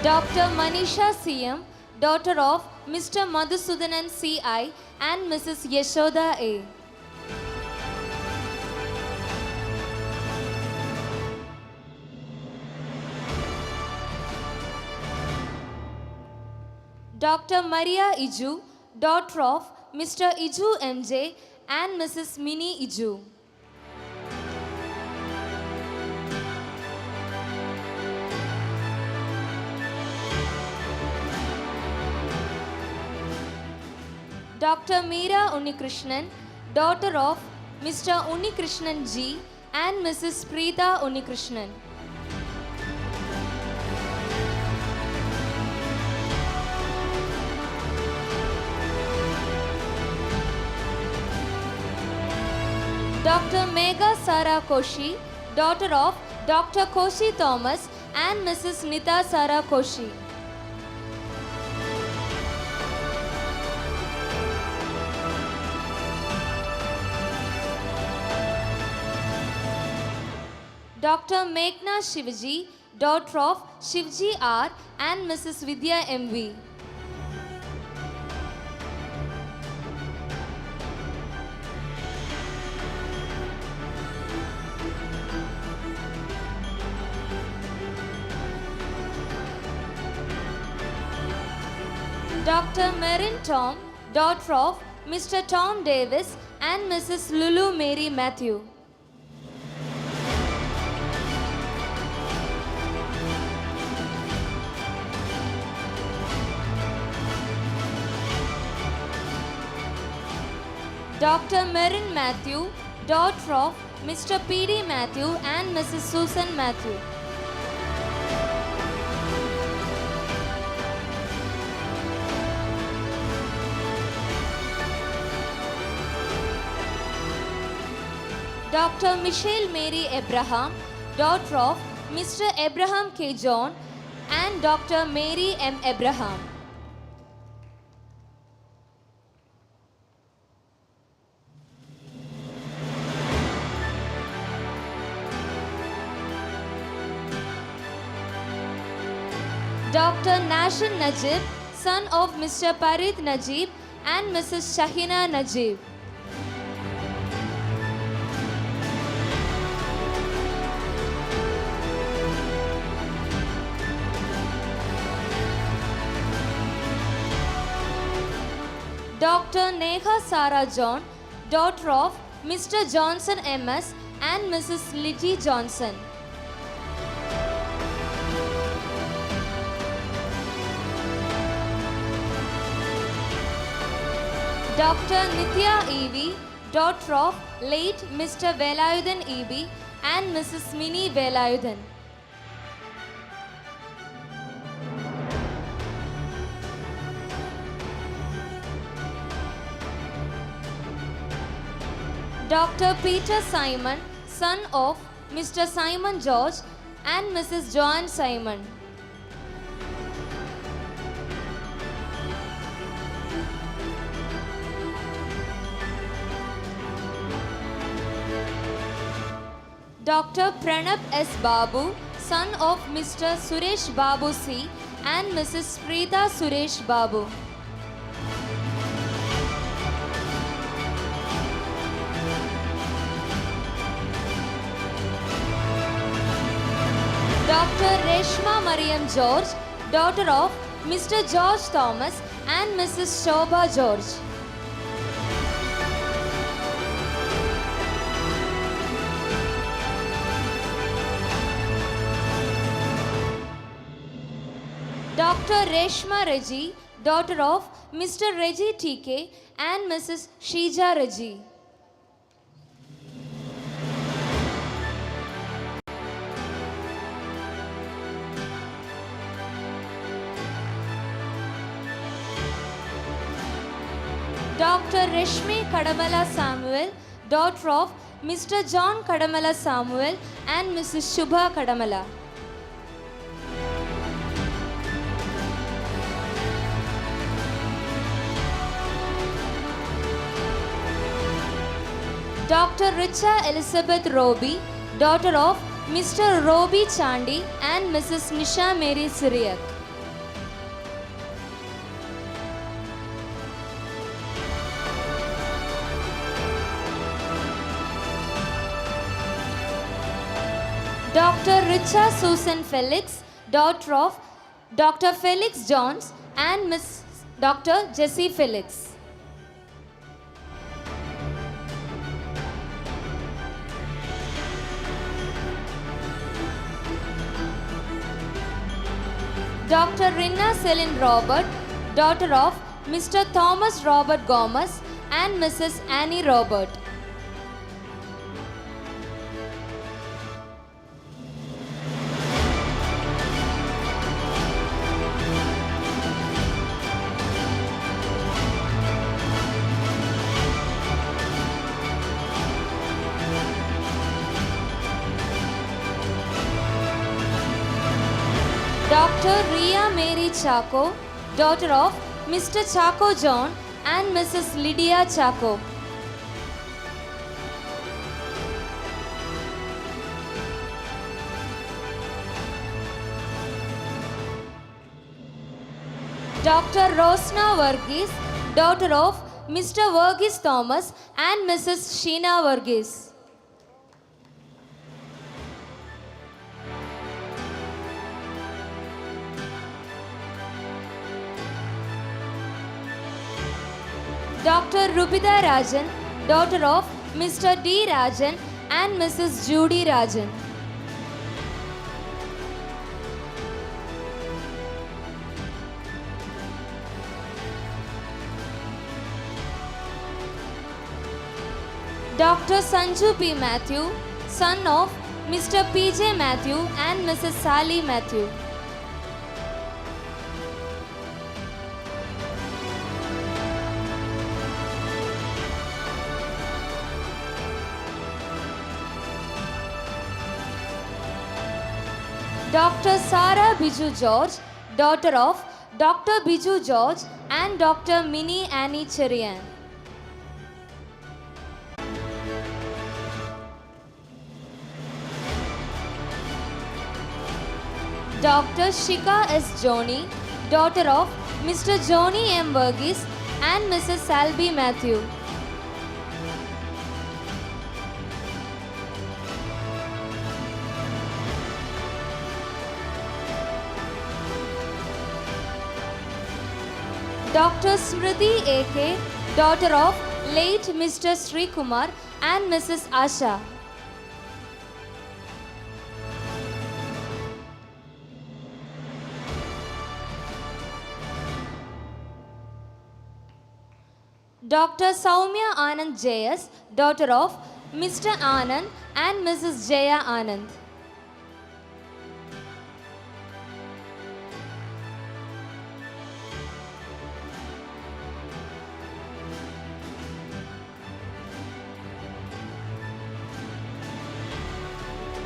Dr. Manisha C.M., daughter of Mr. Madhusudanan C.I. and Mrs. Yashoda A. Dr. Maria Iju, daughter of Mr. Iju M.J. and Mrs. Mini Iju. Dr. Meera Unikrishnan, daughter of Mr. Unikrishnan G. and Mrs. Preeta Unikrishnan. Dr. Megha Sara Koshi, daughter of Dr. Koshi Thomas and Mrs. Nita Sara Koshi. Dr. Meghna Shivaji, daughter of Shivji R. and Mrs. Vidya M.V. Dr. Marin Tom, daughter of Mr. Tom Davis and Mrs. Lulu Mary Matthew. Dr. Marin Matthew, daughter of Mr. P.D. Matthew and Mrs. Susan Matthew. Dr. Michelle Mary Abraham, daughter of Mr. Abraham K. John and Dr. Mary M. Abraham. Dr. Nashin Najib, son of Mr. Parid Najib and Mrs. Shahina Najib. Dr. Neha Sarah John, daughter of Mr. Johnson MS and Mrs. Liddy Johnson. Dr. Nithya E.V., daughter of late Mr. Velayudan E.B. and Mrs. Minnie Velayudan. Dr. Peter Simon, son of Mr. Simon George and Mrs. Joanne Simon. Dr. Pranab S. Babu, son of Mr. Suresh Babu C. and Mrs. Preeta Suresh Babu. Dr. Reshma Mariam George, daughter of Mr. George Thomas and Mrs. Shobha George. Dr. Reshma Reggie, daughter of Mr. Reggie TK and Mrs. Sheija Reggie. Dr. Reshmi Kadamala Samuel, daughter of Mr. John Kadamala Samuel and Mrs. Shubha Kadamala. Dr. Richa Elizabeth Roby, daughter of Mr. Roby Chandi and Mrs. Nisha Mary Syriac. Dr. Richa Susan Felix, daughter of Dr. Felix Johns and Miss Dr. Jessie Felix. Dr. Rina Celine Robert, daughter of Mr. Thomas Robert Gomez and Mrs. Annie Robert. Dr. Ria Mary Chaco, daughter of Mr. Chaco John and Mrs. Lydia Chaco. Dr. Rosna Varghese, daughter of Mr. Varghese Thomas and Mrs. Sheena Varghese. Dr. Rupida Rajan, daughter of Mr. D. Rajan and Mrs. Judy Rajan. Dr. Sanju P. Matthew, son of Mr. P.J. Matthew and Mrs. Sally Matthew. Dr. Sarah Biju George, daughter of Dr. Biju George and Dr. Minnie Annie Cherian. Dr. Shika S. Joni, daughter of Mr. Joni M. Burgess and Mrs. Salby Matthew. Dr. Smriti A.K., daughter of late Mr. Sri Kumar and Mrs. Asha. Dr. Saumya Anand J.S., daughter of Mr. Anand and Mrs. Jaya Anand.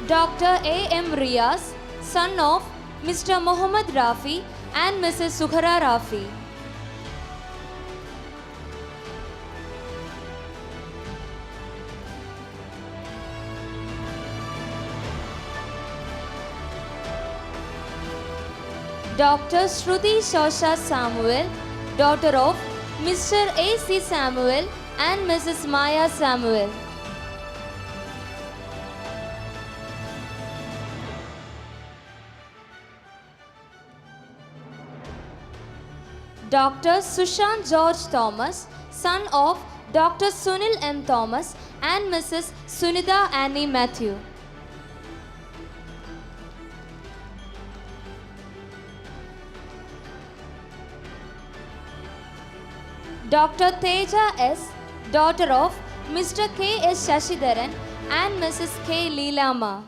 Dr. A.M. Riaz, son of Mr. Muhammad Rafi and Mrs. Sukhara Rafi. Dr. Shruti Shosha Samuel, daughter of Mr. A.C. Samuel and Mrs. Maya Samuel. Dr. Sushant George Thomas, son of Dr. Sunil M. Thomas and Mrs. Sunita Annie Matthew. Dr. Teja S., daughter of Mr. K. S. Shashidharan and Mrs. K. Leelama.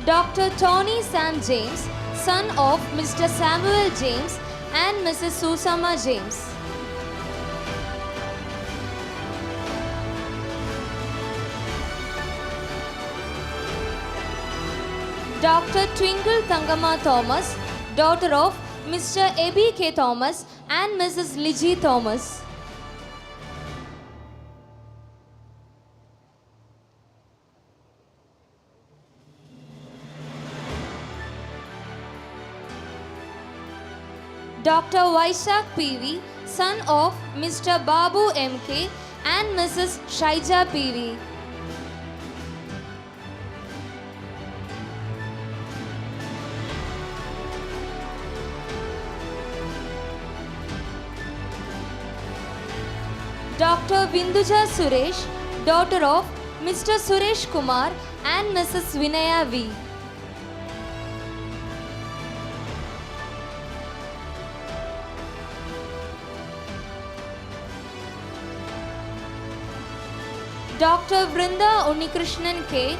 Dr. Tony Sam James, son of Mr. Samuel James and Mrs. Susama James. Dr. Twinkle Tangama Thomas, daughter of Mr. Abby K. Thomas and Mrs. Liji Thomas. Dr. Vaishak PV, son of Mr. Babu MK and Mrs. Shaija PV. Dr. Vinduja Suresh, daughter of Mr. Suresh Kumar and Mrs. Vinaya V. Dr. Vrinda Unikrishnan K.,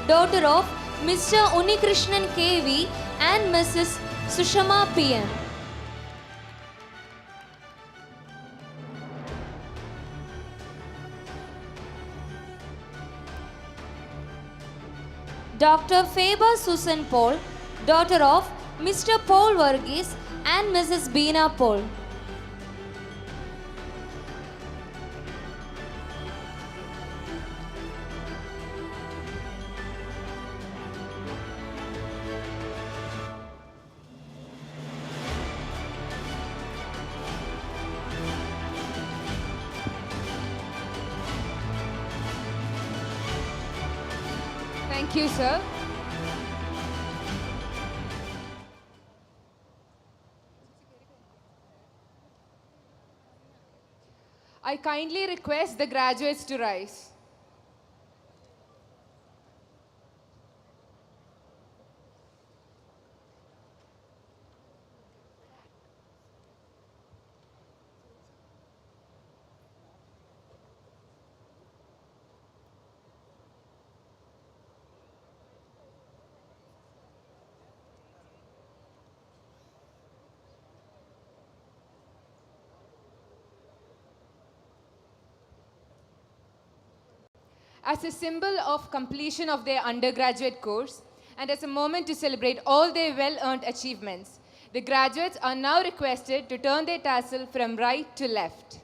daughter of Mr. Unikrishnan KV and Mrs. Sushama PM. Dr. Faber Susan Paul, daughter of Mr. Paul Varghese and Mrs. Beena Paul. Thank you, sir. I kindly request the graduates to rise. As a symbol of completion of their undergraduate course and as a moment to celebrate all their well-earned achievements, the graduates are now requested to turn their tassel from right to left.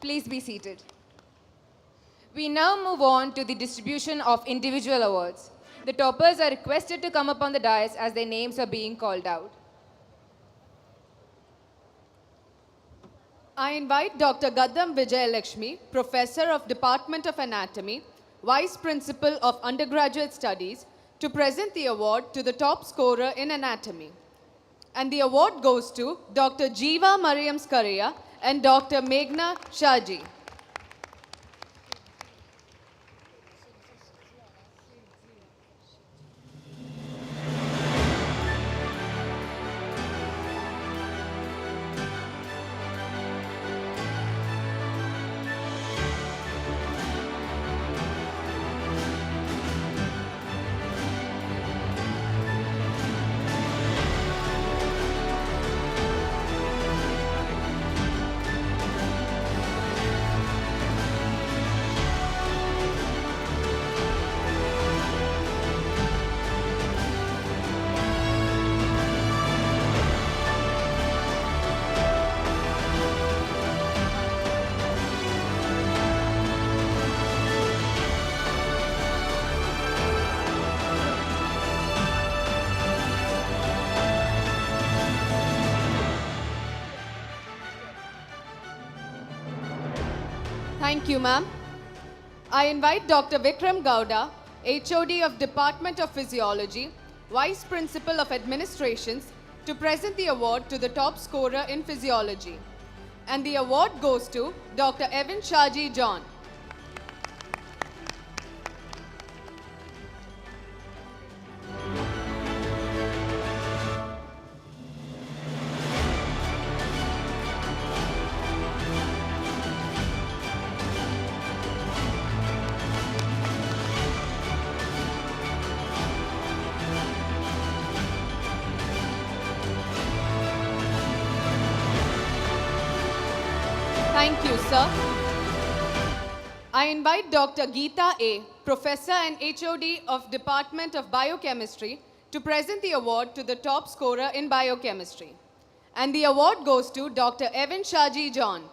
Please be seated. We now move on to the distribution of individual awards. The toppers are requested to come up on the dais as their names are being called out. I invite Dr. Gaddam Vijayalakshmi, Professor of Department of Anatomy, Vice Principal of Undergraduate Studies, to present the award to the top scorer in anatomy. And the award goes to Dr. Jeeva Mariam Skaria and Dr. Meghna Shaji. Thank you, ma'am. I invite Dr. Vikram Gowda, HOD of Department of Physiology, Vice Principal of Administrations, to present the award to the top scorer in physiology. And the award goes to Dr. Evan Shaji John. Thank you, sir. I invite Dr. Geeta A., Professor and HOD of Department of Biochemistry, to present the award to the top scorer in biochemistry. And the award goes to Dr. Evan Shaji John.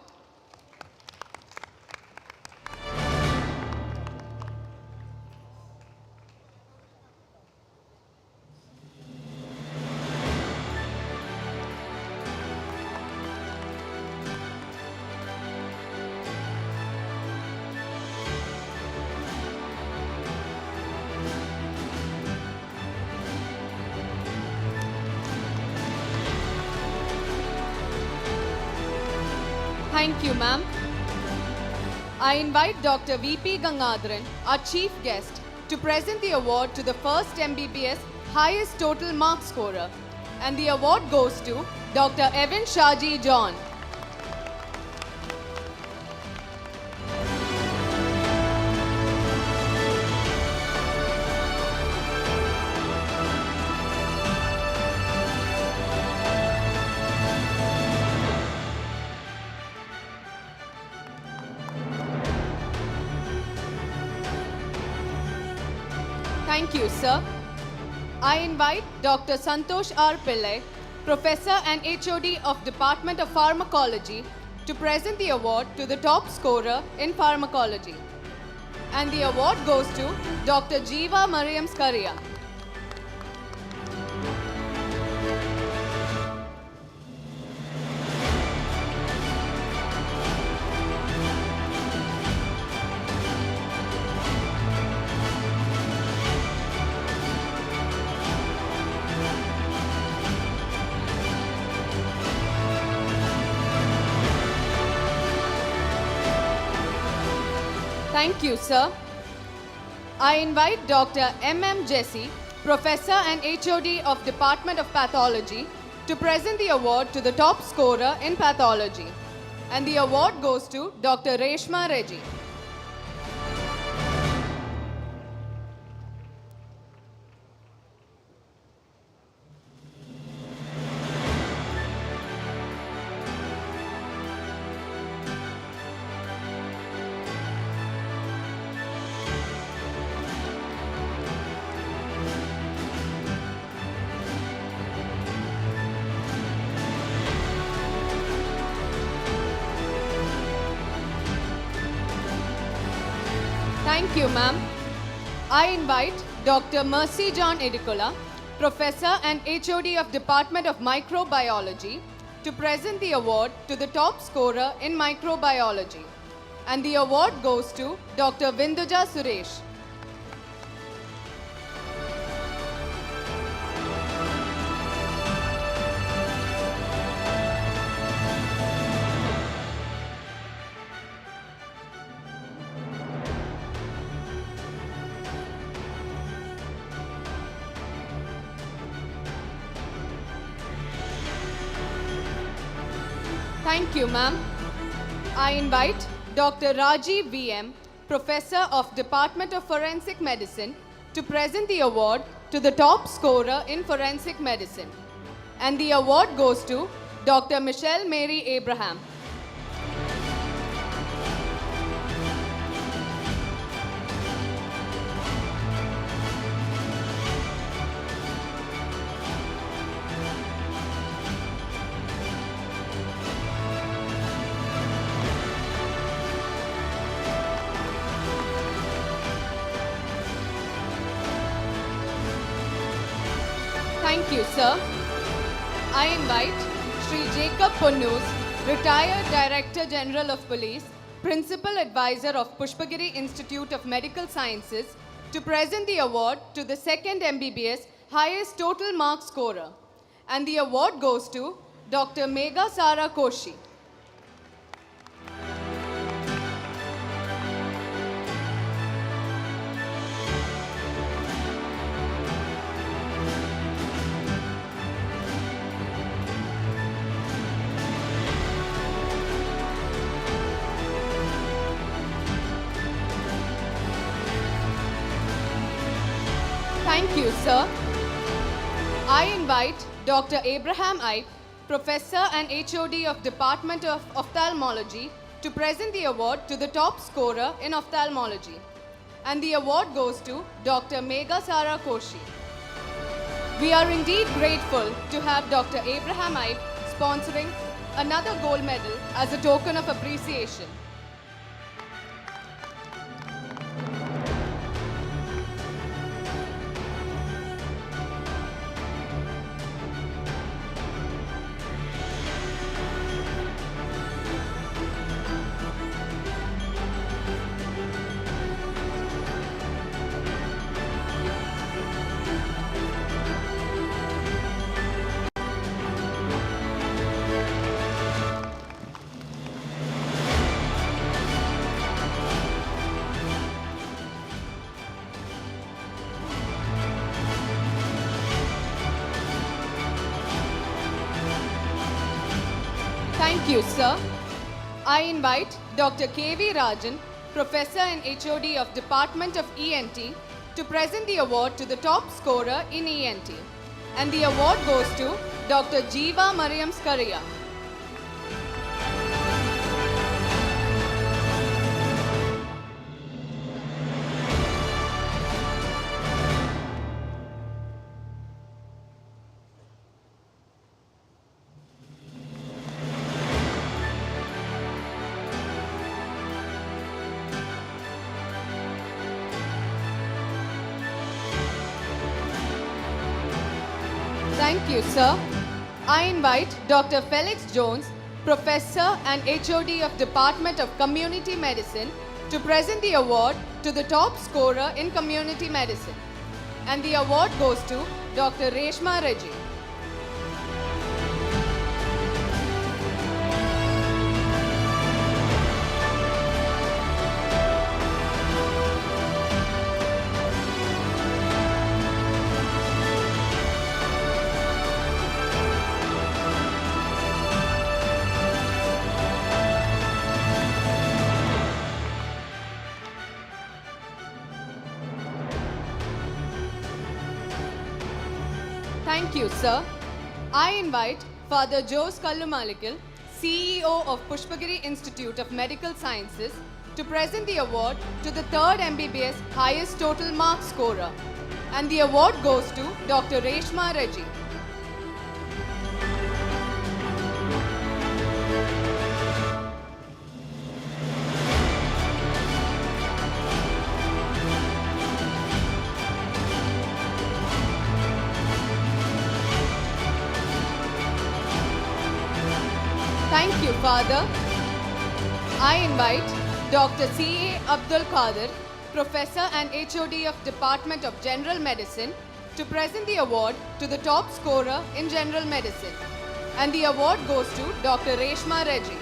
Thank you, ma'am. I invite Dr. V.P. Gangadharan, our chief guest, to present the award to the first MBBS highest total mark scorer. And the award goes to Dr. Evan Shaji John. Thank you, sir. I invite Dr. Santosh R. Pillai, Professor and HOD of Department of Pharmacology, to present the award to the top scorer in pharmacology. And the award goes to Dr. Jeeva Mariam Skaria. Thank you, sir. I invite Dr. M.M. Jesse, Professor and HOD of Department of Pathology, to present the award to the top scorer in pathology. And the award goes to Dr. Reshma Reggie. Thank you, ma'am. I invite Dr. Mercy John Edicola, Professor and HOD of Department of Microbiology, to present the award to the top scorer in microbiology. And the award goes to Dr. Vinduja Suresh. Thank you, ma'am. I invite Dr. Rajiv VM, Professor of Department of Forensic Medicine, to present the award to the top scorer in forensic medicine. And the award goes to Dr. Michelle Mary Abraham. Thank you, sir. I invite Sri Jacob Ponnus, Retired Director General of Police, Principal Advisor of Pushpagiri Institute of Medical Sciences, to present the award to the second MBBS highest total mark scorer. And the award goes to Dr. Megha Sara Koshi. Thank you, sir. I invite Dr. Abraham Ipe, Professor and HOD of Department of Ophthalmology, to present the award to the top scorer in ophthalmology. And the award goes to Dr. Megha Sara Koshi. We are indeed grateful to have Dr. Abraham Ipe sponsoring another gold medal as a token of appreciation. Thank you, sir. I invite Dr. K.V. Rajan, Professor and HOD of Department of ENT, to present the award to the top scorer in ENT. And the award goes to Dr. Jeeva Mariam Skaria. Thank you, sir. I invite Dr. Felix Jones, Professor and HOD of Department of Community Medicine, to present the award to the top scorer in community medicine. And the award goes to Dr. Reshma Reggie. Thank you, sir. I invite Father Jose Kallumalikal, CEO of Pushpagiri Institute of Medical Sciences, to present the award to the third MBBS highest total mark scorer. And the award goes to Dr. Reshma Reggie. Thank you, Father. I invite Dr. C.A. Abdul Qadir, Professor and HOD of Department of General Medicine, to present the award to the top scorer in General Medicine. And the award goes to Dr. Reshma Reggie.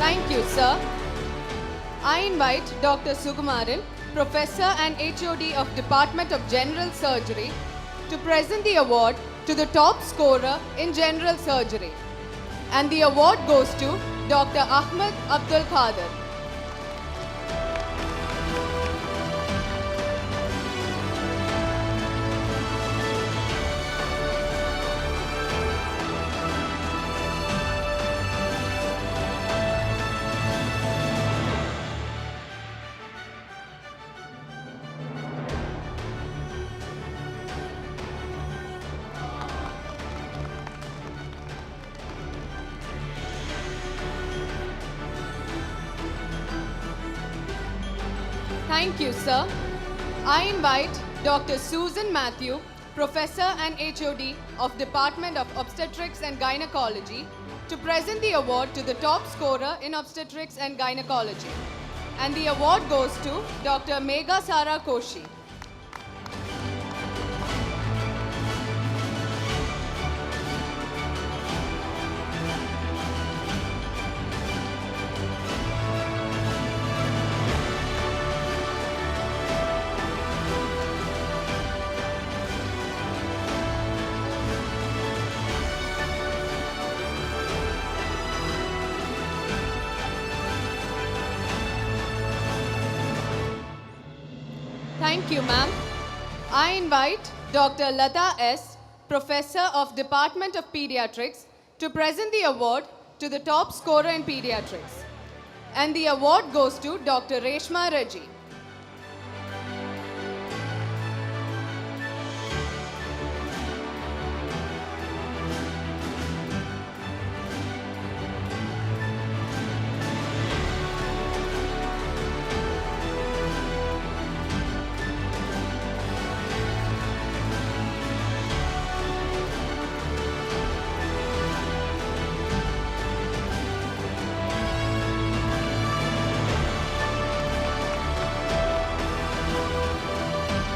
Thank you, sir. I invite Dr. Sukumaran, Professor and HOD of Department of General Surgery, to present the award to the top scorer in General Surgery. And the award goes to Dr. Ahmed Abdul Qadir. Thank you, sir. I invite Dr. Susan Matthew, Professor and HOD of Department of Obstetrics and Gynecology, to present the award to the top scorer in Obstetrics and Gynecology. And the award goes to Dr. Megha Sara Koshi. Thank you, ma'am. I invite Dr. Lata S., Professor of Department of Pediatrics, to present the award to the top scorer in Pediatrics. And the award goes to Dr. Reshma Reggie.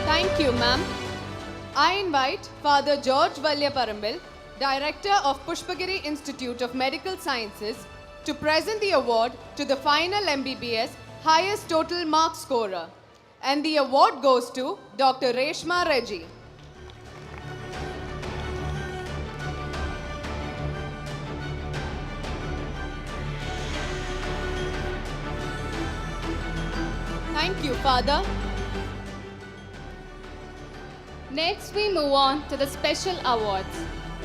Thank you, ma'am. I invite Father George Valyaparambil, Director of Pushpagiri Institute of Medical Sciences, to present the award to the final MBBS highest total mark scorer. And the award goes to Dr. Reshma Reggie. Thank you, Father. Next, we move on to the special awards.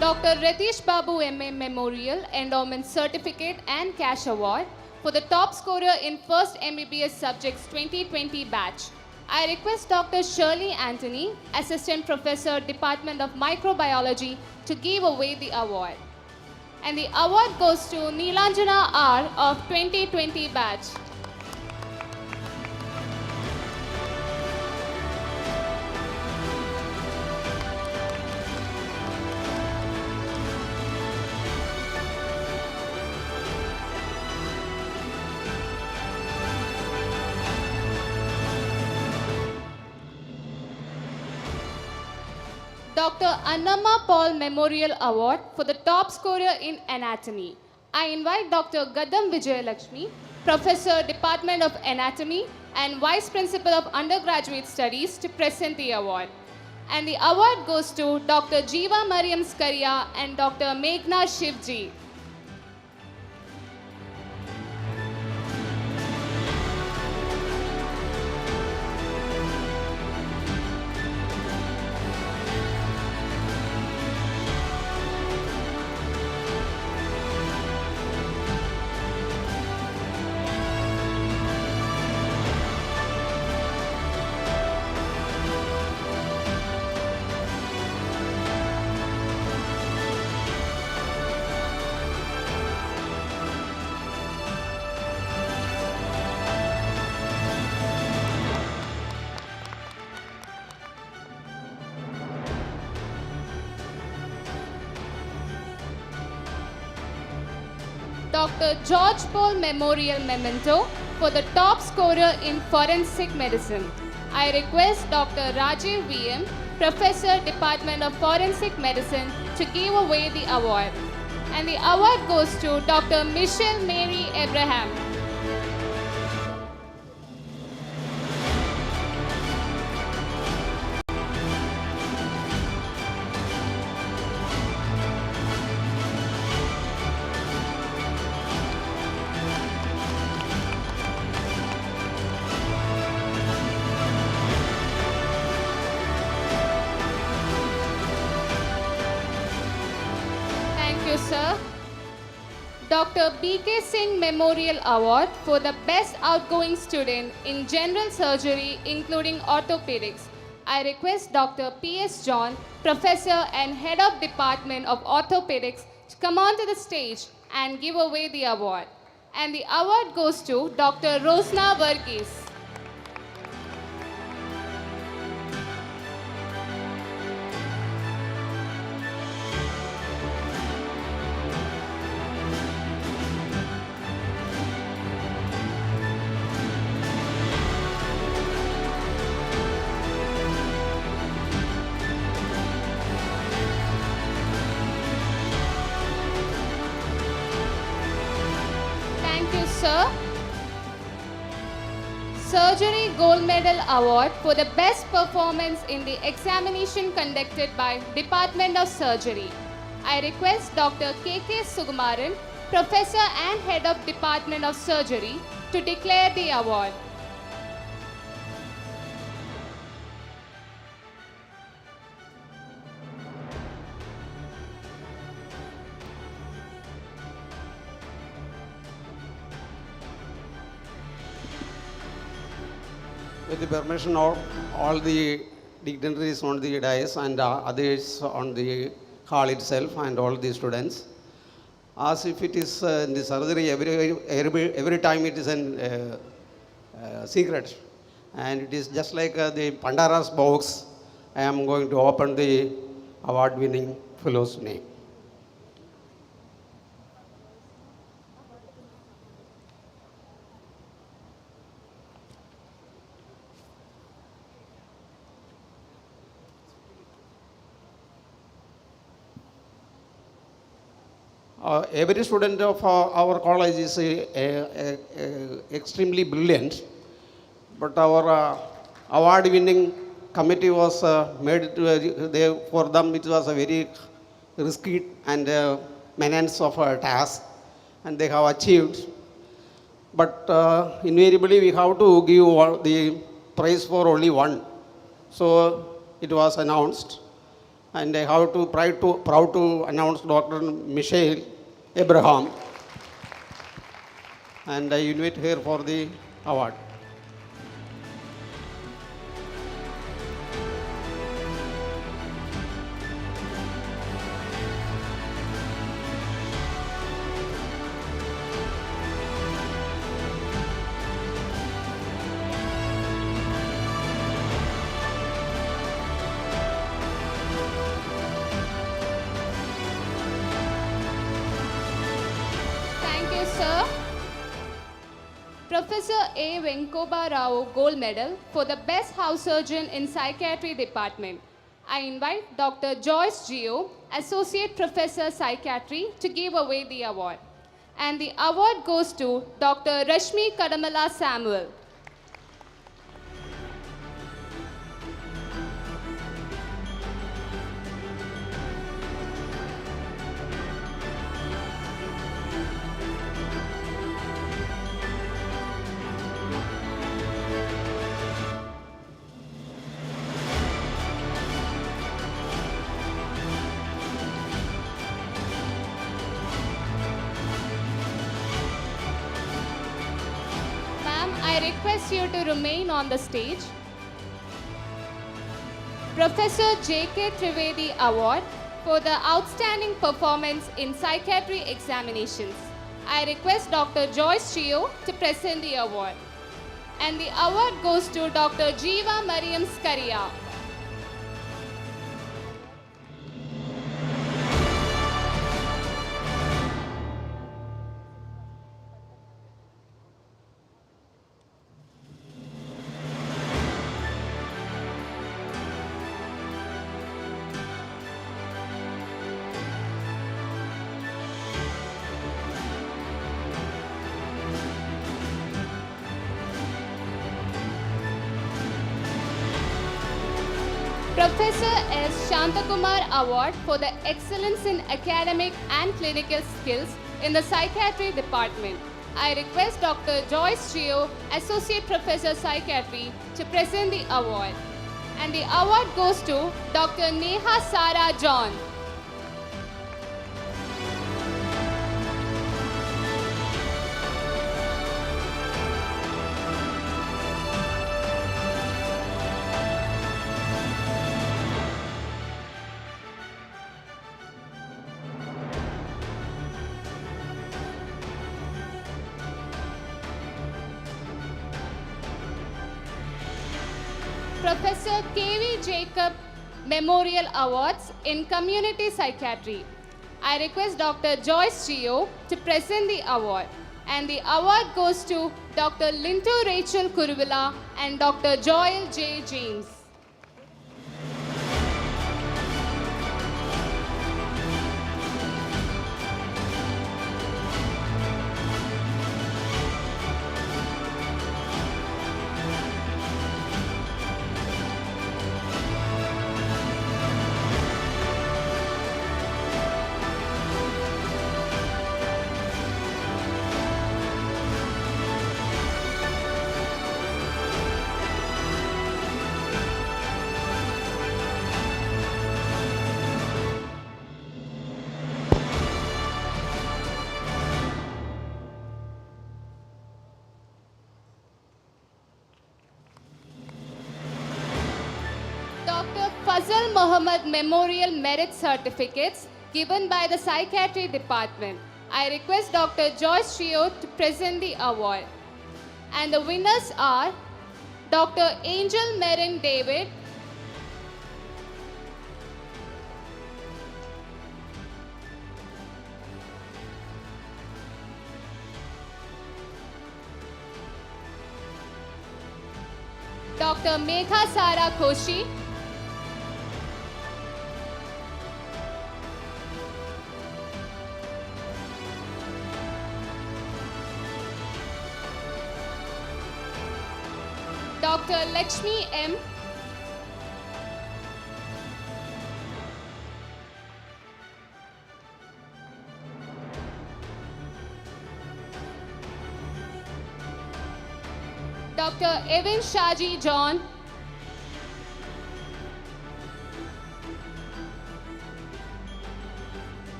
Dr. Ratish Babu MA Memorial Endowment Certificate and Cash Award for the top scorer in first MBBS Subjects 2020 batch. I request Dr. Shirley Anthony, Assistant Professor, Department of Microbiology, to give away the award. And the award goes to Neelanjana R of 2020 batch. Dr. Annamma Paul Memorial Award for the top scorer in anatomy. I invite Dr. Gaddam Vijayalakshmi, Professor, Department of Anatomy and Vice Principal of Undergraduate Studies to present the award. And the award goes to Dr. Jeeva Mariam Skaria and Dr. Meghna Shivji. Dr. George Paul Memorial Memento for the top scorer in forensic medicine. I request Dr. Rajiv VM, Professor, Department of Forensic Medicine, to give away the award. And the award goes to Dr. Michelle Mary Abraham. Thank you, sir. Dr. B.K. Singh Memorial Award for the best outgoing student in general surgery, including orthopedics. I request Dr. P.S. John, Professor and Head of Department of Orthopedics, to come onto the stage and give away the award. And the award goes to Dr. Rosna Varghese. Thank you, sir. Surgery Gold Medal Award for the best performance in the examination conducted by Department of Surgery. I request Dr. K.K. Sugumaran, Professor and Head of Department of Surgery, to declare the award. With the permission of all the dignitaries on the dais and others on the hall itself and all the students, as if it is in the surgery, every time it is a secret. And it is just like the Pandara's box. I am going to open the award-winning fellow's name. Every student of our college is extremely brilliant, but our award-winning committee was made for them. It was a very risky and menace of a task, and they have achieved. But invariably, we have to give the prize for only one. So it was announced, and I have to proud to announce Dr. Michelle Abraham, and I invite her for the award. Thank you, sir. Professor A. Venkoba Rao Gold Medal for the best house surgeon in psychiatry department. I invite Dr. Joyce Geo, Associate Professor Psychiatry, to give away the award. And the award goes to Dr. Rashmi Kadamala Samuel. Ma'am, I request you to remain on the stage. Professor J.K. Trivedi Award for the outstanding performance in psychiatry examinations. I request Dr. Joyce Chio to present the award. And the award goes to Dr. Jeeva Mariam Skaria. Professor S. Shantakumar Award for the excellence in academic and clinical skills in the psychiatry department. I request Dr. Joyce Chio, Associate Professor Psychiatry, to present the award. And the award goes to Dr. Neha Sara John. Professor K.V. Jacob Memorial Awards in Community Psychiatry. I request Dr. Joyce Chio to present the award. And the award goes to Dr. Lintu Rachel Kuruvilla and Dr. Joel J. James. Dr. Fazal Mohammed Memorial Merit Certificates given by the Psychiatry Department. I request Dr. Joyce Chio to present the award. And the winners are Dr. Angel Merin David, Dr. Megha Sara Koshi, Dr. Lakshmi M. Dr. Evan Shaji John.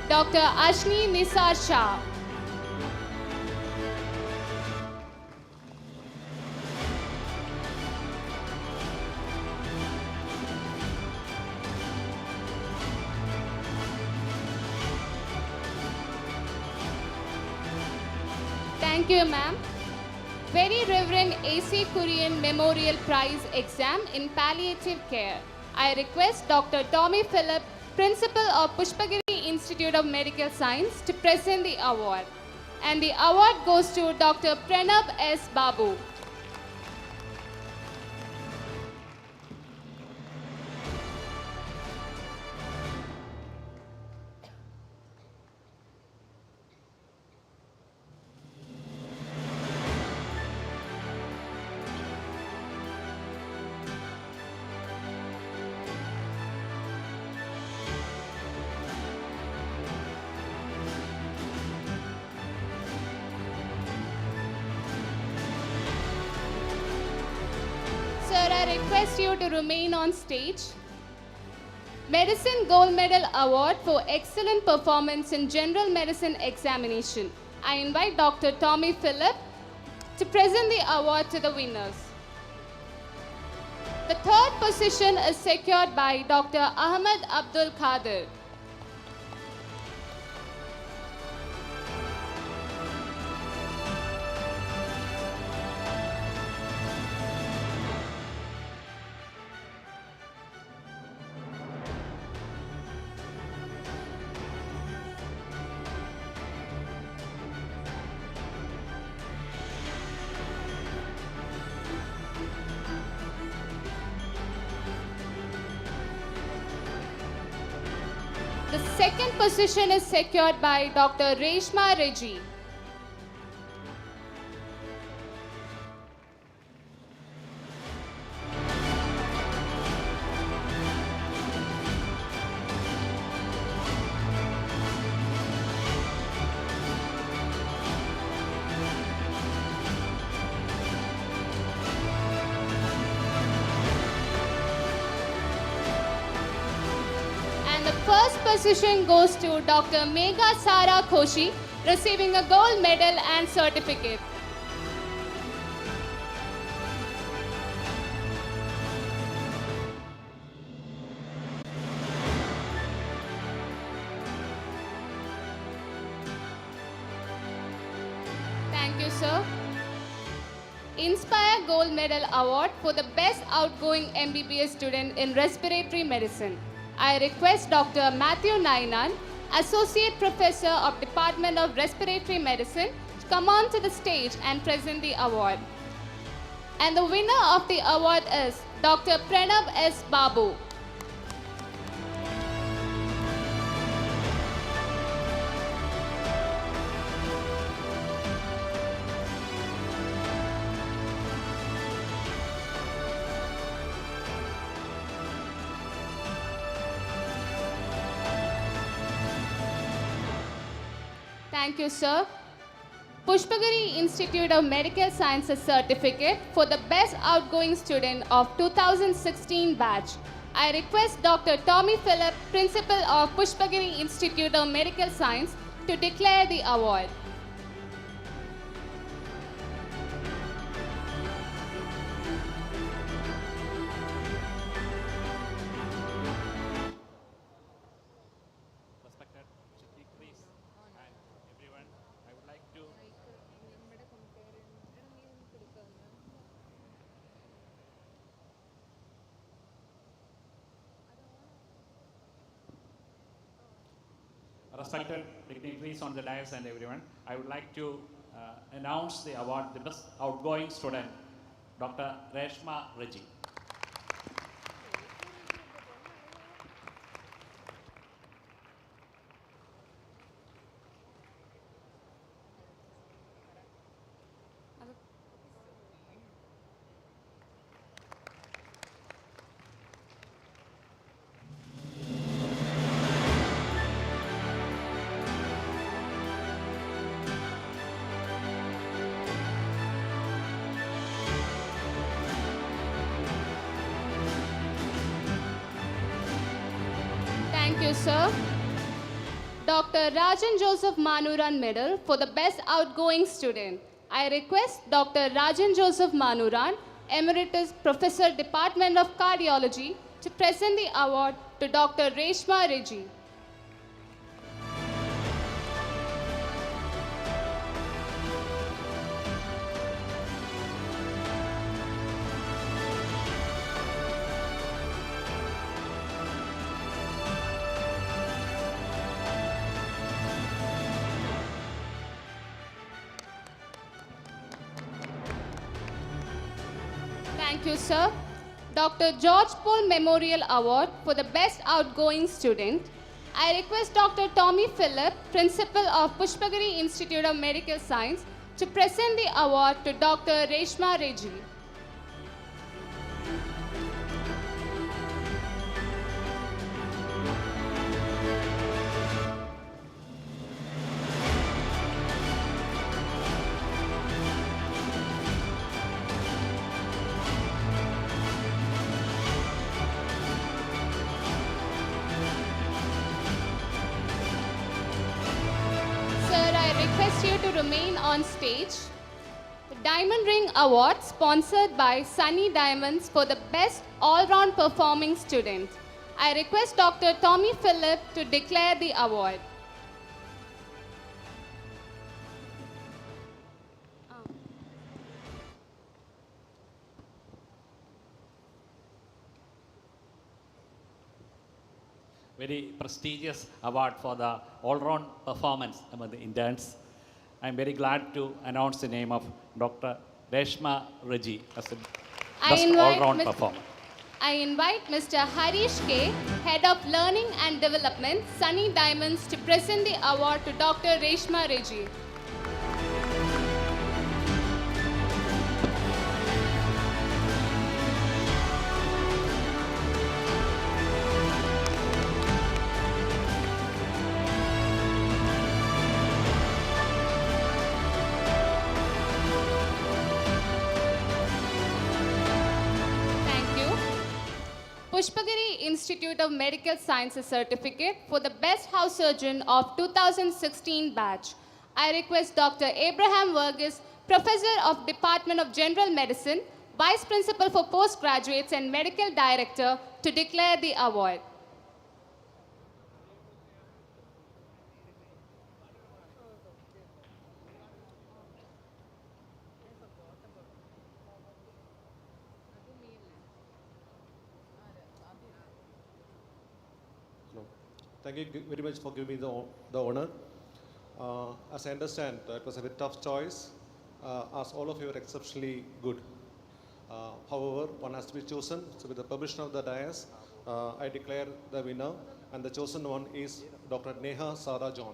Dr. Ashni Nisar Shah. Thank you, ma'am. Very Reverend A.C. Kurian Memorial Prize Exam in Palliative Care. I request Dr. Tommy Phillip, Principal of Pushpagiri Institute of Medical Science, to present the award. And the award goes to Dr. Pranab S. Babu. Sir, I request you to remain on stage. Medicine Gold Medal Award for Excellent Performance in General Medicine Examination. I invite Dr. Tommy Phillip to present the award to the winners. The third position is secured by Dr. Ahmed Abdul Qadir. The second position is secured by Dr. Reshma Reggie. And the first position goes to Dr. Megha Sara Koshi, receiving a gold medal and certificate. Thank you, sir. Inspire Gold Medal Award for the Best Outgoing MBBS Student in Respiratory Medicine. I request Dr. Matthew Nainan, Associate Professor of Department of Respiratory Medicine, to come on to the stage and present the award. And the winner of the award is Dr. Pranab S. Babu. Thank you, sir. Pushpagiri Institute of Medical Sciences Certificate for the Best Outgoing Student of 2016 batch. I request Dr. Tommy Phillip, Principal of Pushpagiri Institute of Medical Science, to declare the award. Respected Chief Priest and everyone, I would like to respected dignitaries on the dais and everyone, I would like to announce the award, the best outgoing student, Dr. Reshma Reggie. Thank you, sir. Dr. Rajan Joseph Manuran Medal for the Best Outgoing Student. I request Dr. Rajan Joseph Manuran, Emeritus Professor, Department of Cardiology, to present the award to Dr. Reshma Reggie. Thank you, sir. Dr. George Paul Memorial Award for the Best Outgoing Student. I request Dr. Tommy Phillip, Principal of Pushpagiri Institute of Medical Science, to present the award to Dr. Reshma Reggie. Request you to remain on stage. The Diamond Ring Award sponsored by Sunny Diamonds for the Best All-Round Performing Student. I request Dr. Tommy Phillip to declare the award. Very prestigious award for the all-round performance among the interns. I'm very glad to announce the name of Dr. Reshma Reggie as the best all-round performer. I invite Mr. Harish K, Head of Learning and Development, Sunny Diamonds, to present the award to Dr. Reshma Reggie. Pushpagiri Institute of Medical Sciences Certificate for the Best House Surgeon of 2016 batch. I request Dr. Abraham Verghese, Professor of Department of General Medicine, Vice Principal for Postgraduates and Medical Director, to declare the award. Thank you very much for giving me the honor. As I understand, it was a very tough choice, as all of you are exceptionally good. However, one has to be chosen. So with the permission of the dais, I declare the winner, and the chosen one is Dr. Neha Sarah John.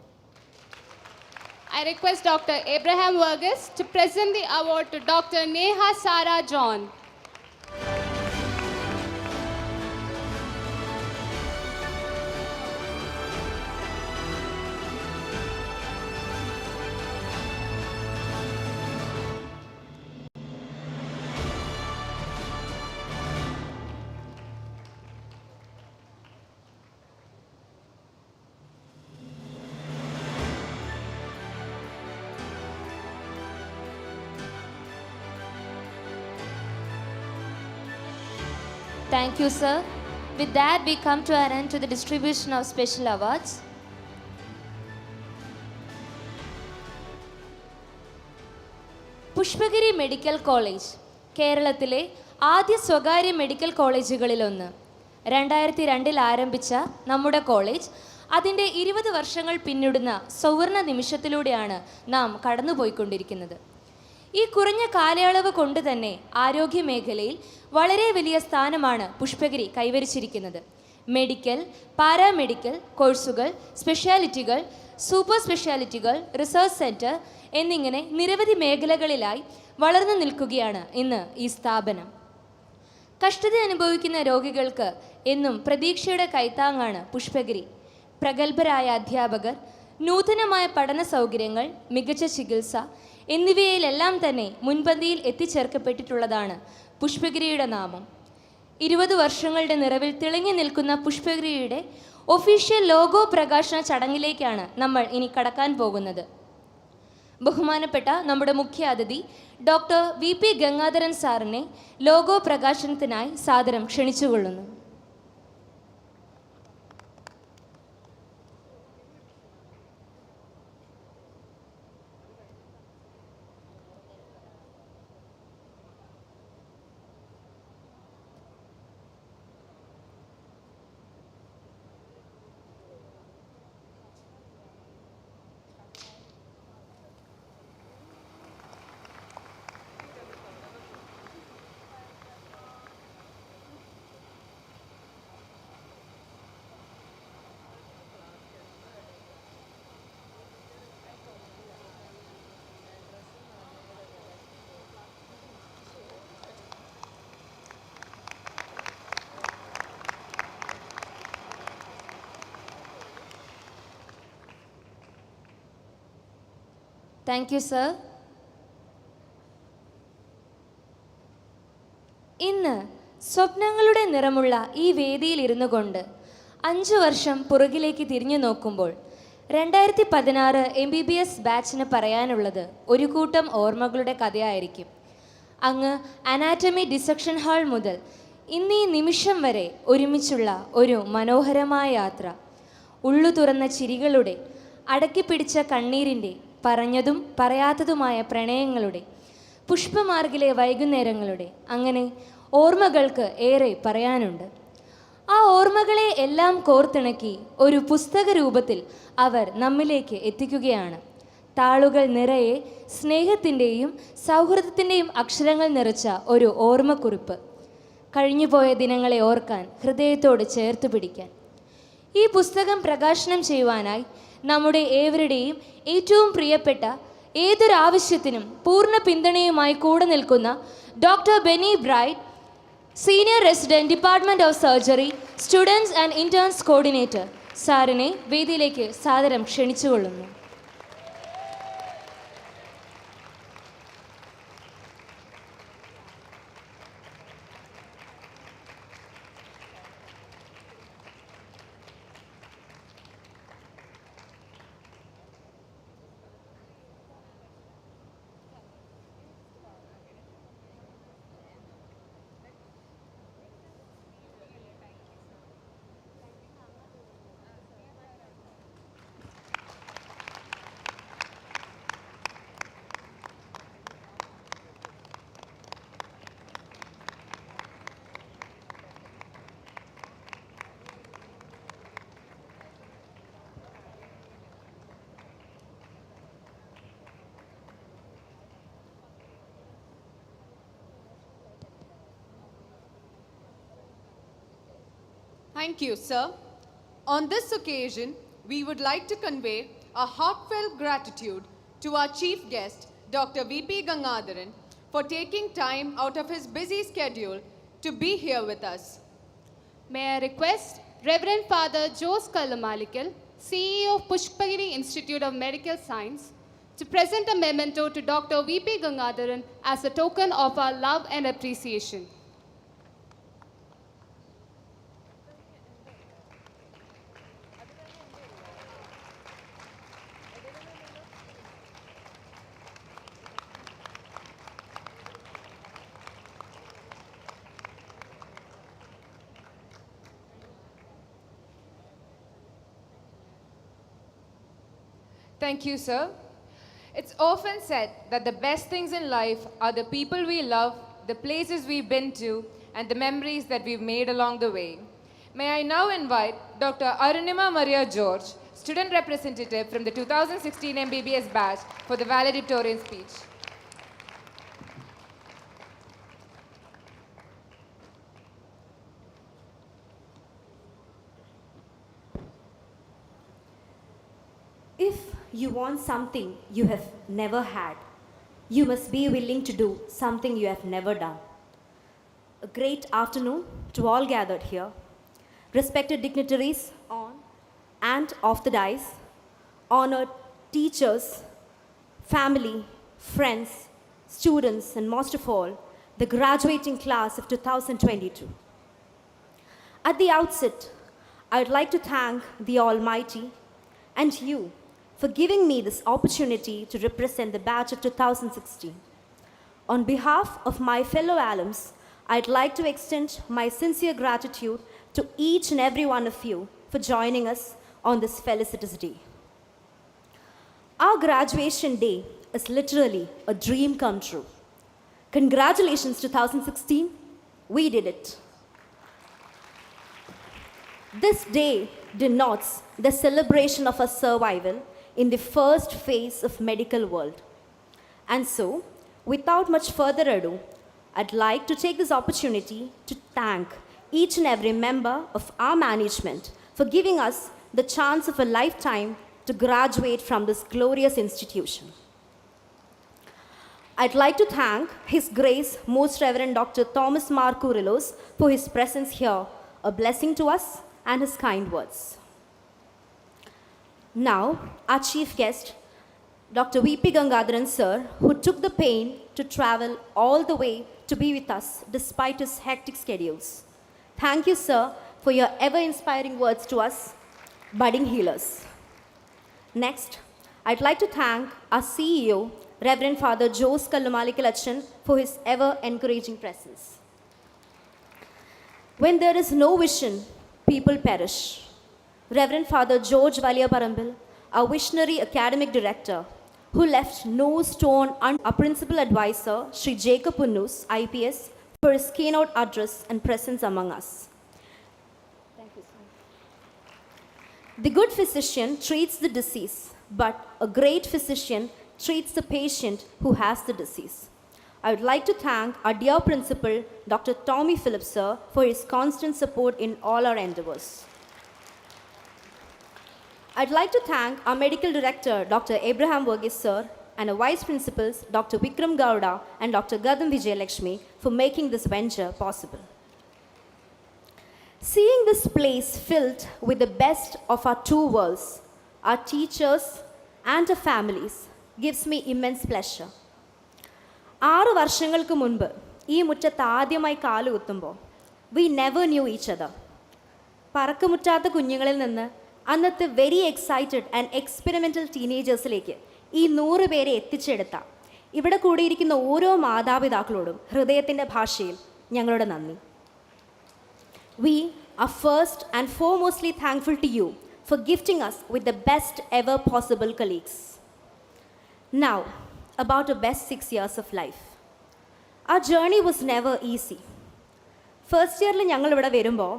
I request Dr. Abraham Verghese to present the award to Dr. Neha Sarah John. Thank you, sir. With that, we come to an end to the distribution of special awards. Pushpagiri medical college കേരളത്തിലെ ആദ്യ സ്വകാര്യ medical കോളേജുകളിലൊന്ന്. 2002 ആരംഭിച്ച നമ്മുടെ college അതിൻ്റെ 20 വർഷങ്ങൾ പിന്നിടുന്ന സൗവർണ നിമിഷത്തിലൂടെയാണ് നാം കടന്നുപോയിക്കൊണ്ടിരിക്കുന്നത്. ഈ കുറഞ്ഞ കാലയളവ് കൊണ്ട് തന്നെ ആരോഗ്യമേഖലയിൽ വളരെ വലിയ സ്ഥാനമാണ് പുഷ്പഗിരി കൈവരിച്ചിരിക്കുന്നത്. മെഡിക്കൽ, പാരാമെഡിക്കൽ കോഴ്സുകൾ, സ്പെഷ്യാലിറ്റികൾ, സൂപ്പർ സ്പെഷ്യാലിറ്റികൾ, റിസർച്ച് സെൻറ്റർ എന്നിങ്ങനെ നിരവധി മേഖലകളിലായി വളർന്നു നിൽക്കുകയാണ് ഇന്ന് ഈ സ്ഥാപനം. കഷ്ടത അനുഭവിക്കുന്ന രോഗികൾക്ക് എന്നും പ്രതീക്ഷയുടെ കൈത്താങ്ങാണ് പുഷ്പഗിരി. പ്രഗത്ഭരായ അധ്യാപകർ, നൂതനമായ പഠന സൗകര്യങ്ങൾ, മികച്ച ചികിത്സ എന്നിവയിലെല്ലാം തന്നെ മുൻപന്തിയിൽ എത്തിച്ചേർക്കപ്പെട്ടിട്ടുള്ളതാണ് പുഷ്പഗിരിയുടെ നാമം. 20 വർഷങ്ങളുടെ നിറവിൽ തിളങ്ങി നിൽക്കുന്ന പുഷ്പഗിരിയുടെ ഒഫീഷ്യൽ ലോഗോ പ്രകാശന ചടങ്ങിലേക്കാണ് നമ്മൾ ഇനി കടക്കാൻ പോകുന്നത്. ബഹുമാനപ്പെട്ട നമ്മുടെ മുഖ്യ അതിഥി ഡോക്ടർ VP ഗംഗാധരൻ സാറിനെ ലോഗോ പ്രകാശനത്തിനായി സാദരം ക്ഷണിച്ചുകൊള്ളുന്നു. Thank you sir. ഇന്ന് സ്വപ്നങ്ങളുടെ നിറമുള്ള ഈ വേദിയിൽ ഇരുന്നു കൊണ്ട് 5 വർഷം പുറകിലേക്ക് തിരിഞ്ഞു നോക്കുമ്പോൾ 2016 MBBS ബാച്ചിന് പറയാനുള്ളത് ഒരു കൂട്ടം ഓർമ്മകളുടെ കഥയായിരിക്കും. അങ്ങ് അനാറ്റമി ഡിസക്ഷൻ ഹാൾ മുതൽ ഇന്നീ നിമിഷം വരെ ഒരുമിച്ചുള്ള ഒരു മനോഹരമായ യാത്ര. ഉള്ളു തുറന്ന ചിരികളുടെ, അടക്കിപ്പിടിച്ച കണ്ണീരിൻ്റെ, പറഞ്ഞതും പറയാത്തതുമായ പ്രണയങ്ങളുടെ, പുഷ്പമാർഗിലെ വൈകുന്നേരങ്ങളുടെ, അങ്ങനെ ഓർമ്മകൾക്ക് ഏറെ പറയാനുണ്ട്. ആ ഓർമ്മകളെ എല്ലാം കോർത്തിണക്കി ഒരു പുസ്തക രൂപത്തിൽ അവർ നമ്മിലേക്ക് എത്തിക്കുകയാണ്. താളുകൾ നിറയെ സ്നേഹത്തിൻ്റെയും സൗഹൃദത്തിൻ്റെയും അക്ഷരങ്ങൾ നിറച്ച ഒരു ഓർമ്മക്കുറിപ്പ്. കഴിഞ്ഞുപോയ ദിനങ്ങളെ ഓർക്കാൻ, ഹൃദയത്തോട് ചേർത്ത് പിടിക്കാൻ. ഈ പുസ്തകം പ്രകാശനം ചെയ്യുവാനായി നമ്മുടെ ഏവരുടെയും ഏറ്റവും പ്രിയപ്പെട്ട, ഏതൊരാവശ്യത്തിനും പൂർണ്ണ പിന്തുണയുമായി കൂടെ നിൽക്കുന്ന doctor Benny bright, senior resident, department of surgery, students and interns coordinator സാറിനെ വേദിയിലേക്ക് സാദരം ക്ഷണിച്ചുകൊള്ളുന്നു. Thank you, sir. On this occasion, we would like to convey a heartfelt gratitude to our chief guest, Dr. V.P. Gangadharan, for taking time out of his busy schedule to be here with us. May I request Reverend Father Jose Kalamalikal, CEO of Pushpagiri Institute of Medical Science, to present a memento to Dr. V.P. Gangadharan as a token of our love and appreciation. Thank you, sir. It's often said that the best things in life are the people we love, the places we've been to, and the memories that we've made along the way. May I now invite Dr. Arunima Maria George, student representative from the 2016 MBBS batch, for the valedictorian speech. If you want something you have never had, you must be willing to do something you have never done. A great afternoon to all gathered here, respected dignitaries on and off the dais, honored teachers, family, friends, students, and most of all, the graduating class of 2022. At the outset, I would like to thank the Almighty and you for giving me this opportunity to represent the batch of 2016. On behalf of my fellow alums, I'd like to extend my sincere gratitude to each and every one of you for joining us on this felicitous day. Our graduation day is literally a dream come true. Congratulations 2016, we did it. This day denotes the celebration of our survival in the first phase of medical world. And so, without much further ado, I'd like to take this opportunity to thank each and every member of our management for giving us the chance of a lifetime to graduate from this glorious institution. I'd like to thank His Grace Most Reverend Dr. Thomas Markurilos for his presence here, a blessing to us, and his kind words. Now, our chief guest, Dr. V.P. Gangadharan sir, who took the pain to travel all the way to be with us despite his hectic schedules. Thank you, sir, for your ever-inspiring words to us, budding healers. Next, I'd like to thank our CEO, Reverend Father Jose Kallumalikal for his ever-encouraging presence. When there is no vision, people perish. Reverend Father George Valiyaparambil, our visionary academic director, who left no stone unturned, our principal advisor, Sri Jacob Punnus, IPS, for his keynote address and presence among us. Thank you, sir. The good physician treats the disease, but a great physician treats the patient who has the disease. I would like to thank our dear principal, Dr. Tommy Phillips, sir, for his constant support in all our endeavors. I'd like to thank our medical director, Dr. Abraham Verghese, sir, and our vice principals, Dr. Vikram Gowda and Dr. Gadam Vijayalakshmi, for making this venture possible. Seeing this place filled with the best of our two worlds, our teachers and our families, gives me immense pleasure. 6 വർഷങ്ങൾക്ക് മുൻപ് ഈ മുറ്റത്ത് ആദ്യമായി കാലുകുത്തുമ്പോൾ we never knew each other. പറക്കമുറ്റാത്ത കുഞ്ഞുങ്ങളിൽ നിന്ന് അന്നത്തെ വെരി എക്സൈറ്റഡ് ആൻഡ് എക്സ്പെരിമെൻ്റൽ ടീനേജേഴ്സിലേക്ക് ഈ 100 പേരെ എത്തിച്ചെടുത്ത ഇവിടെ കൂടിയിരിക്കുന്ന ഓരോ മാതാപിതാക്കളോടും ഹൃദയത്തിൻ്റെ ഭാഷയിൽ ഞങ്ങളുടെ നന്ദി. We are first and foremostly thankful to you for gifting us with the best ever possible colleagues. Now about our best 6 years of life. Our journey was never easy. First year ഞങ്ങൾ ഇവിടെ വരുമ്പോൾ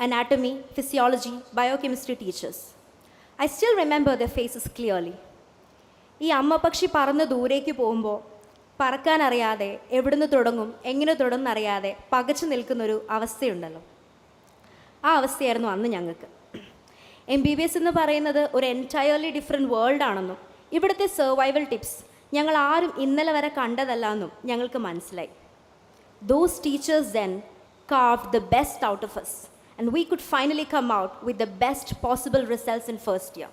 anatomy, physiology, biochemistry teachers. I still remember their faces clearly. ഈ അമ്മ പക്ഷി പറന്ന് ദൂരേക്ക് പോകുമ്പോൾ പറക്കാനറിയാതെ എവിടുന്ന് തുടങ്ങും എങ്ങനെ തുടങ്ങുന്നറിയാതെ പകച്ചു നിൽക്കുന്നൊരു അവസ്ഥയുണ്ടല്ലോ, ആ അവസ്ഥയായിരുന്നു അന്ന് ഞങ്ങൾക്ക്. MBBS എന്ന് പറയുന്നത് ഒരു എൻറ്റയർലി ഡിഫറെൻറ്റ് വേൾഡ് ആണെന്നും ഇവിടുത്തെ സർവൈവൽ ടിപ്സ് ഞങ്ങൾ ആരും ഇന്നലെ വരെ കണ്ടതല്ല എന്നും ഞങ്ങൾക്ക് മനസ്സിലായി. Those teachers then carved the best out of us and we could finally come out with the best possible results in first year.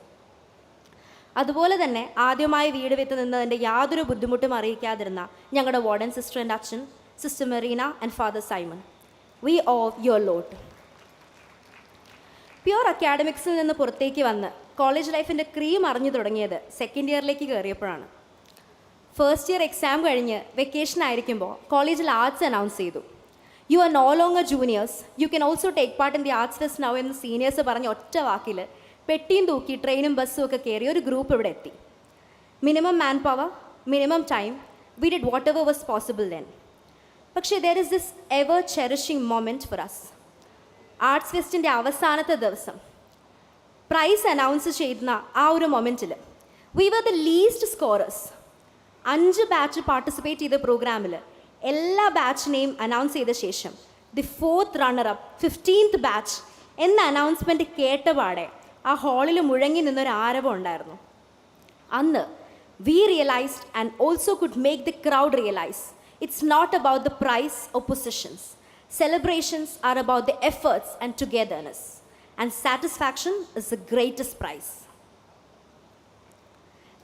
അതുപോലെ തന്നെ ആദ്യമായി വീട് വിട്ട് നിന്നതിൻ്റെ യാതൊരു ബുദ്ധിമുട്ടും അറിയിക്കാതിരുന്ന ഞങ്ങളുടെ വാർഡൻ സിസ്റ്റർ ആൻഡ് അച്ഛൻ, sister Marina and father Simon, we owe your Lord. Pure അക്കാഡമിക്സിൽ നിന്ന് പുറത്തേക്ക് വന്ന് കോളേജ് ലൈഫിൻ്റെ ക്രീം അറിഞ്ഞു തുടങ്ങിയത് സെക്കൻഡ് ഇയറിലേക്ക് കയറിയപ്പോഴാണ്. ഫസ്റ്റ് ഇയർ എക്സാം കഴിഞ്ഞ് വെക്കേഷൻ ആയിരിക്കുമ്പോൾ കോളേജിൽ ആർട്സ് അനൗൺസ് ചെയ്തു. You are no longer juniors, you can also take part in the arts fest now എന്ന് സീനിയേഴ്സ് പറഞ്ഞ ഒറ്റ വാക്കിൽ പെട്ടിയും തൂക്കി ട്രെയിനും ബസ്സും ഒക്കെ കയറി ഒരു ഗ്രൂപ്പ് ഇവിടെ എത്തി. Minimum man power, minimum time, we did whatever was possible then. പക്ഷേ there is this ever cherishing moment for us. Arts ഫെസ്റ്റിൻ്റെ അവസാനത്തെ ദിവസം പ്രൈസ് അനൗൺസ് ചെയ്യുന്ന ആ ഒരു മൊമെൻറ്റിൽ we were the least scorers. 5 batch participate ചെയ്ത പ്രോഗ്രാമിൽ എല്ലാ ബാച്ചിനെയും അനൗൺസ് ചെയ്ത ശേഷം the 4th runner-up 15th batch എന്ന അനൗൺസ്മെൻറ്റ് കേട്ടപാടെ ആ ഹാളിൽ മുഴങ്ങി നിന്നൊരു ആരവം ഉണ്ടായിരുന്നു. അന്ന് we realised and also could make the crowd realise it's not about the prize or positions. Celebrations are about the efforts and togetherness, and satisfaction is the greatest prize.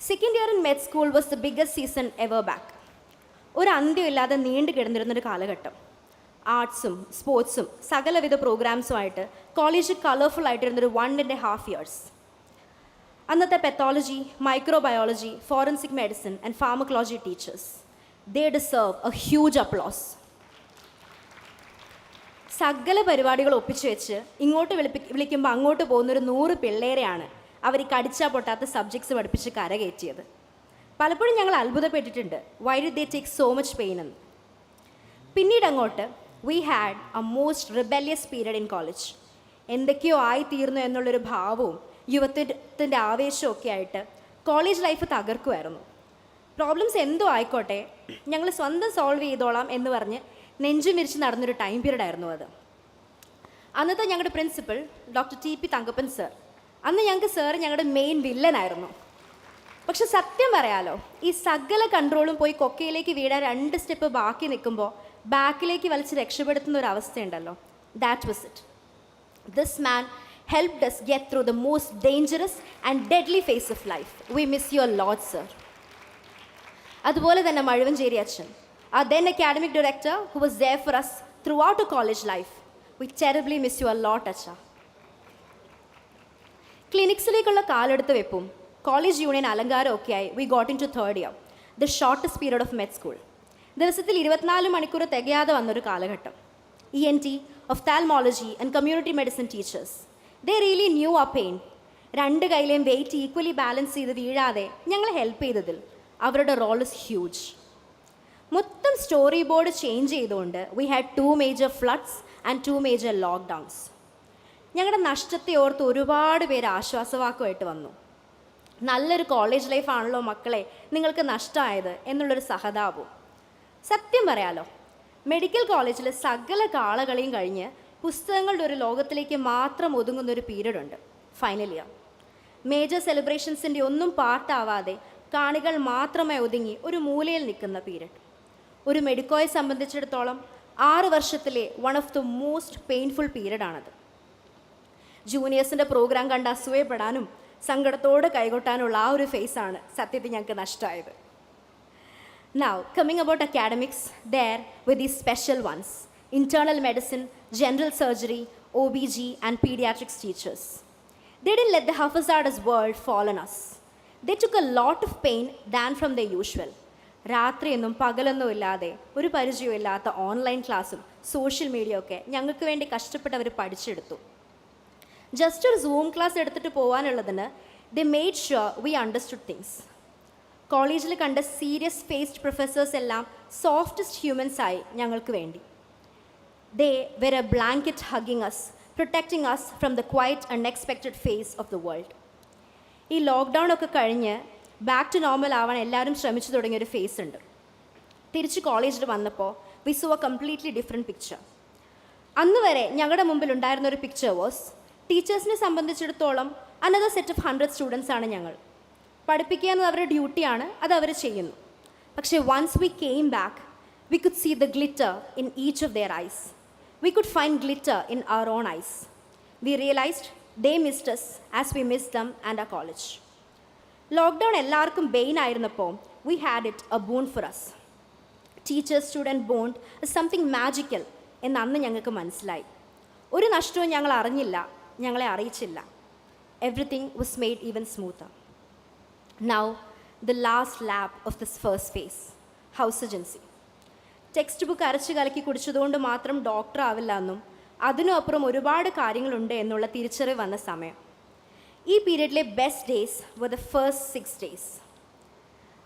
Second year in med school was the biggest season ever back. ഒരു അന്ത്യമില്ലാതെ നീണ്ടു കിടന്നിരുന്നൊരു കാലഘട്ടം. ആർട്സും സ്പോർട്സും സകലവിധ പ്രോഗ്രാംസുമായിട്ട് college colourful ആയിട്ടിരുന്നൊരു 1.5 years. അന്നത്തെ pathology, microbiology, forensic medicine and pharmacology teachers, they deserve a huge applause. സകല പരിപാടികൾ ഒപ്പിച്ചു വെച്ച് ഇങ്ങോട്ട് വിളിക്കുമ്പോൾ അങ്ങോട്ട് പോകുന്നൊരു 100 പിള്ളേരെയാണ് അവർ ഈ കടിച്ചാൽ പൊട്ടാത്ത സബ്ജക്ട്സ് പഠിപ്പിച്ച് കരകയറ്റിയത്. പലപ്പോഴും ഞങ്ങൾ അത്ഭുതപ്പെട്ടിട്ടുണ്ട്, why did they take so much pain എന്ന്. പിന്നീട് അങ്ങോട്ട് we had a most rebellious period in college. എന്തൊക്കെയോ ആയിത്തീർന്നു എന്നുള്ളൊരു ഭാവവും യുവത്വത്തിൻ്റെ ആവേശമൊക്കെ ആയിട്ട് കോളേജ് ലൈഫ് തകർക്കുമായിരുന്നു. പ്രോബ്ലംസ് എന്തോ ആയിക്കോട്ടെ ഞങ്ങൾ സ്വന്തം സോൾവ് ചെയ്തോളാം എന്ന് പറഞ്ഞ് നെഞ്ചും വിരിച്ച് നടന്നൊരു ടൈം പീരീഡ് ആയിരുന്നു അത്. അന്നത്തെ ഞങ്ങളുടെ principal doctor TP Thankappan sir, അന്ന് ഞങ്ങൾക്ക് സാർ ഞങ്ങളുടെ മെയിൻ വില്ലനായിരുന്നു. പക്ഷെ സത്യം പറയാലോ, ഈ സകല കൺട്രോളും പോയി കൊക്കയിലേക്ക് വീഴാൻ 2 സ്റ്റെപ്പ് ബാക്കി നിൽക്കുമ്പോൾ ബാക്കിലേക്ക് വലിച്ച് രക്ഷപ്പെടുത്തുന്ന ഒരു അവസ്ഥയുണ്ടല്ലോ, that was it. This man helped us get through the most dangerous and deadly phase of life. We miss you a lot, sir. അതുപോലെ തന്നെ മഴുവഞ്ചേരി അച്ഛൻ, our then academic director who was there for us throughout our college life. We terribly miss you a lot, അച്ഛ. ക്ലിനിക്സിലേക്കുള്ള കാലെടുത്ത് വെപ്പും college union അലങ്കാരമൊക്കെയായി we got into third year, the shortest period of med school. ദിവസത്തിൽ 24 മണിക്കൂർ തികയാതെ വന്നൊരു കാലഘട്ടം. ENT, ophthalmology and community medicine teachers, they really knew our pain. രണ്ട് കൈയിലെയും വെയിറ്റ് ഈക്വലി ബാലൻസ് ചെയ്ത് വീഴാതെ ഞങ്ങളെ ഹെൽപ്പ് ചെയ്തതിൽ അവരുടെ റോൾ ഇസ് ഹ്യൂജ്. മൊത്തം സ്റ്റോറി ബോർഡ് ചേഞ്ച് ചെയ്തുകൊണ്ട് we had 2 major floods and 2 major lockdowns. ഞങ്ങളുടെ നഷ്ടത്തെ ഓർത്ത് ഒരുപാട് പേര് ആശ്വാസവാക്കുമായിട്ട് വന്നു. നല്ലൊരു കോളേജ് ലൈഫാണല്ലോ മക്കളെ നിങ്ങൾക്ക് നഷ്ടമായത് എന്നുള്ളൊരു സഹതാപവും. സത്യം പറയാലോ, മെഡിക്കൽ കോളേജിൽ സകല കാളകളെയും കഴിഞ്ഞ് പുസ്തകങ്ങളുടെ ഒരു ലോകത്തിലേക്ക് മാത്രം ഒതുങ്ങുന്നൊരു പീരീഡ് ഉണ്ട്, ഫൈനൽ ഇയർ. മേജർ സെലിബ്രേഷൻസിൻ്റെ ഒന്നും പാർട്ടാവാതെ കാണികൾ മാത്രമായി ഒതുങ്ങി ഒരു മൂലയിൽ നിൽക്കുന്ന പീരീഡ്. ഒരു മെഡിക്കോയെ സംബന്ധിച്ചിടത്തോളം 6 വർഷത്തിലെ one of the most painful പീരീഡാണത്. ജൂനിയേഴ്സിൻ്റെ പ്രോഗ്രാം കണ്ട് അസൂയപ്പെടാനും സങ്കടത്തോട് കൈകൊട്ടാനുള്ള ആ ഒരു ഫേസാണ് സത്യത്തിൽ ഞങ്ങൾക്ക് നഷ്ടമായത്. Now, coming about academics, there were these special ones, internal medicine, general surgery, OBG and pediatrics teachers. They didn't let the Hafizadas world fall on us. They took a lot of pain than from their usual. രാത്രിയൊന്നും പകലൊന്നും ഇല്ലാതെ ഒരു പരിചയമില്ലാത്ത online ക്ലാസ്സും social media ഒക്കെ ഞങ്ങൾക്ക് വേണ്ടി കഷ്ടപ്പെട്ട് അവർ പഠിച്ചെടുത്തു. ജസ്റ്റ് ഒരു സൂം ക്ലാസ് എടുത്തിട്ട് പോകാനുള്ളതിന് they made sure we understood things. കോളേജിൽ കണ്ട സീരിയസ് ഫേസ്ഡ് പ്രൊഫസേഴ്സ് എല്ലാം സോഫ്റ്റസ്റ്റ് ഹ്യൂമൻസായി ഞങ്ങൾക്ക് വേണ്ടി. They were a blanket hugging us, protecting us from the quite unexpected face of the world. ഈ ലോക്ക്ഡൗൺ ഒക്കെ കഴിഞ്ഞ് ബാക്ക് ടു നോർമൽ ആവാൻ എല്ലാവരും ശ്രമിച്ചു തുടങ്ങിയൊരു ഫേസ് ഉണ്ട്. തിരിച്ച് കോളേജിൽ വന്നപ്പോൾ we saw a completely different picture. അന്ന് വരെ ഞങ്ങളുടെ മുമ്പിൽ ഉണ്ടായിരുന്ന ഒരു പിക്ചർ വാസ്, ടീച്ചേഴ്സിനെ സംബന്ധിച്ചിടത്തോളം അനദർ സെറ്റ് ഓഫ് 100 സ്റ്റുഡൻസ് ആണ് ഞങ്ങൾ. പഠിപ്പിക്കുക എന്നത് അവരുടെ ഡ്യൂട്ടിയാണ്, അത് അവർ ചെയ്യുന്നു. പക്ഷേ once we came back, we could see the glitter in each of their eyes. We could find glitter in our own eyes. We realised they missed us as we miss them and our college. Lockdown എല്ലാവർക്കും bane ആയിരുന്നപ്പോൾ we had it a boon for us. Teachers student bond is something magical എന്ന് അന്ന് ഞങ്ങൾക്ക് മനസ്സിലായി. ഒരു നഷ്ടവും ഞങ്ങൾ അറിഞ്ഞില്ല, ഞങ്ങളെ അറിയിച്ചില്ല. Everything was made even smoother. Now, the last lap of this first phase, house urgency. Text book അരച്ച് കലക്കി കുടിച്ചതുകൊണ്ട് മാത്രം ഡോക്ടർ ആവില്ല എന്നും അതിനും അപ്പുറം ഒരുപാട് കാര്യങ്ങളുണ്ട് എന്നുള്ള തിരിച്ചറിവ് വന്ന സമയം. ഈ പീരീഡിലെ best days were the first 6 days.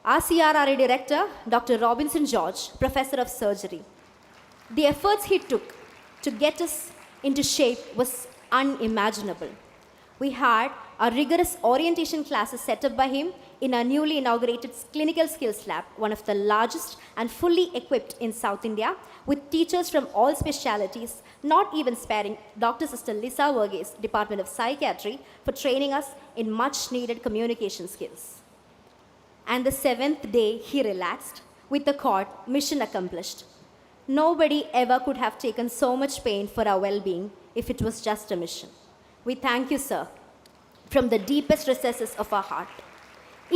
Our CRRA director, Dr. Robinson George, professor of surgery, the efforts he took to get us into shape was unimaginable. We had our rigorous orientation classes set up by him in our newly inaugurated clinical skills lab, one of the largest and fully equipped in South India, with teachers from all specialities, not even sparing Dr. Sister Lisa Verghese, Department of Psychiatry, for training us in much needed communication skills. And the 7th day he relaxed with the thought, mission accomplished. Nobody ever could have taken so much pain for our well-being if it was just a mission. We thank you, sir, from the deepest recesses of our heart.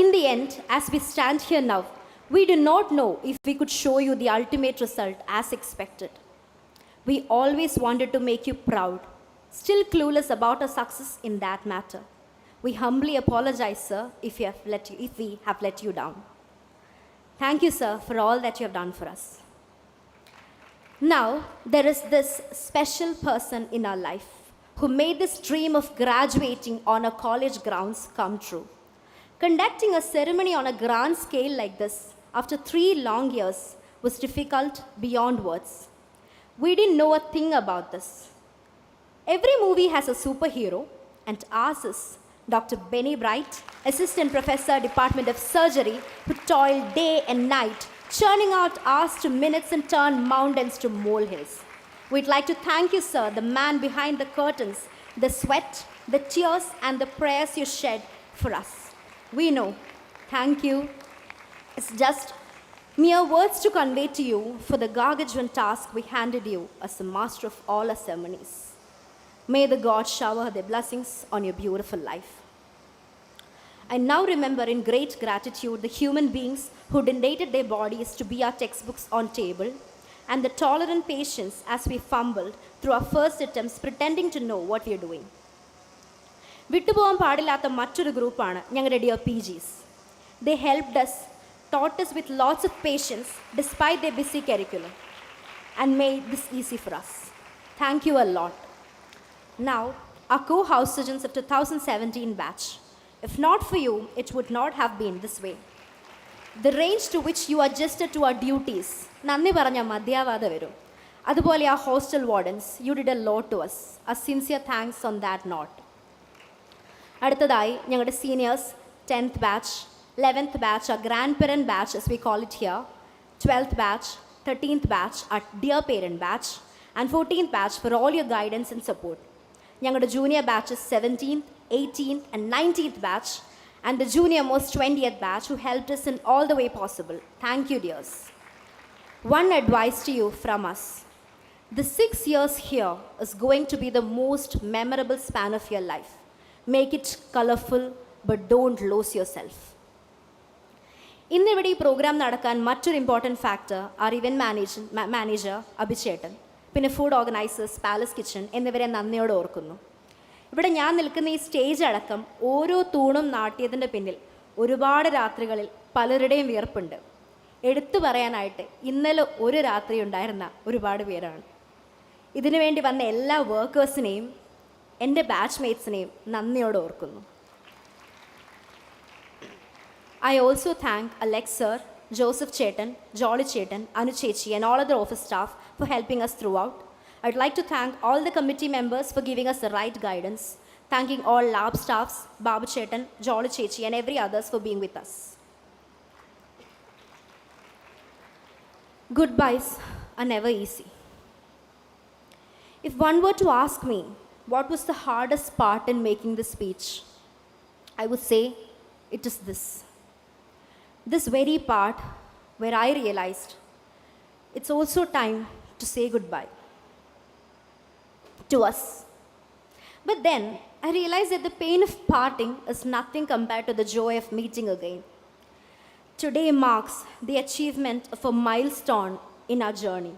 In the end, as we stand here now, we do not know if we could show you the ultimate result as expected. We always wanted to make you proud, still clueless about our success in that matter. We humbly apologize, sir, if we have let you down. Thank you, sir, for all that you have done for us. Now, there is this special person in our life who made this dream of graduating on our college grounds come true. Conducting a ceremony on a grand scale like this after 3 long years was difficult beyond words. We didn't know a thing about this. Every movie has a superhero, and ours is Dr. Benny Bright, Assistant Professor, Department of Surgery, who toiled day and night, churning out hours to minutes and turned mountains to molehills. We'd like to thank you, sir, the man behind the curtains, the sweat, the tears, and the prayers you shed for us. We know. Thank you. It's just mere words to convey to you for the gargantuan task we handed you as the master of all our ceremonies. May the gods shower their blessings on your beautiful life. I now remember in great gratitude the human beings who donated their bodies to be our textbooks on table, and the tolerant patience as we fumbled through our first attempts pretending to know what we are doing. വിട്ടുപോകാൻ പാടില്ലാത്ത മറ്റൊരു ഗ്രൂപ്പാണ് ഞങ്ങളുടെ dear PGs. They helped us, taught us with lots of patience despite their busy curriculum, and made this easy for us. Thank you a lot. Now, our co-house surgeons of 2017 batch. If not for you, it would not have been this way. The range to which you adjusted to our duties, നന്ദി പറഞ്ഞ മധ്യാവാതെ വരും. അതുപോലെ our hostel wardens, you did a lot to us. A sincere thanks on that note. അടുത്തതായി ഞങ്ങളുടെ seniors, 10th batch, 11th batch, our grandparent batch as we call it here, 12th batch, 13th batch, our dear parent batch, and 14th batch for all your guidance and support. ഞങ്ങളുടെ junior batches 17th, 18th, and 19th batch, and the junior most 20th batch who helped us in all the way possible. Thank you, dears. One advice to you from us. The 6 years here is going to be the most memorable span of your life. Make it colorful, but don't lose yourself. ഇന്നിവിടെ ഈ programme നടക്കാൻ മറ്റൊരു important factor are event manager അഭിചേട്ടൻ, പിന്നെ food organisers, palace kitchen എന്നിവരെ നന്ദിയോടെ ഓർക്കുന്നു. ഇവിടെ ഞാൻ നിൽക്കുന്ന ഈ സ്റ്റേജ് അടക്കം ഓരോ തൂണും നാട്ടിയതിൻ്റെ പിന്നിൽ ഒരുപാട് രാത്രികളിൽ പലരുടെയും വിയർപ്പുണ്ട്. എടുത്തു പറയാനായിട്ട് ഇന്നലെ ഒരു രാത്രി ഉണ്ടായിരുന്ന ഒരുപാട് പേരാണ്. ഇതിനു വേണ്ടി വന്ന എല്ലാ വർക്കേഴ്സിനെയും എൻ്റെ ബാച്ച്മേറ്റ്സിനെയും നന്ദിയോടെ ഓർക്കുന്നു. I also thank Alex sir, Joseph Chetan, Jolly Chetan, Anu Chechi, and all other office staff for helping us throughout. I'd like to thank all the committee members for giving us the right guidance. Thanking all lab staffs, Babu Chetan, Jolly Chechi, and every others for being with us. Goodbyes are never easy. If one were to ask me what was the hardest part in making this speech, I would say it is this very part where I realized it's also time to say goodbye to us. But then I realized that the pain of parting is nothing compared to the joy of meeting again. Today marks the achievement of a milestone in our journey.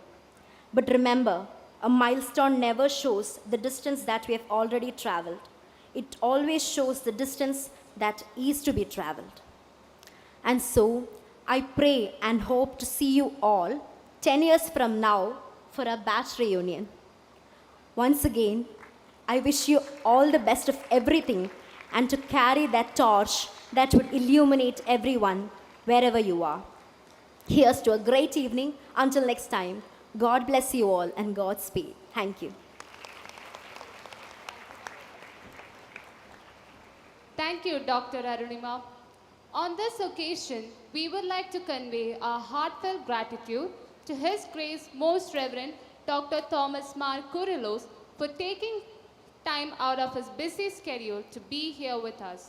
But remember, a milestone never shows the distance that we have already traveled. It always shows the distance that is to be traveled. And so, I pray and hope to see you all 10 years from now for a batch reunion. Once again, I wish you all the best of everything and to carry that torch that would illuminate everyone wherever you are. Here's to a great evening. Until next time, God bless you all and Godspeed. Thank you. Thank you, Dr. Arunima. On this occasion, we would like to convey our heartfelt gratitude to His Grace Most Reverend Dr. Thomas Mar Kurilos for taking time out of his busy schedule to be here with us.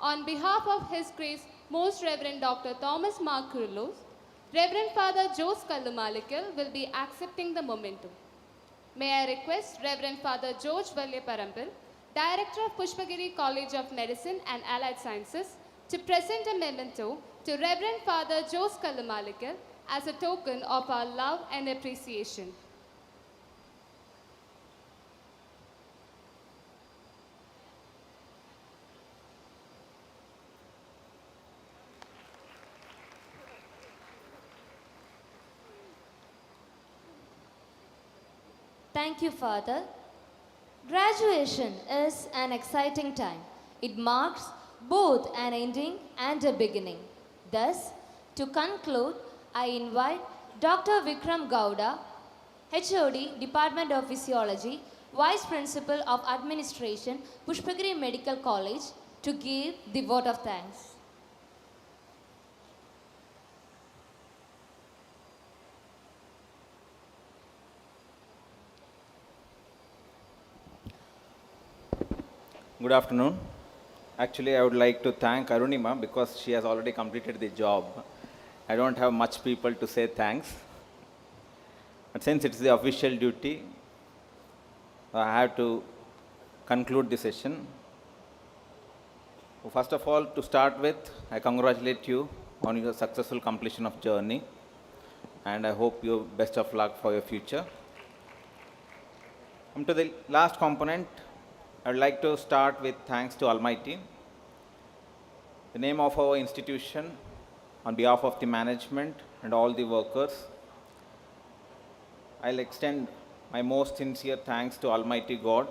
On behalf of His Grace Most Reverend Dr. Thomas Mar Kurilos, Reverend Father Jose Kallumalikal will be accepting the memento. May I request Reverend Father George Valle-Parampil, Director of Pushpagiri College of Medicine and Allied Sciences, to present a memento to Reverend Father Jose Kallumalikal as a token of our love and appreciation. Thank you, Father. Graduation is an exciting time. It marks both an ending and a beginning. Thus, to conclude, I invite Dr. Vikram Gowda, HOD, Department of Physiology, Vice Principal of Administration, Pushpagiri Medical College, to give the vote of thanks. Good afternoon. Actually, I would like to thank Arunima because she has already completed the job. I don't have much people to say thanks. But since it's the official duty, I have to conclude the session. First of all, to start with, I congratulate you on your successful completion of journey, and I hope you best of luck for your future. Come to the last component. I would like to start with thanks to Almighty. The name of our institution, on behalf of the management and all the workers, I'll extend my most sincere thanks to Almighty God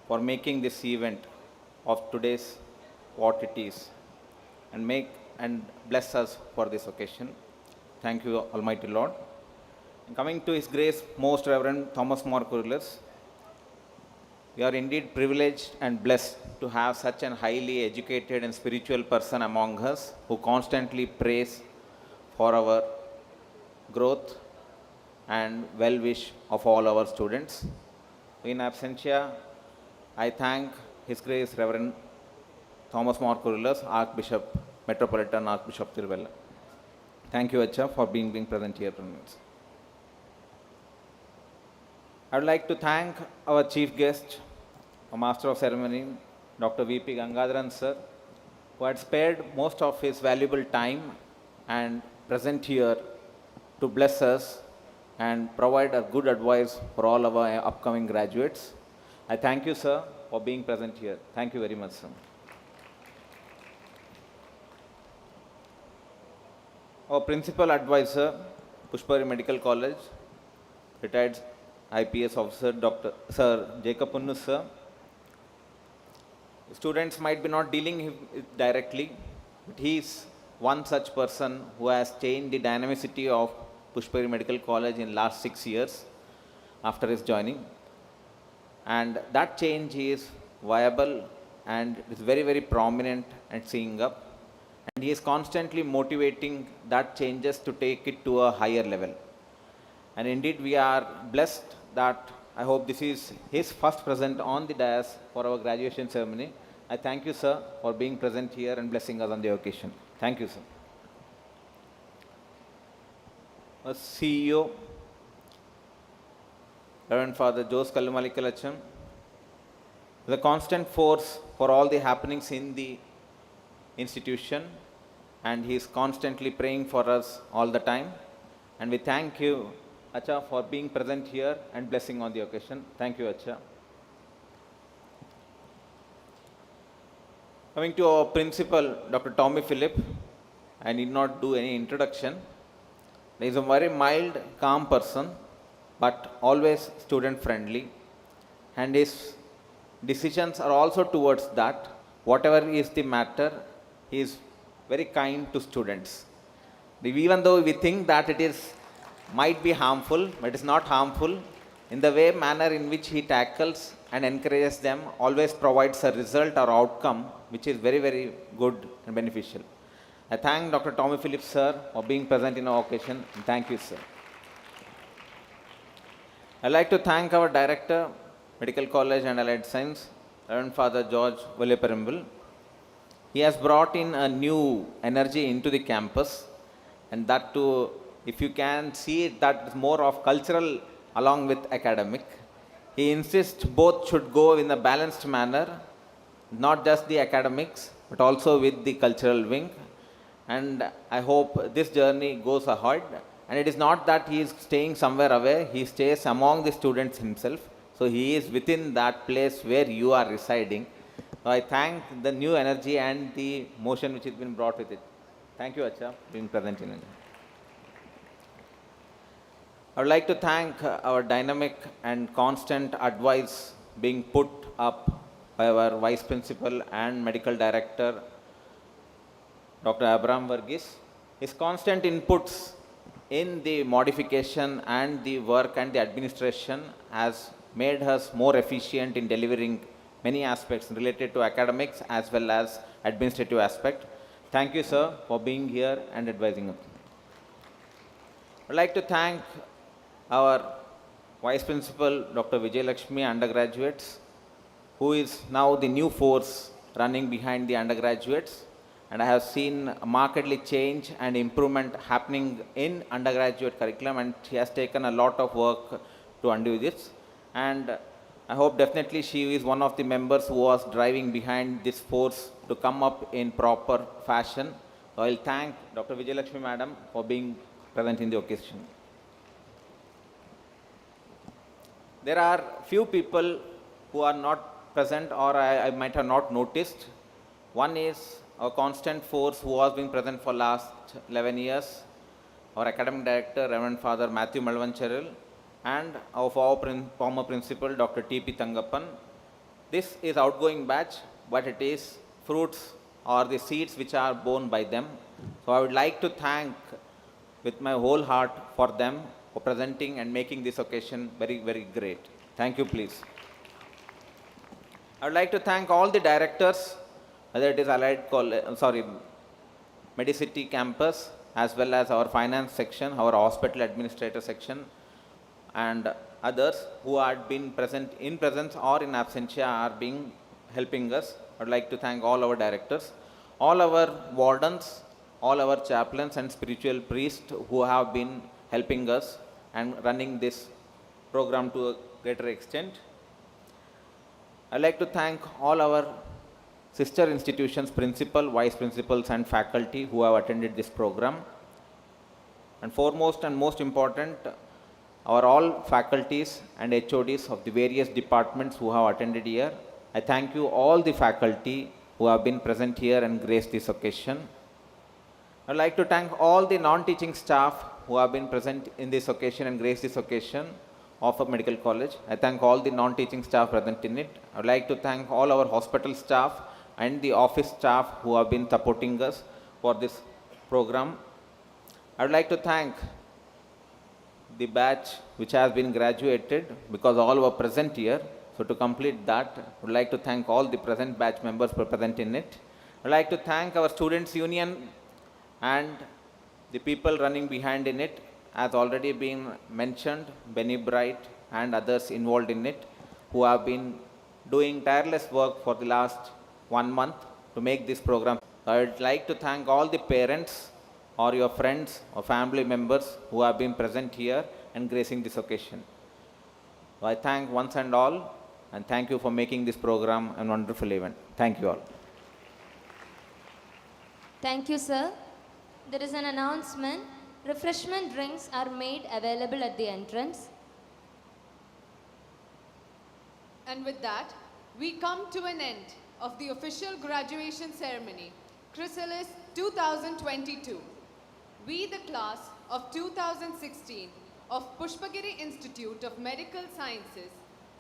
for making this event of today's what it is, and make and bless us for this occasion. Thank you, Almighty Lord. And coming to His Grace, Most Reverend Thomas More Curulus, we are indeed privileged and blessed to have such an highly educated and spiritual person among us who constantly prays for our growth and well-wish of all our students. In absentia, I thank His Grace Reverend Thomas More Curulus, Archbishop, Metropolitan Archbishop Thiruvalla. Thank you, Acha, for being present here. I would like to thank our chief guest, our Master of Ceremony, Dr. V.P. Gangadharan sir, who had spared most of his valuable time and present here to bless us and provide a good advice for all our upcoming graduates. I thank you, sir, for being present here. Thank you very much, sir. Our principal advisor, Pushpagiri Medical College, retired IPS officer, Dr. Sir Jacob Punnu, sir. Students might be not dealing with directly, but he is one such person who has changed the dynamicity of Pushpagiri Medical College in last 6 years after his joining. And that change is viable and is very, very prominent and seeing up. And he is constantly motivating that changes to take it to a higher level. And indeed, we are blessed that I hope this is his first present on the dais for our graduation ceremony. I thank you, sir, for being present here and blessing us on the occasion. Thank you, sir. Our CEO, Reverend Father Jose Kallumallikalacham, is a constant force for all the happenings in the institution, and he is constantly praying for us all the time. And we thank you, Acha, for being present here and blessing on the occasion. Thank you, Acha. Coming to our principal, Dr. Tommy Philip, I need not do any introduction. He is a very mild, calm person, but always student friendly. And his decisions are also towards that. Whatever is the matter, he is very kind to students. Even though we think that it is might be harmful, but it is not harmful. In the way manner in which he tackles and encourages them, always provides a result or outcome which is very, very good and beneficial. I thank Dr. Tommy Phillips, sir, for being present in our occasion. And thank you, sir. I'd like to thank our Director, Medical College and Allied Science, Reverend Father George Vulleperimbil. He has brought in a new energy into the campus, and that too, if you can see it, that is more of cultural along with academic. He insists both should go in a balanced manner, not just the academics, but also with the cultural wing. And I hope this journey goes ahead. And it is not that he is staying somewhere away, he stays among the students himself. So he is within that place where you are residing. So I thank the new energy and the motion which has been brought with it. Thank you, Acha, for being present in it. I would like to thank our dynamic and constant advice being put up by our Vice Principal and Medical Director, Dr. Abraham Verghese. His constant inputs in the modification and the work and the administration has made us more efficient in delivering many aspects related to academics as well as administrative aspect. Thank you, sir, for being here and advising us. I would like to thank our Vice Principal, Dr. Vijay Lakshmi, undergraduates, who is now the new force running behind the undergraduates. And I have seen a markedly change and improvement happening in undergraduate curriculum, and he has taken a lot of work to undo this. And I hope definitely she is one of the members who was driving behind this force to come up in proper fashion. So I'll thank Dr. Vijayalakshmi Madam for being present in the occasion. There are few people who are not present or I might have not noticed. One is our constant force who has been present for last 11 years, our academic director, Reverend Father Matthew Malvancheril, and our former principal, Dr. T.P. Tangappan. This is outgoing batch, but it is fruits or the seeds which are borne by them. So I would like to thank with my whole heart for them for presenting and making this occasion very, very great. Thank you, please. I would like to thank all the directors, whether it is Medicity campus, as well as our finance section, our hospital administrator section, and others who had been present in presence or in absentia are being helping us. I would like to thank all our directors, all our wardens, all our chaplains and spiritual priests who have been helping us and running this program to a greater extent. I'd like to thank all our sister institutions, principal, vice principals and faculty who have attended this program. And foremost and most important, our all faculties and HODs of the various departments who have attended here. I thank you all the faculty who have been present here and graced this occasion. I'd like to thank all the non-teaching staff who have been present in this occasion and graced this occasion of a medical college. I thank all the non-teaching staff present in it. I would like to thank all our hospital staff and the office staff who have been supporting us for this program. I would like to thank the batch which has been graduated because all were present here. So to complete that, I would like to thank all the present batch members who are present in it. I would like to thank our students union and the people running behind in it, as already been mentioned, Benny Bright and others involved in it, who have been doing tireless work for the last 1 month to make this program. I would like to thank all the parents or your friends or family members who have been present here and gracing this occasion. So I thank once and all, and thank you for making this program a wonderful event. Thank you all. Thank you, sir. There is an announcement. Refreshment drinks are made available at the entrance. And with that, we come to an end of the official graduation ceremony, Chrysalis 2022. We, the class of 2016 of Pushpagiri Institute of Medical Sciences,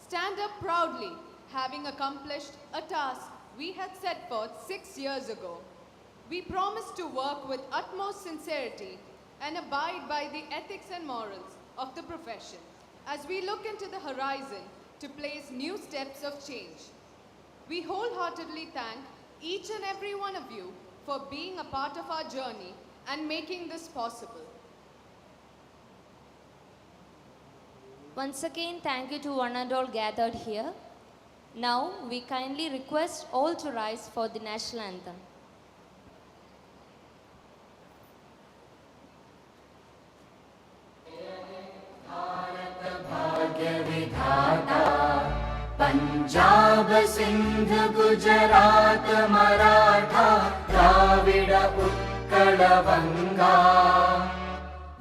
stand up proudly, having accomplished a task we had set forth 6 years ago. We promise to work with utmost sincerity and abide by the ethics and morals of the profession as we look into the horizon to place new steps of change. We wholeheartedly thank each and every one of you for being a part of our journey and making this possible. Once again, thank you to one and all gathered here. Now, we kindly request all to rise for the national anthem. Punjab Sindh Gujarat Maratha Dravid Utkal बंगा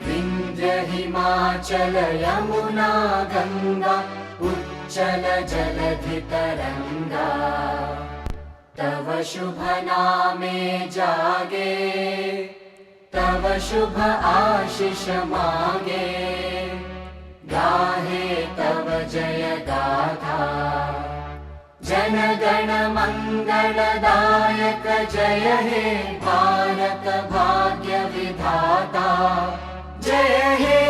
विंध्य हिमाचल यमुना गंगा उच्चल जलधि तरंगा तव शुभ नामे जागे तव शुभ आशीष मागे गाहे तव जय गाथा जन गण मंगलदायक जय हे भारत भाग्य विधाता जय हे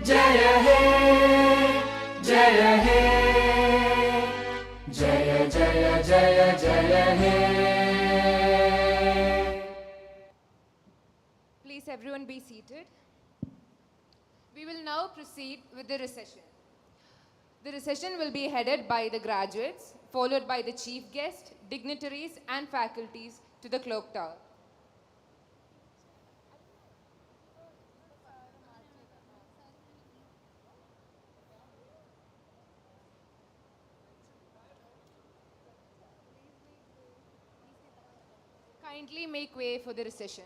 जय हे जय हे जय जय जय जय हे. Please everyone be seated. We will now proceed with the recession. The recession will be headed by the graduates, followed by the chief guest, dignitaries and faculties to the clock tower. kindly make way for the recession.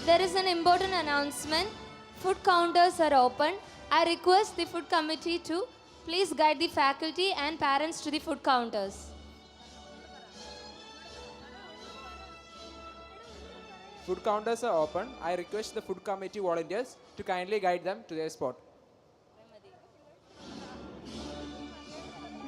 There is an important announcement. Food counters are open. I request the food committee to please guide the faculty and parents to the food counters. Food counters are open. I request the food committee volunteers to kindly guide them to their spot.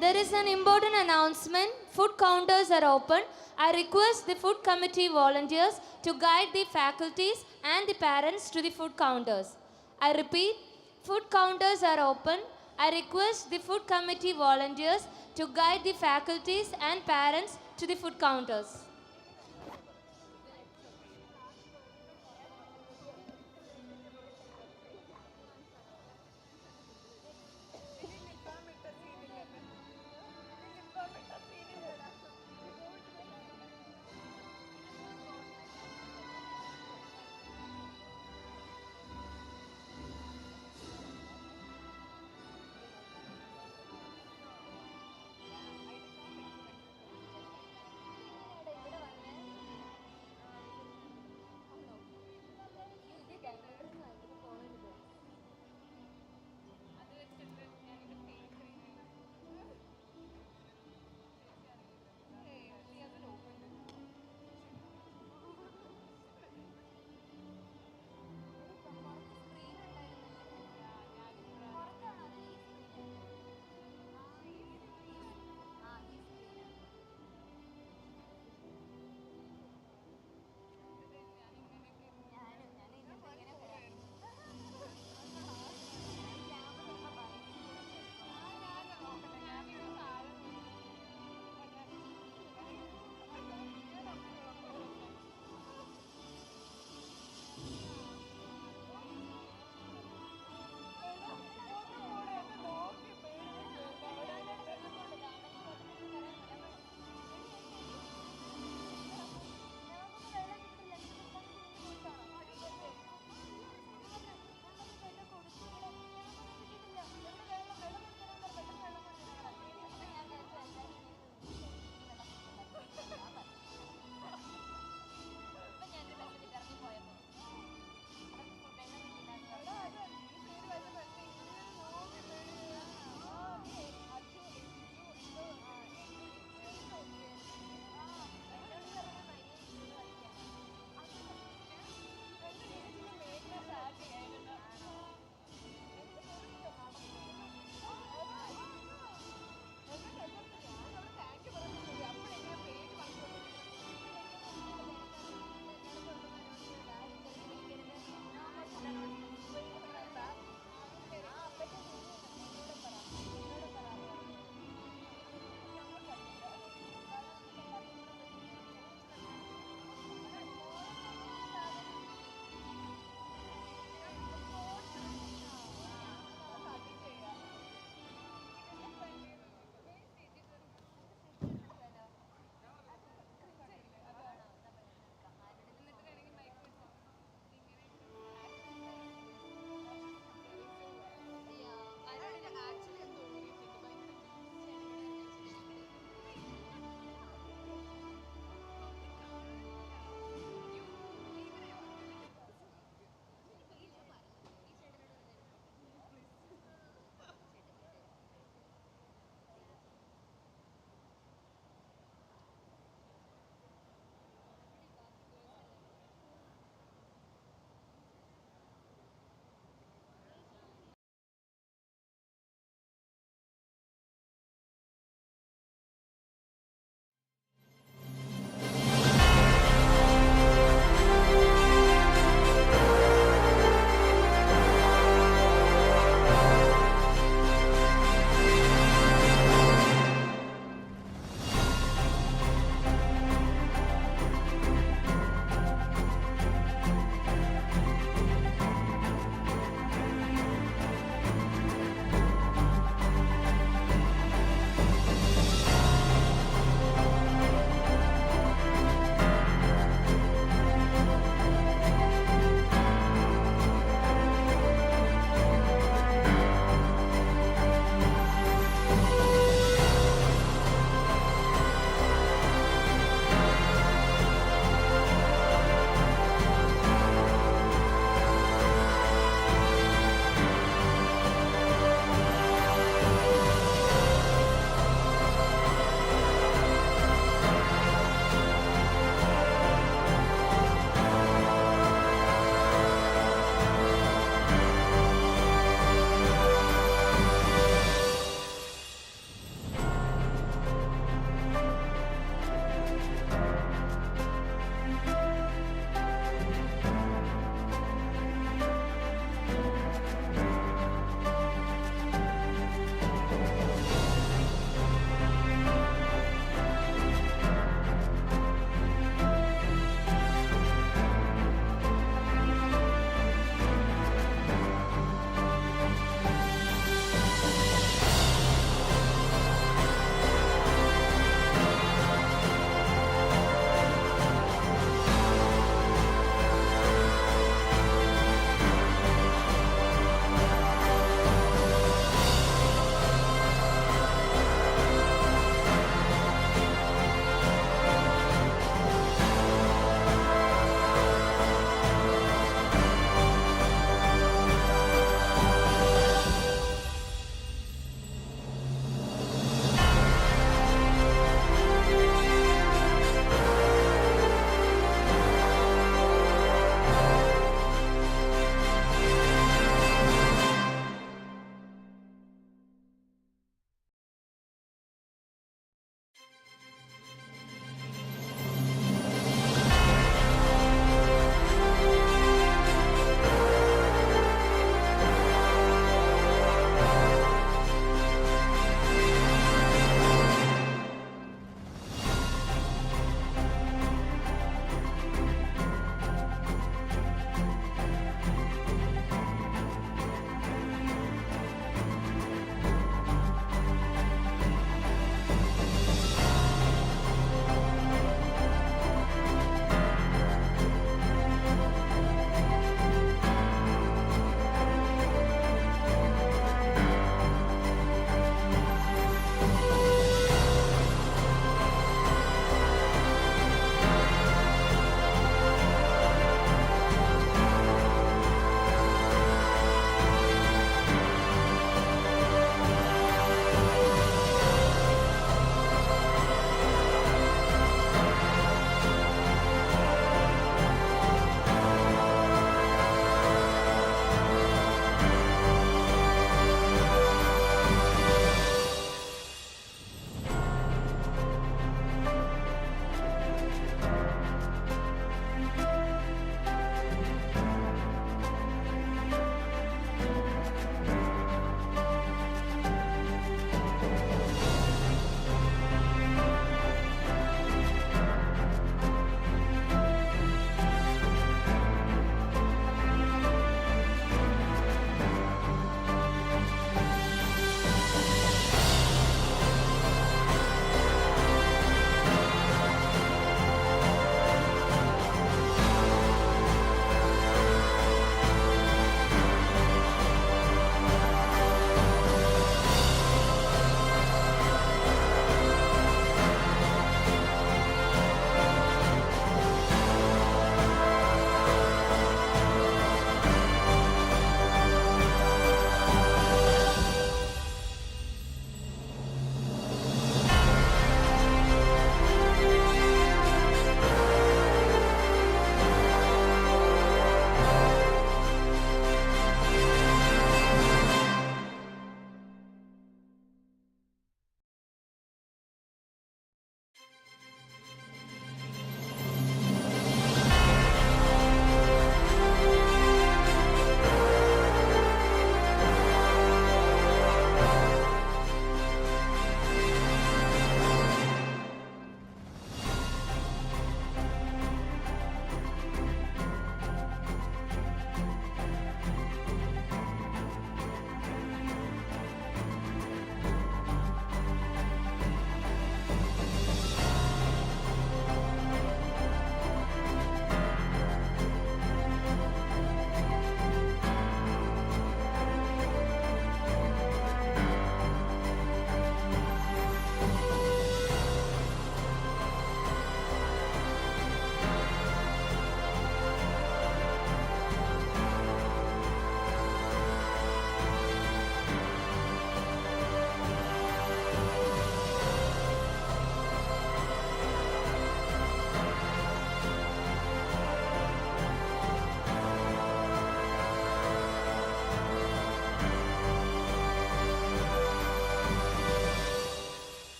There is an important announcement. Food counters are open. I request the food committee volunteers to guide the faculties and the parents to the food counters. I repeat, food counters are open. I request the food committee volunteers to guide the faculties and parents to the food counters.